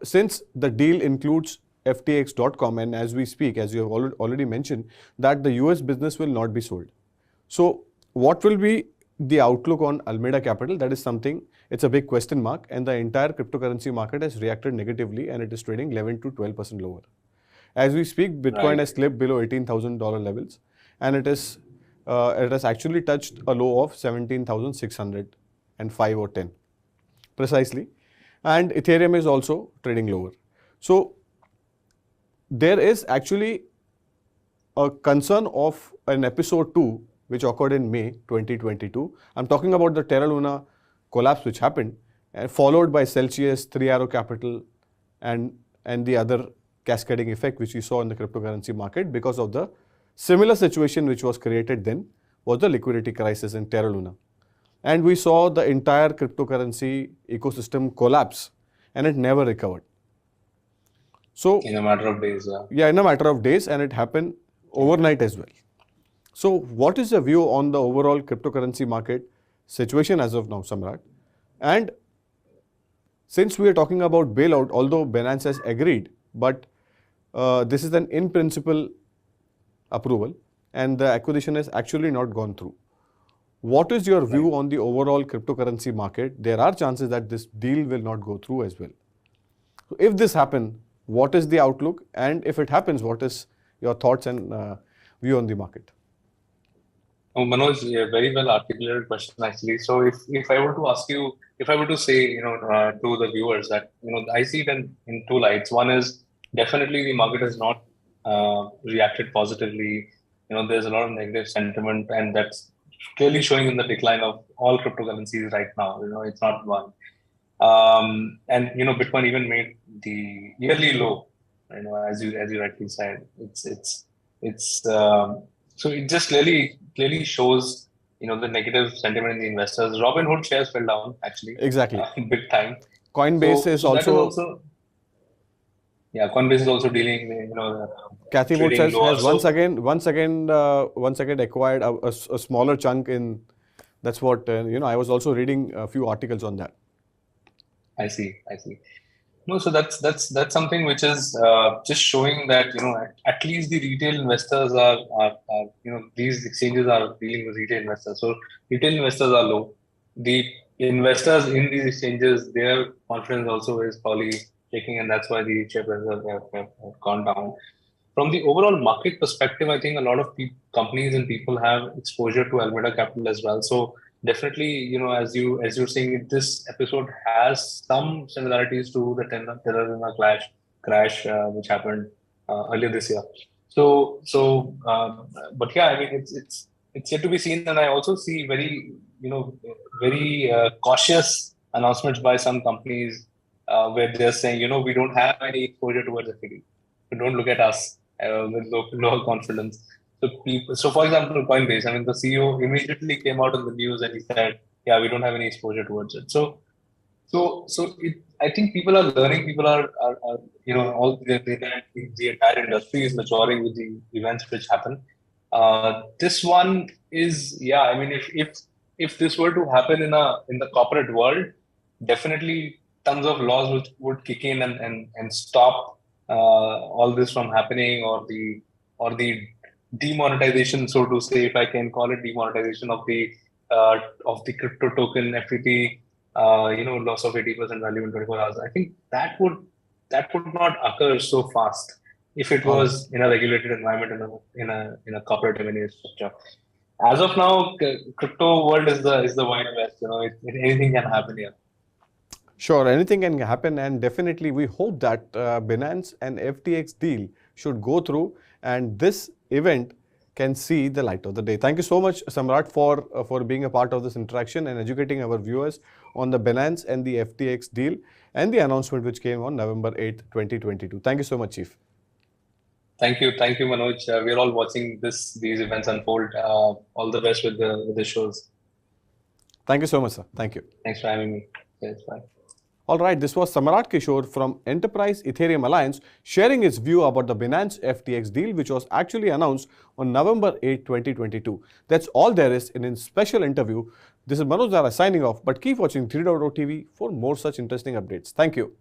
since the deal includes FTX.com, and as we speak, as you have already mentioned, that the US business will not be sold. So what will be the outlook on Alameda Capital? That is something, it's a big question mark, and the entire cryptocurrency market has reacted negatively, and it is trading 11 to 12% lower. As we speak, Bitcoin has slipped below $18,000 levels, and it has actually touched a low of 17,605 or 10 precisely, and Ethereum is also trading lower. So there is actually a concern of an episode 2 which occurred in May 2022. I'm talking about the Terra Luna collapse which happened, followed by Celsius, Three Arrow Capital, and the other cascading effect which we saw in the cryptocurrency market because of the similar situation which was created then, was the liquidity crisis in Terra Luna. And we saw the entire cryptocurrency ecosystem collapse, and it never recovered. So in a matter of days, in a matter of days, and it happened overnight as well. So what is your view on the overall cryptocurrency market situation as of now, Samrat? And since we are talking about bailout, although Binance has agreed, but this is an in-principle approval, and the acquisition has actually not gone through. What is your view on the overall cryptocurrency market? There are chances that this deal will not go through as well. So if this happens, what is the outlook? And if it happens, what is your thoughts and view on the market? Oh, Manoj, very well articulated question actually. So if I were to ask you, if I were to say, to the viewers that, I see it in two lights. One is definitely the market has not reacted positively. There's a lot of negative sentiment, and that's clearly showing in the decline of all cryptocurrencies right now. It's not one. And Bitcoin even made the yearly low. As you rightly said, so it just clearly shows the negative sentiment in the investors. Robinhood shares fell down actually. Exactly. Big time. Coinbase is also. Coinbase is also dealing. Cathie Wood has once again acquired a smaller chunk in. That's what I was also reading a few articles on that. I see. No, so that's something which is just showing that at least the retail investors are these exchanges are dealing with retail investors. So retail investors are low. The investors in these exchanges, their confidence also is probably shaking, and that's why the share prices have gone down. From the overall market perspective, I think a lot of companies and people have exposure to Alameda Capital as well. So definitely, as you're saying, this episode has some similarities to the Terra crash which happened earlier this year. But yeah, I mean, it's yet to be seen, and I also see very cautious announcements by some companies where they're saying, we don't have any exposure towards equity. So don't look at us with lower confidence. So for example, Coinbase, I mean, the CEO immediately came out in the news and he said, we don't have any exposure towards it. So I think people are learning, people are all the entire industry is maturing with the events which happen. This one is, I mean, if this were to happen in the corporate world, definitely tons of laws would kick in and stop all this from happening, or the demonetization, so to say, if I can call it demonetization of the crypto token FTT, loss of 80% value in 24 hours. I think that would not occur so fast if it was in a regulated environment, in a corporate M&A structure. As of now, crypto world is the Wild West. Anything can happen here. Sure, anything can happen, and definitely we hope that Binance and FTX deal should go through, and this event can see the light of the day. Thank you so much, Samrat, for being a part of this interaction and educating our viewers on the Binance and the FTX deal and the announcement which came on November 8th, 2022. Thank you so much, Chief. Thank you, Manoj. We're all watching these events unfold. All the best with the shows. Thank you so much, sir. Thank you. Thanks for having me. Yes, bye. All right, this was Samrat Kishore from Enterprise Ethereum Alliance sharing his view about the Binance FTX deal, which was actually announced on November 8, 2022. That's all there is in a special interview. This is Manoj Dara signing off, but keep watching 3.0 TV for more such interesting updates. Thank you.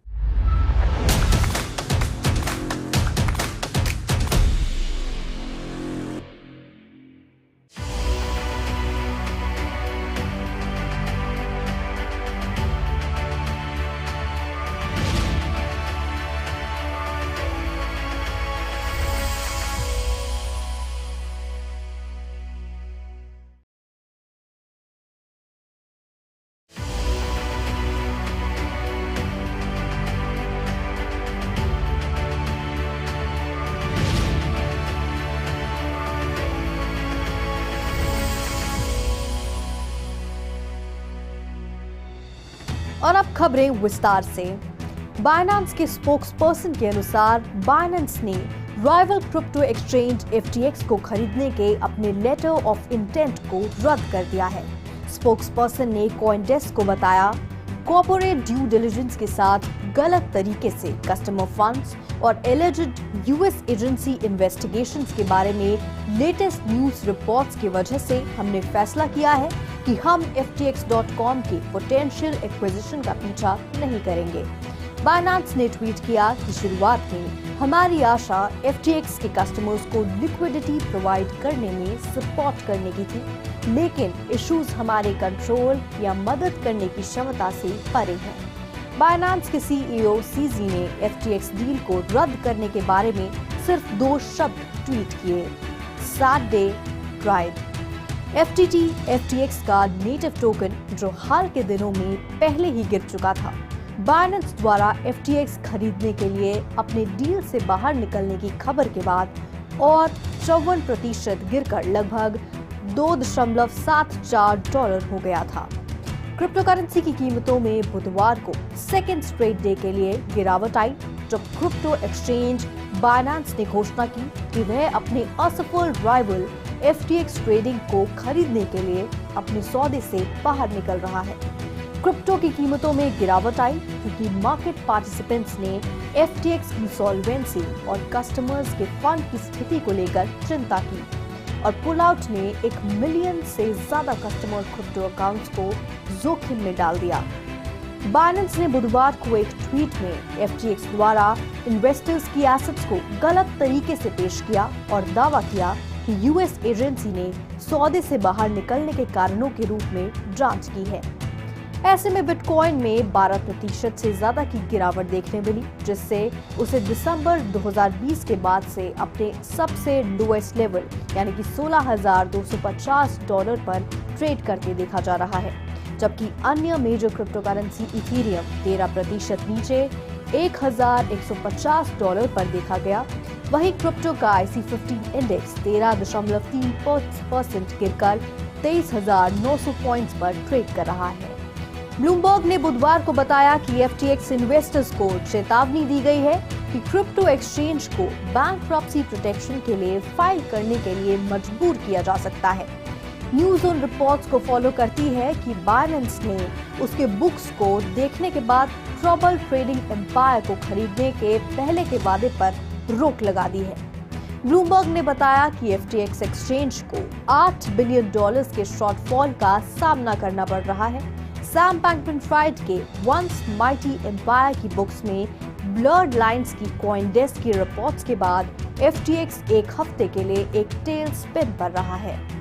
और अब खबरें विस्तार से। Binance के spokesperson के अनुसार Binance ने rival crypto exchange FTX को खरीदने के अपने लेटर ऑफ इंटेंट को रद्द कर दिया है। स्पोक्सपर्सन ने कॉइनडेस्क को बताया, कॉर्पोरेट ड्यू डिलिजेंस के साथ गलत तरीके से कस्टमर फंड्स और एलिजिड US एजेंसी इन्वेस्टिगेशंस के बारे में लेटेस्ट न्यूज रिपोर्ट्स की वजह से हमने फैसला किया है कि हम FTX.com के पोटेंशियल एक्विजिशन का पीछा नहीं करेंगे। बाइनेंस ने ट्वीट किया कि शुरुआत में हमारी आशा FTX के कस्टमर्स को लिक्विडिटी प्रोवाइड करने में सपोर्ट करने की थी, लेकिन इश्यूज हमारे कंट्रोल या मदद करने की क्षमता से परे हैं। बाइनेंस के CEO CZ ने FTX डील को रद्द करने के बारे में सिर्फ 2 शब्द ट्वीट किए, सैड डे, प्राइड। FTX का नेटिव टोकन जो हाल के दिनों में पहले ही गिर चुका था। बाइनेंस द्वारा FTX खरीदने के लिए अपने डील से बाहर निकलने की खबर के बाद और 54% गिरकर लगभग $2.74 हो गया था। क्रिप्टो करेंसी की कीमतों में बुधवार को सेकेंड स्ट्रेट डे के लिए गिरावट आई, जब क्रिप्टो एक्सचेंज बाइनेंस ने घोषणा की कि वह अपने असफल राइवल FTX ट्रेडिंग को खरीदने के लिए अपने सौदे से बाहर निकल रहा है। क्रिप्टो की कीमतों में गिरावट आई क्योंकि मार्केट पार्टिसिपेंट्स ने FTX की सॉल्वेंसी और कस्टमर्स के फंड की स्थिति को लेकर चिंता की और पुल आउट ने 1 मिलियन से ज्यादा कस्टमर क्रिप्टो अकाउंट्स को जोखिम में डाल दिया। बाइनेंस ने बुधवार को एक ट्वीट में FTX द्वारा इन्वेस्टर्स की एसेट्स को गलत तरीके से पेश किया और दावा किया कि US एजेंसी ने सौदे से बाहर निकलने के कारणों के रूप में जांच की है। ऐसे में बिटकॉइन में 12% से ज्यादा की गिरावट देखने मिली, जिससे उसे दिसंबर 2020 के बाद से अपने सबसे लोएस्ट लेवल यानी कि $16,250 पर ट्रेड करते देखा जा रहा है, जबकि अन्य मेजर क्रिप्टो करेंसी इथेरियम 13% नीचे $1,150 पर देखा गया। वहीं क्रिप्टो का IC50 इंडेक्स 13.3% गिरकर 23,900 पॉइंट्स पर ट्रेड कर रहा है। ब्लूमबर्ग ने बुधवार को बताया कि FTX इन्वेस्टर्स को चेतावनी दी गई है कि क्रिप्टो एक्सचेंज को बैंकरप्सी प्रोटेक्शन के लिए फाइल करने के लिए मजबूर किया जा सकता है। न्यूज ऑन रिपोर्ट्स को फॉलो करती है कि बाइनेंस ने उसके बुक्स को देखने के बाद ट्रबल ट्रेडिंग एम्पायर को खरीदने के पहले के वादे पर रोक लगा दी है। ब्लूमबर्ग ने बताया कि FTX एक्सचेंज को $8 बिलियन के शॉर्टफॉल का सामना करना पड़ रहा है। सैम बैंकमैन-फ्राइड के वंस माइटी एम्पायर की बुक्स में ब्लर्ड लाइंस की कॉइनडेस्क की रिपोर्ट्स के बाद FTX एक हफ्ते के लिए एक टेल स्पिन पर रहा है।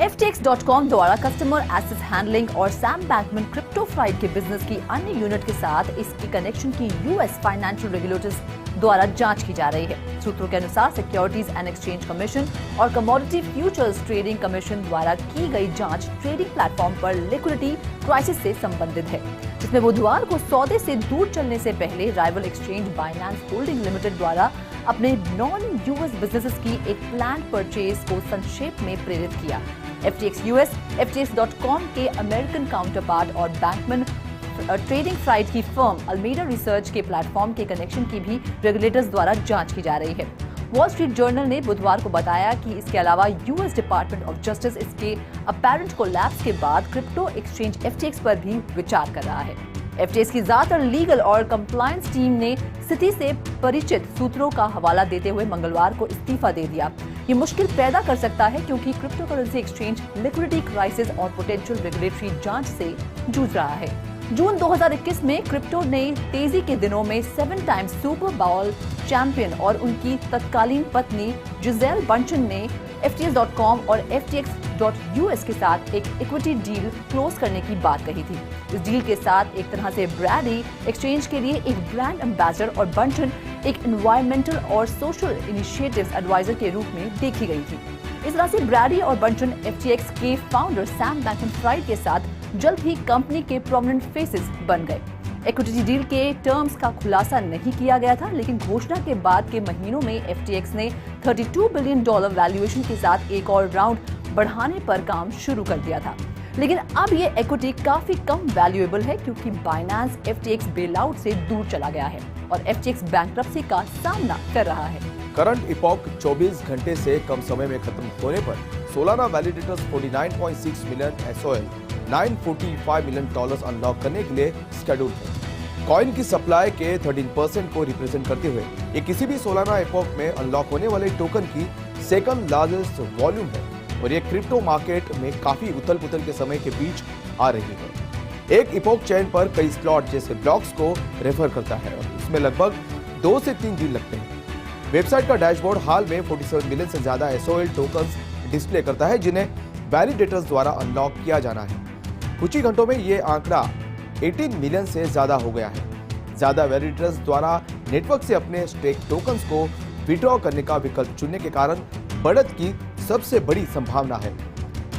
FTX.com द्वारा कस्टमर एसेट हैंडलिंग और सैम बैंकमैन क्रिप्टो फ्राइड के बिजनेस की अन्य यूनिट के साथ इसकी कनेक्शन की US फाइनेंशियल रेगुलेटर्स द्वारा जांच की जा रही है। सूत्रों के अनुसार सिक्योरिटीज एंड एक्सचेंज कमीशन और कमोडिटी फ्यूचर्स ट्रेडिंग कमीशन द्वारा की गई जांच ट्रेडिंग प्लेटफॉर्म पर लिक्विडिटी क्राइसिस से संबंधित है, जिसमें बुधवार को सौदे से दूर चलने से पहले rival exchange Binance holding limited द्वारा अपने नॉन-US बिजनेसेस की एक प्लान परचेज को संक्षेप में प्रेरित किया। FTX US, FTX.com के अमेरिकन काउंटरपार्ट और बैंकमैन ट्रेडिंग फ्राइड की फर्म अल्मीडा रिसर्च के प्लेटफॉर्म के कनेक्शन की भी रेगुलेटर्स द्वारा जांच की जा रही है। वॉल स्ट्रीट जर्नल ने बुधवार को बताया कि इसके अलावा US डिपार्टमेंट ऑफ जस्टिस इसके अपैरेंट कोलैप्स के बाद क्रिप्टो एक्सचेंज FTX पर भी विचार कर रहा है। FTX की ज्यादातर लीगल और कंप्लायंस टीम ने स्थिति से परिचित सूत्रों का हवाला देते हुए मंगलवार को इस्तीफा दे दिया। ये मुश्किल पैदा कर सकता है क्योंकि crypto currency exchange liquidity crisis और पोटेंशियल रेगुलेटरी जांच से जूझ रहा है। जून 2021 में क्रिप्टो ने तेजी के दिनों में 7 टाइम्स सुपर बाउल चैंपियन और उनकी तत्कालीन पत्नी जिजेल बंचन ने FTX.com और FTX.US के साथ एक इक्विटी डील क्लोज करने की बात कही थी। इस डील के साथ एक तरह से ब्रैडी एक्सचेंज के लिए एक ब्रांड एम्बेसडर और बंचन एक एनवायरमेंटल और सोशल इनिशिएटिव्स एडवाइजर के रूप में देखी गई थी। इस तरह से ब्रैडी और बंचन FTX के फाउंडर सैम बैंकमैन-फ्राइड के साथ जल्द ही कंपनी के प्रोमिनेंट फेसेस बन गए। इक्विटी डील के टर्म्स का खुलासा नहीं किया गया था, लेकिन घोषणा के बाद के महीनों में FTX ने $32 बिलियन वैल्यूएशन के साथ एक और राउंड बढ़ाने पर काम शुरू कर दिया था। लेकिन अब ये इक्विटी काफी कम वैल्यूएबल है क्योंकि बाइनेंस FTX बेलआउट से दूर चला गया है और FTX बैंकरप्सी का सामना कर रहा है। करंट इपॉक 24 घंटे से कम समय में खत्म होने पर Solana validators 49.6 million SOL $945 million unlock करने के लिए शेड्यूल है। कॉइन की सप्लाई के 13% को रिप्रेजेंट करते हुए ये किसी भी सोलाना इपॉक में अनलॉक होने वाले टोकन की सेकंड लार्जेस्ट वॉल्यूम है और ये क्रिप्टो मार्केट में काफी उथल पुथल के समय के बीच आ रही है। एक इपॉक चेन पर कई स्लॉट जैसे ब्लॉक्स को रेफर करता है और इसमें लगभग 2 से 3 दिन लगते हैं। वेबसाइट का डैशबोर्ड हाल में 47 मिलियन से ज्यादा SOL टोकन्स डिस्प्ले करता है जिन्हें वैलिडेटर्स द्वारा अनलॉक किया जाना है। कुछ ही घंटों में ये आंकड़ा 18 मिलियन से ज्यादा हो गया है। ज्यादा वैलिडेटर्स द्वारा नेटवर्क से अपने स्टेक टोकन्स को विड्रॉ करने का विकल्प चुनने के कारण बढ़त की सबसे बड़ी संभावना है।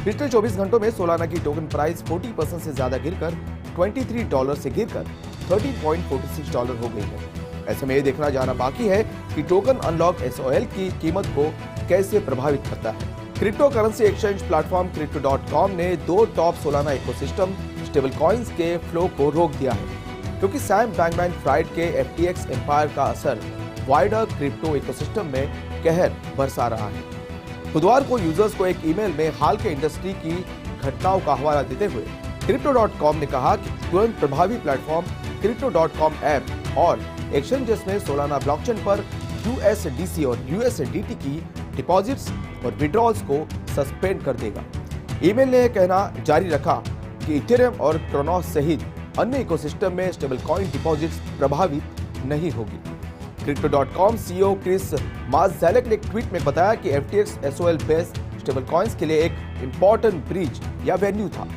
पिछले 24 घंटों में सोलाना की टोकन प्राइस 40% से ज्यादा गिरकर $23 से गिरकर $30.46 हो गई है। ऐसे में ये देखना जाना बाकी है कि टोकन अनलॉक SOL की कीमत को कैसे प्रभावित करता है। Crypto currency exchange platform Crypto.com ने 2 top Solana ecosystem stable coins के फ्लो को रोक दिया है, क्योंकि सैम बैंकमैन-फ्राइड के FTX एम्पायर का असर वाइडर क्रिप्टो इकोसिस्टम में कहर बरसा रहा है। बुधवार को यूजर्स को एक ईमेल में हाल के इंडस्ट्री की घटनाओं का हवाला देते हुए Crypto.com ने कहा कि तुरंत प्रभावी प्लेटफॉर्म Crypto.com ऐप और एक्सचेंजेस में सोलाना ब्लॉकचेन पर USDC और USDT की डिपॉजिट्स और विड्रॉल्स को सस्पेंड कर देगा। ईमेल ने कहना जारी रखा कि इथेरियम और क्रोनोस सहित अन्य इकोसिस्टम में स्टेबल कॉइन डिपॉजिट्स प्रभावित नहीं होगी। Crypto.com CEO क्रिस माज़ेलेक ने एक ट्वीट में बताया कि FTX SOL based stable coins के लिए एक इंपॉर्टेंट ब्रिज या वेन्यू था।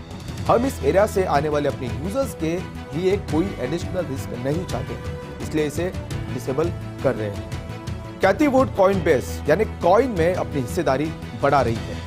हम इस एरिया से आने वाले अपने यूजर्स के लिए कोई एडिशनल रिस्क नहीं चाहते, इसलिए इसे डिसेबल कर रहे हैं। कैथी वुड कॉइनबेस यानी कॉइन में अपनी हिस्सेदारी बढ़ा रही है।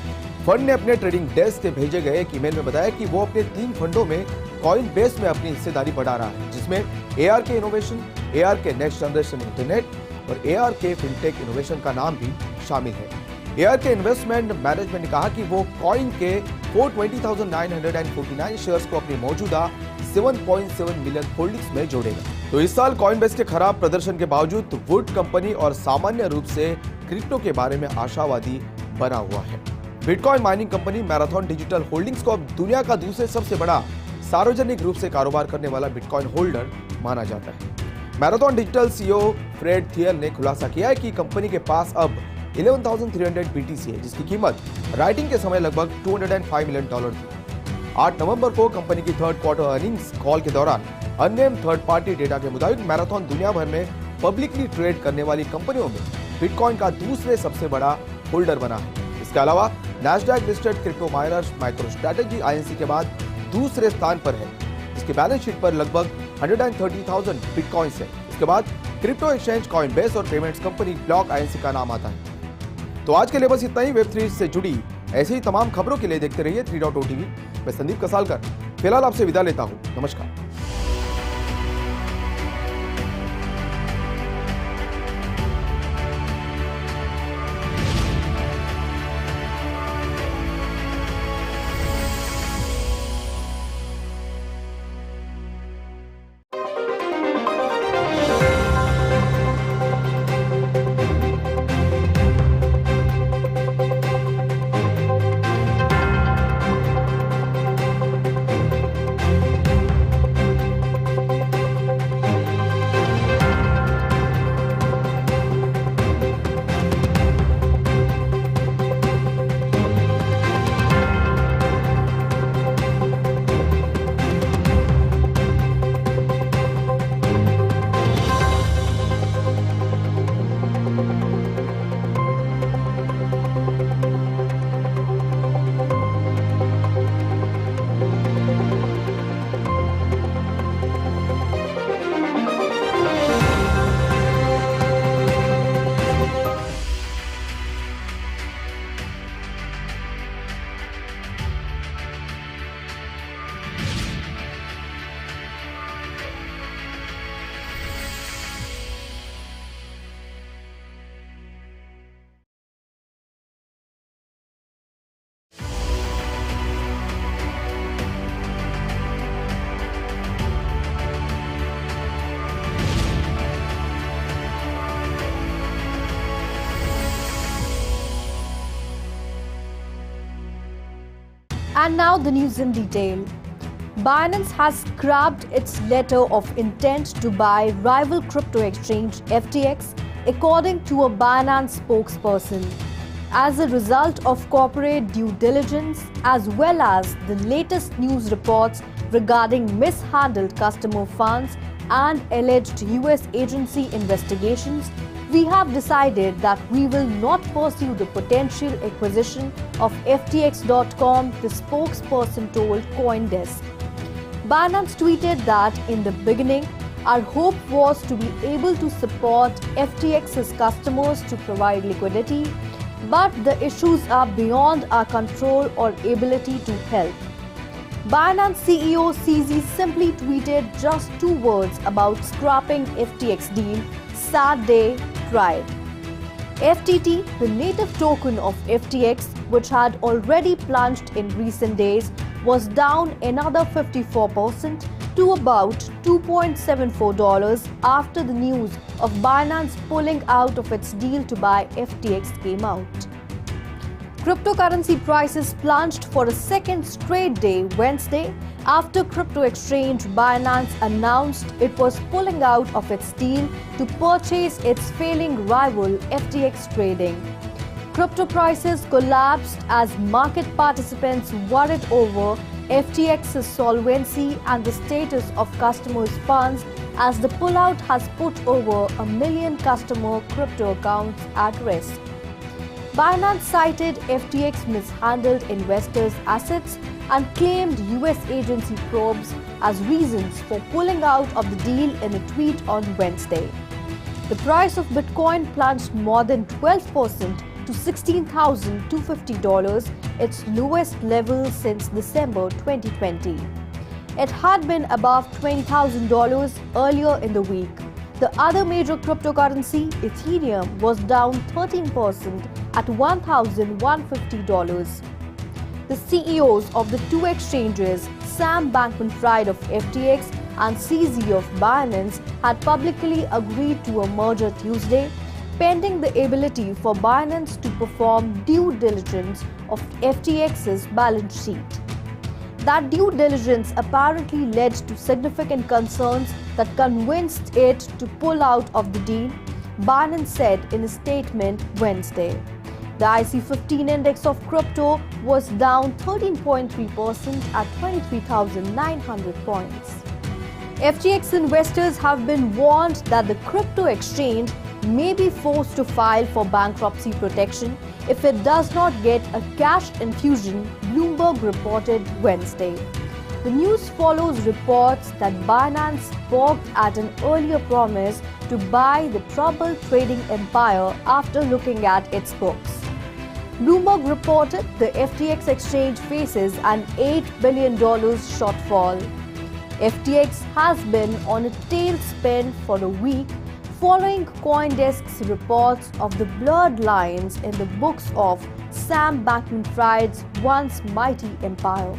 फंड ने अपने ट्रेडिंग डेस्क से भेजे गए एक ईमेल में बताया कि वो अपने 3 फंडों में कॉइनबेस में अपनी हिस्सेदारी बढ़ा रहा है, जिसमें ARK innovation, ARK next generation internet और ARK फिनटेक इनोवेशन का नाम भी शामिल है। ARK इन्वेस्टमेंट मैनेजमेंट ने कहा कि वो कॉइन के 420,949 शेयर्स को अपनी मौजूदा 7.7 मिलियन होल्डिंग्स में जोड़ेगा। तो इस साल कॉइनबेस के खराब प्रदर्शन के बावजूद वुड कंपनी और सामान्य रूप से क्रिप्टो के बारे में आशावादी बना हुआ है। Bitcoin mining company marathon digital holdings को अब दुनिया का दूसरे सबसे बड़ा सार्वजनिक रूप से कारोबार करने वाला बिटकॉइन होल्डर माना जाता है। मैराथन डिजिटल CEO फ्रेड थियल ने खुलासा किया है कि कंपनी के पास अब 11,300 BTC है, जिसकी कीमत राइटिंग के समय लगभग $205 मिलियन थी। 8 नवंबर को कंपनी की थर्ड क्वार्टर अर्निंग्स कॉल के दौरान अननेम्ड थर्ड पार्टी डेटा के मुताबिक मैराथन दुनिया भर में पब्लिकली ट्रेड करने वाली कंपनियों में बिटकॉइन का दूसरे सबसे बड़ा होल्डर बना है। इसके अलावा Nasdaq listed crypto minor MicroStrategy INC के बाद दूसरे स्थान पर है, जिसके बैलेंस शीट पर लगभग 130,000 बिटकॉइंस है। इसके बाद क्रिप्टो एक्सचेंज कॉइनबेस और पेमेंट्स कंपनी ब्लॉक INC का नाम आता है। तो आज के लिए बस इतना ही। Web3 से जुड़ी ऐसी ही तमाम खबरों के लिए देखते रहिए 3.0 TV। मैं संदीप कसालकर फिलहाल आपसे विदा लेता हूँ। नमस्कार। And now the news in detail. Binance has scrapped its letter of intent to buy rival crypto exchange FTX, according to a Binance spokesperson. As a result of corporate due diligence, as well as the latest news reports regarding mishandled customer funds and alleged US agency investigations, we have decided that we will not pursue the potential acquisition of FTX.com, the spokesperson told CoinDesk. Binance tweeted that in the beginning, our hope was to be able to support FTX's customers to provide liquidity, but the issues are beyond our control or ability to help. Binance CEO CZ simply tweeted just 2 words about scrapping FTX deal: sad day, tried. FTT, the native token of FTX, which had already plunged in recent days, was down another 54% to about $2.74 after the news of Binance pulling out of its deal to buy FTX came out. Cryptocurrency prices plunged for a second straight day Wednesday after crypto exchange Binance announced it was pulling out of its deal to purchase its failing rival FTX trading. Crypto prices collapsed as market participants worried over FTX's solvency and the status of customers' funds as the pullout has put over 1 million customer crypto accounts at risk. Binance cited FTX mishandled investors' assets and claimed US agency probes as reasons for pulling out of the deal in a tweet on Wednesday. The price of Bitcoin plunged more than 12% to $16,250, its lowest level since December 2020. It had been above $20,000 earlier in the week. The other major cryptocurrency, Ethereum, was down 13% at $1,150. The CEOs of the two exchanges, Sam Bankman-Fried of FTX and CZ of Binance, had publicly agreed to a merger Tuesday, pending the ability for Binance to perform due diligence of FTX's balance sheet. That due diligence apparently led to significant concerns that convinced it to pull out of the deal, Binance said in a statement Wednesday. The IC50 index of crypto was down 13.3% at 23,900 points. FTX investors have been warned that the crypto exchange may be forced to file for bankruptcy protection if it does not get a cash infusion, Bloomberg reported Wednesday. The news follows reports that Binance balked at an earlier promise to buy the troubled trading empire after looking at its books. Bloomberg reported the FTX exchange faces an $8 billion shortfall. FTX has been on a tailspin for a week following CoinDesk's reports of the blurred lines in the books of Sam Bankman-Fried's once mighty empire.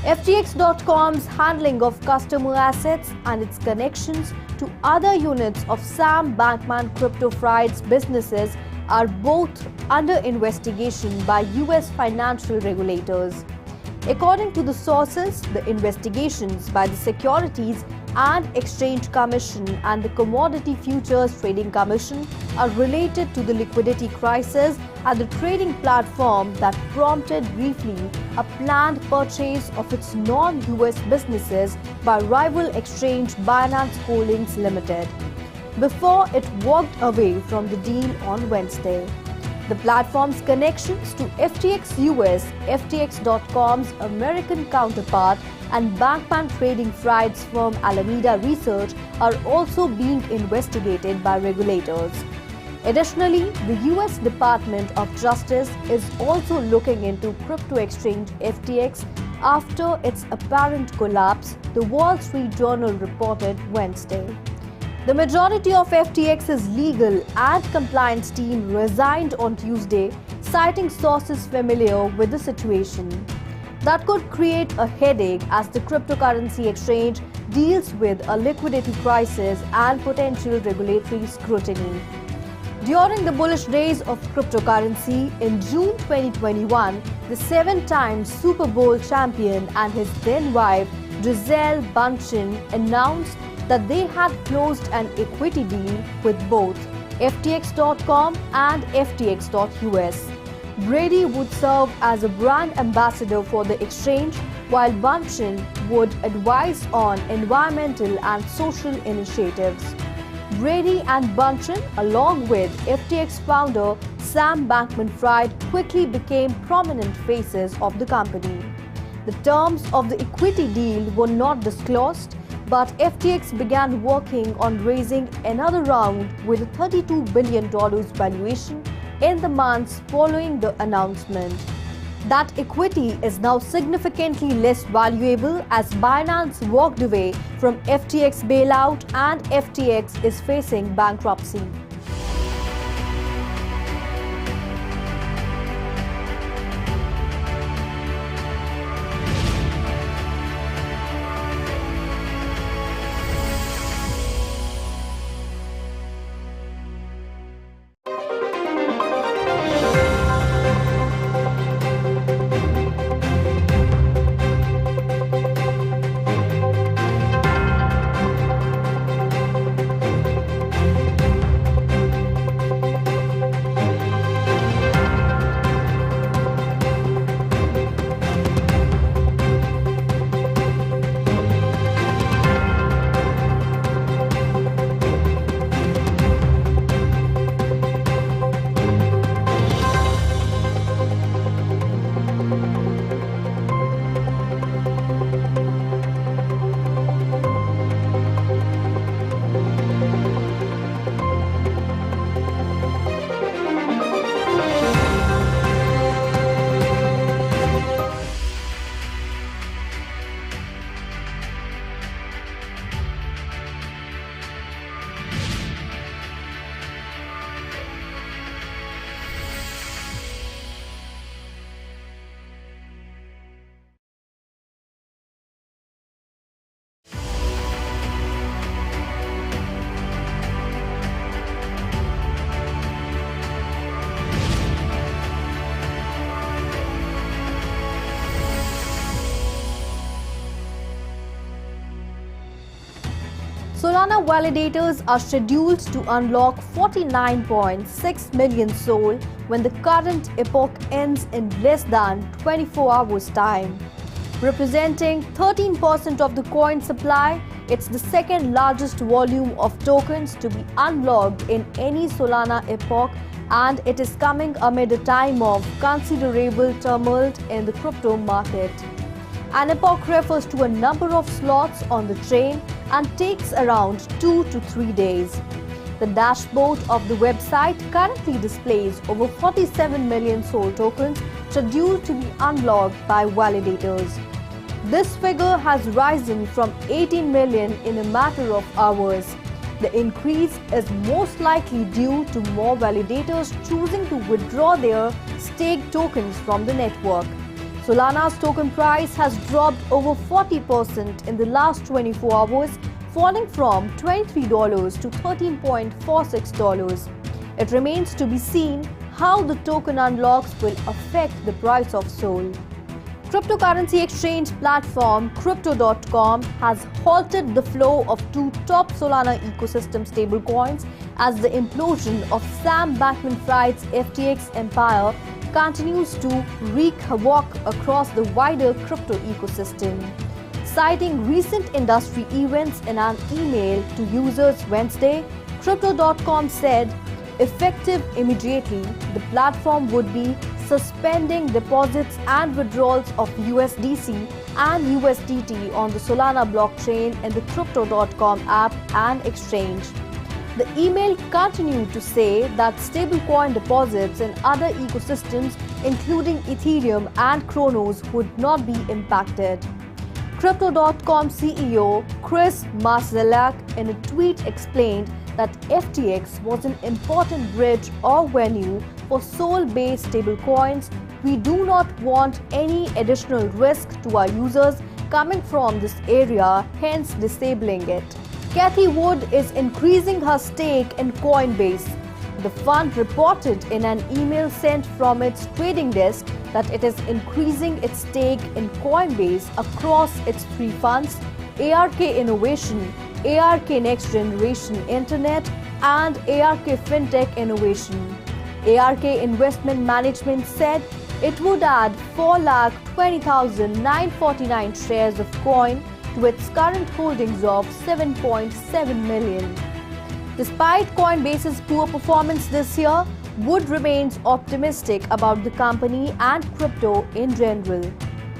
FTX.com's handling of customer assets and its connections to other units of Sam Bankman-Fried's businesses are both under investigation by US financial regulators. According to the sources, the investigations by the Securities and Exchange Commission and the Commodity Futures Trading Commission are related to the liquidity crisis at the trading platform that prompted briefly a planned purchase of its non-US businesses by rival exchange Binance Holdings Limited, before it walked away from the deal on Wednesday. The platform's connections to FTX US, FTX.com's American counterpart, and Bankman Trading Fried's firm Alameda Research are also being investigated by regulators. Additionally, the US Department of Justice is also looking into crypto exchange FTX after its apparent collapse, the Wall Street Journal reported Wednesday. The majority of FTX's legal and compliance team resigned on Tuesday, citing sources familiar with the situation. That could create a headache as the cryptocurrency exchange deals with a liquidity crisis and potential regulatory scrutiny. During the bullish days of cryptocurrency in June 2021, the 7-time Super Bowl champion and his then-wife Gisele Bündchen announced that they had closed an equity deal with both FTX.com and FTX.us. Brady would serve as a brand ambassador for the exchange, while Bündchen would advise on environmental and social initiatives. Brady and Bündchen, along with FTX founder Sam Bankman-Fried, quickly became prominent faces of the company. The terms of the equity deal were not disclosed, but FTX began working on raising another round with a $32 billion valuation in the months following the announcement. That equity is now significantly less valuable as Binance walked away from FTX bailout and FTX is facing bankruptcy. Solana validators are scheduled to unlock 49.6 million SOL when the current epoch ends in less than 24 hours' time. Representing 13% of the coin supply, it's the second largest volume of tokens to be unlocked in any Solana epoch, and it is coming amid a time of considerable tumult in the crypto market. An epoch refers to a number of slots on the chain and takes around 2 to 3 days. The dashboard of the website currently displays over 47 million SOL tokens scheduled to be unlocked by validators. This figure has risen from 18 million in a matter of hours. The increase is most likely due to more validators choosing to withdraw their staked tokens from the network. Solana's token price has dropped over 40% in the last 24 hours, falling from $23 to $13.46. It remains to be seen how the token unlocks will affect the price of SOL. Cryptocurrency exchange platform Crypto.com has halted the flow of two top Solana ecosystem stablecoins as the implosion of Sam Bankman-Fried's FTX empire continues to wreak havoc across the wider crypto ecosystem. Citing recent industry events in an email to users Wednesday, Crypto.com said, effective immediately, the platform would be suspending deposits and withdrawals of USDC and USDT on the Solana blockchain in the Crypto.com app and exchange. The email continued to say that stablecoin deposits in other ecosystems, including Ethereum and Cronos, would not be impacted. Crypto.com CEO Chris Marszalek in a tweet explained that FTX was an important bridge or venue for Sol-based stablecoins. We do not want any additional risk to our users coming from this area, hence disabling it. Cathie Wood is increasing her stake in Coinbase. The fund reported in an email sent from its trading desk that it is increasing its stake in Coinbase across its three funds: ARK Innovation, ARK Next Generation Internet, and ARK FinTech Innovation. ARK Investment Management said it would add 4,20,949 shares of coin to its current holdings of 7.7 million. Despite Coinbase's poor performance this year, Wood remains optimistic about the company and crypto in general.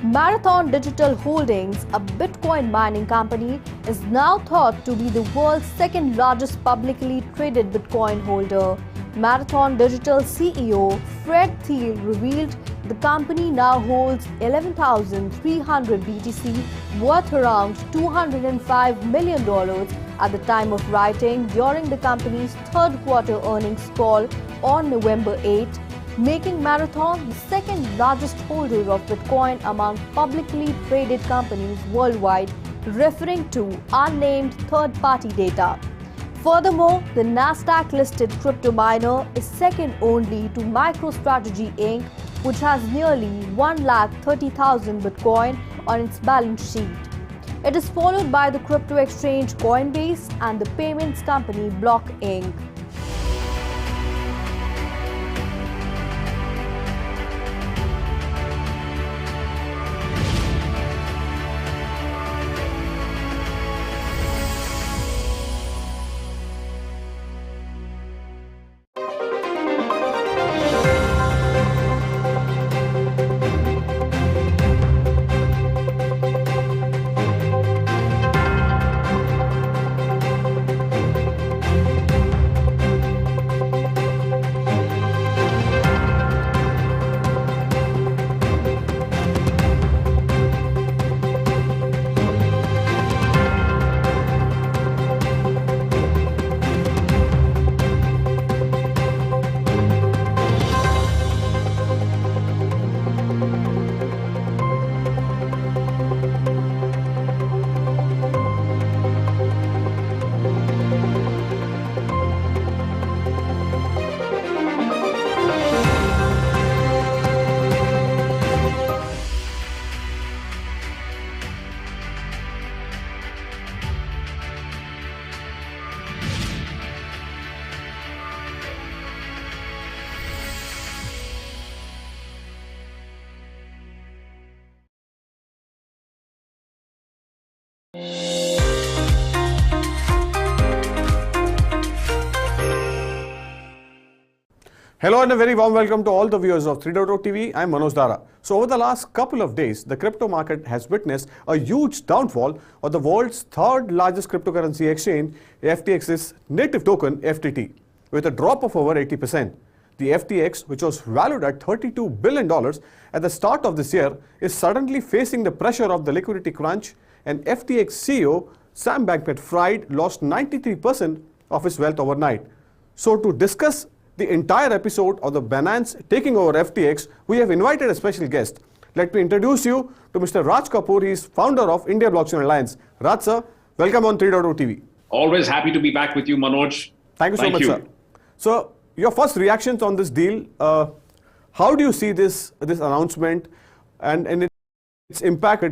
Marathon Digital Holdings, a Bitcoin mining company, is now thought to be the world's second largest publicly traded Bitcoin holder. Marathon Digital CEO Fred Thiel revealed the company now holds 11,300 BTC, worth around $205 million at the time of writing during the company's third quarter earnings call on November 8, making Marathon the second largest holder of Bitcoin among publicly traded companies worldwide, referring to unnamed third-party data. Furthermore, the Nasdaq-listed crypto miner is second only to MicroStrategy Inc., which has nearly 130,000 Bitcoin on its balance sheet. It is followed by the crypto exchange Coinbase and the payments company Block Inc. Hello and a very warm welcome to all the viewers of 3.0 TV. I'm Manoj Dara. So over the last couple of days, the crypto market has witnessed a huge downfall of the world's third largest cryptocurrency exchange, FTX's native token FTT, with a drop of over 80%. The FTX, which was valued at $32 billion at the start of this year, is suddenly facing the pressure of the liquidity crunch, and FTX CEO Sam Bankman-Fried lost 93% of his wealth overnight. So to discuss the entire episode of the Binance taking over FTX, we have invited a special guest. Let me introduce you to Mr. Raj Kapoor. He is founder of India Blockchain Alliance. Raj sir, welcome on 3.0 TV. Always happy to be back with you, Manoj. Thank you so much, sir. So your first reactions on this deal, how do you see this announcement and its impact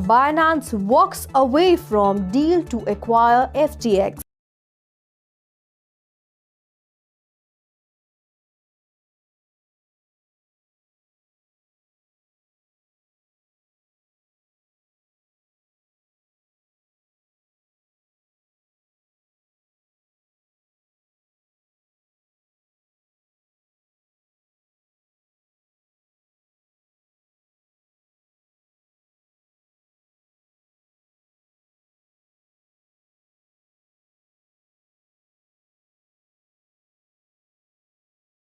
Binance walks away from deal to acquire FTX.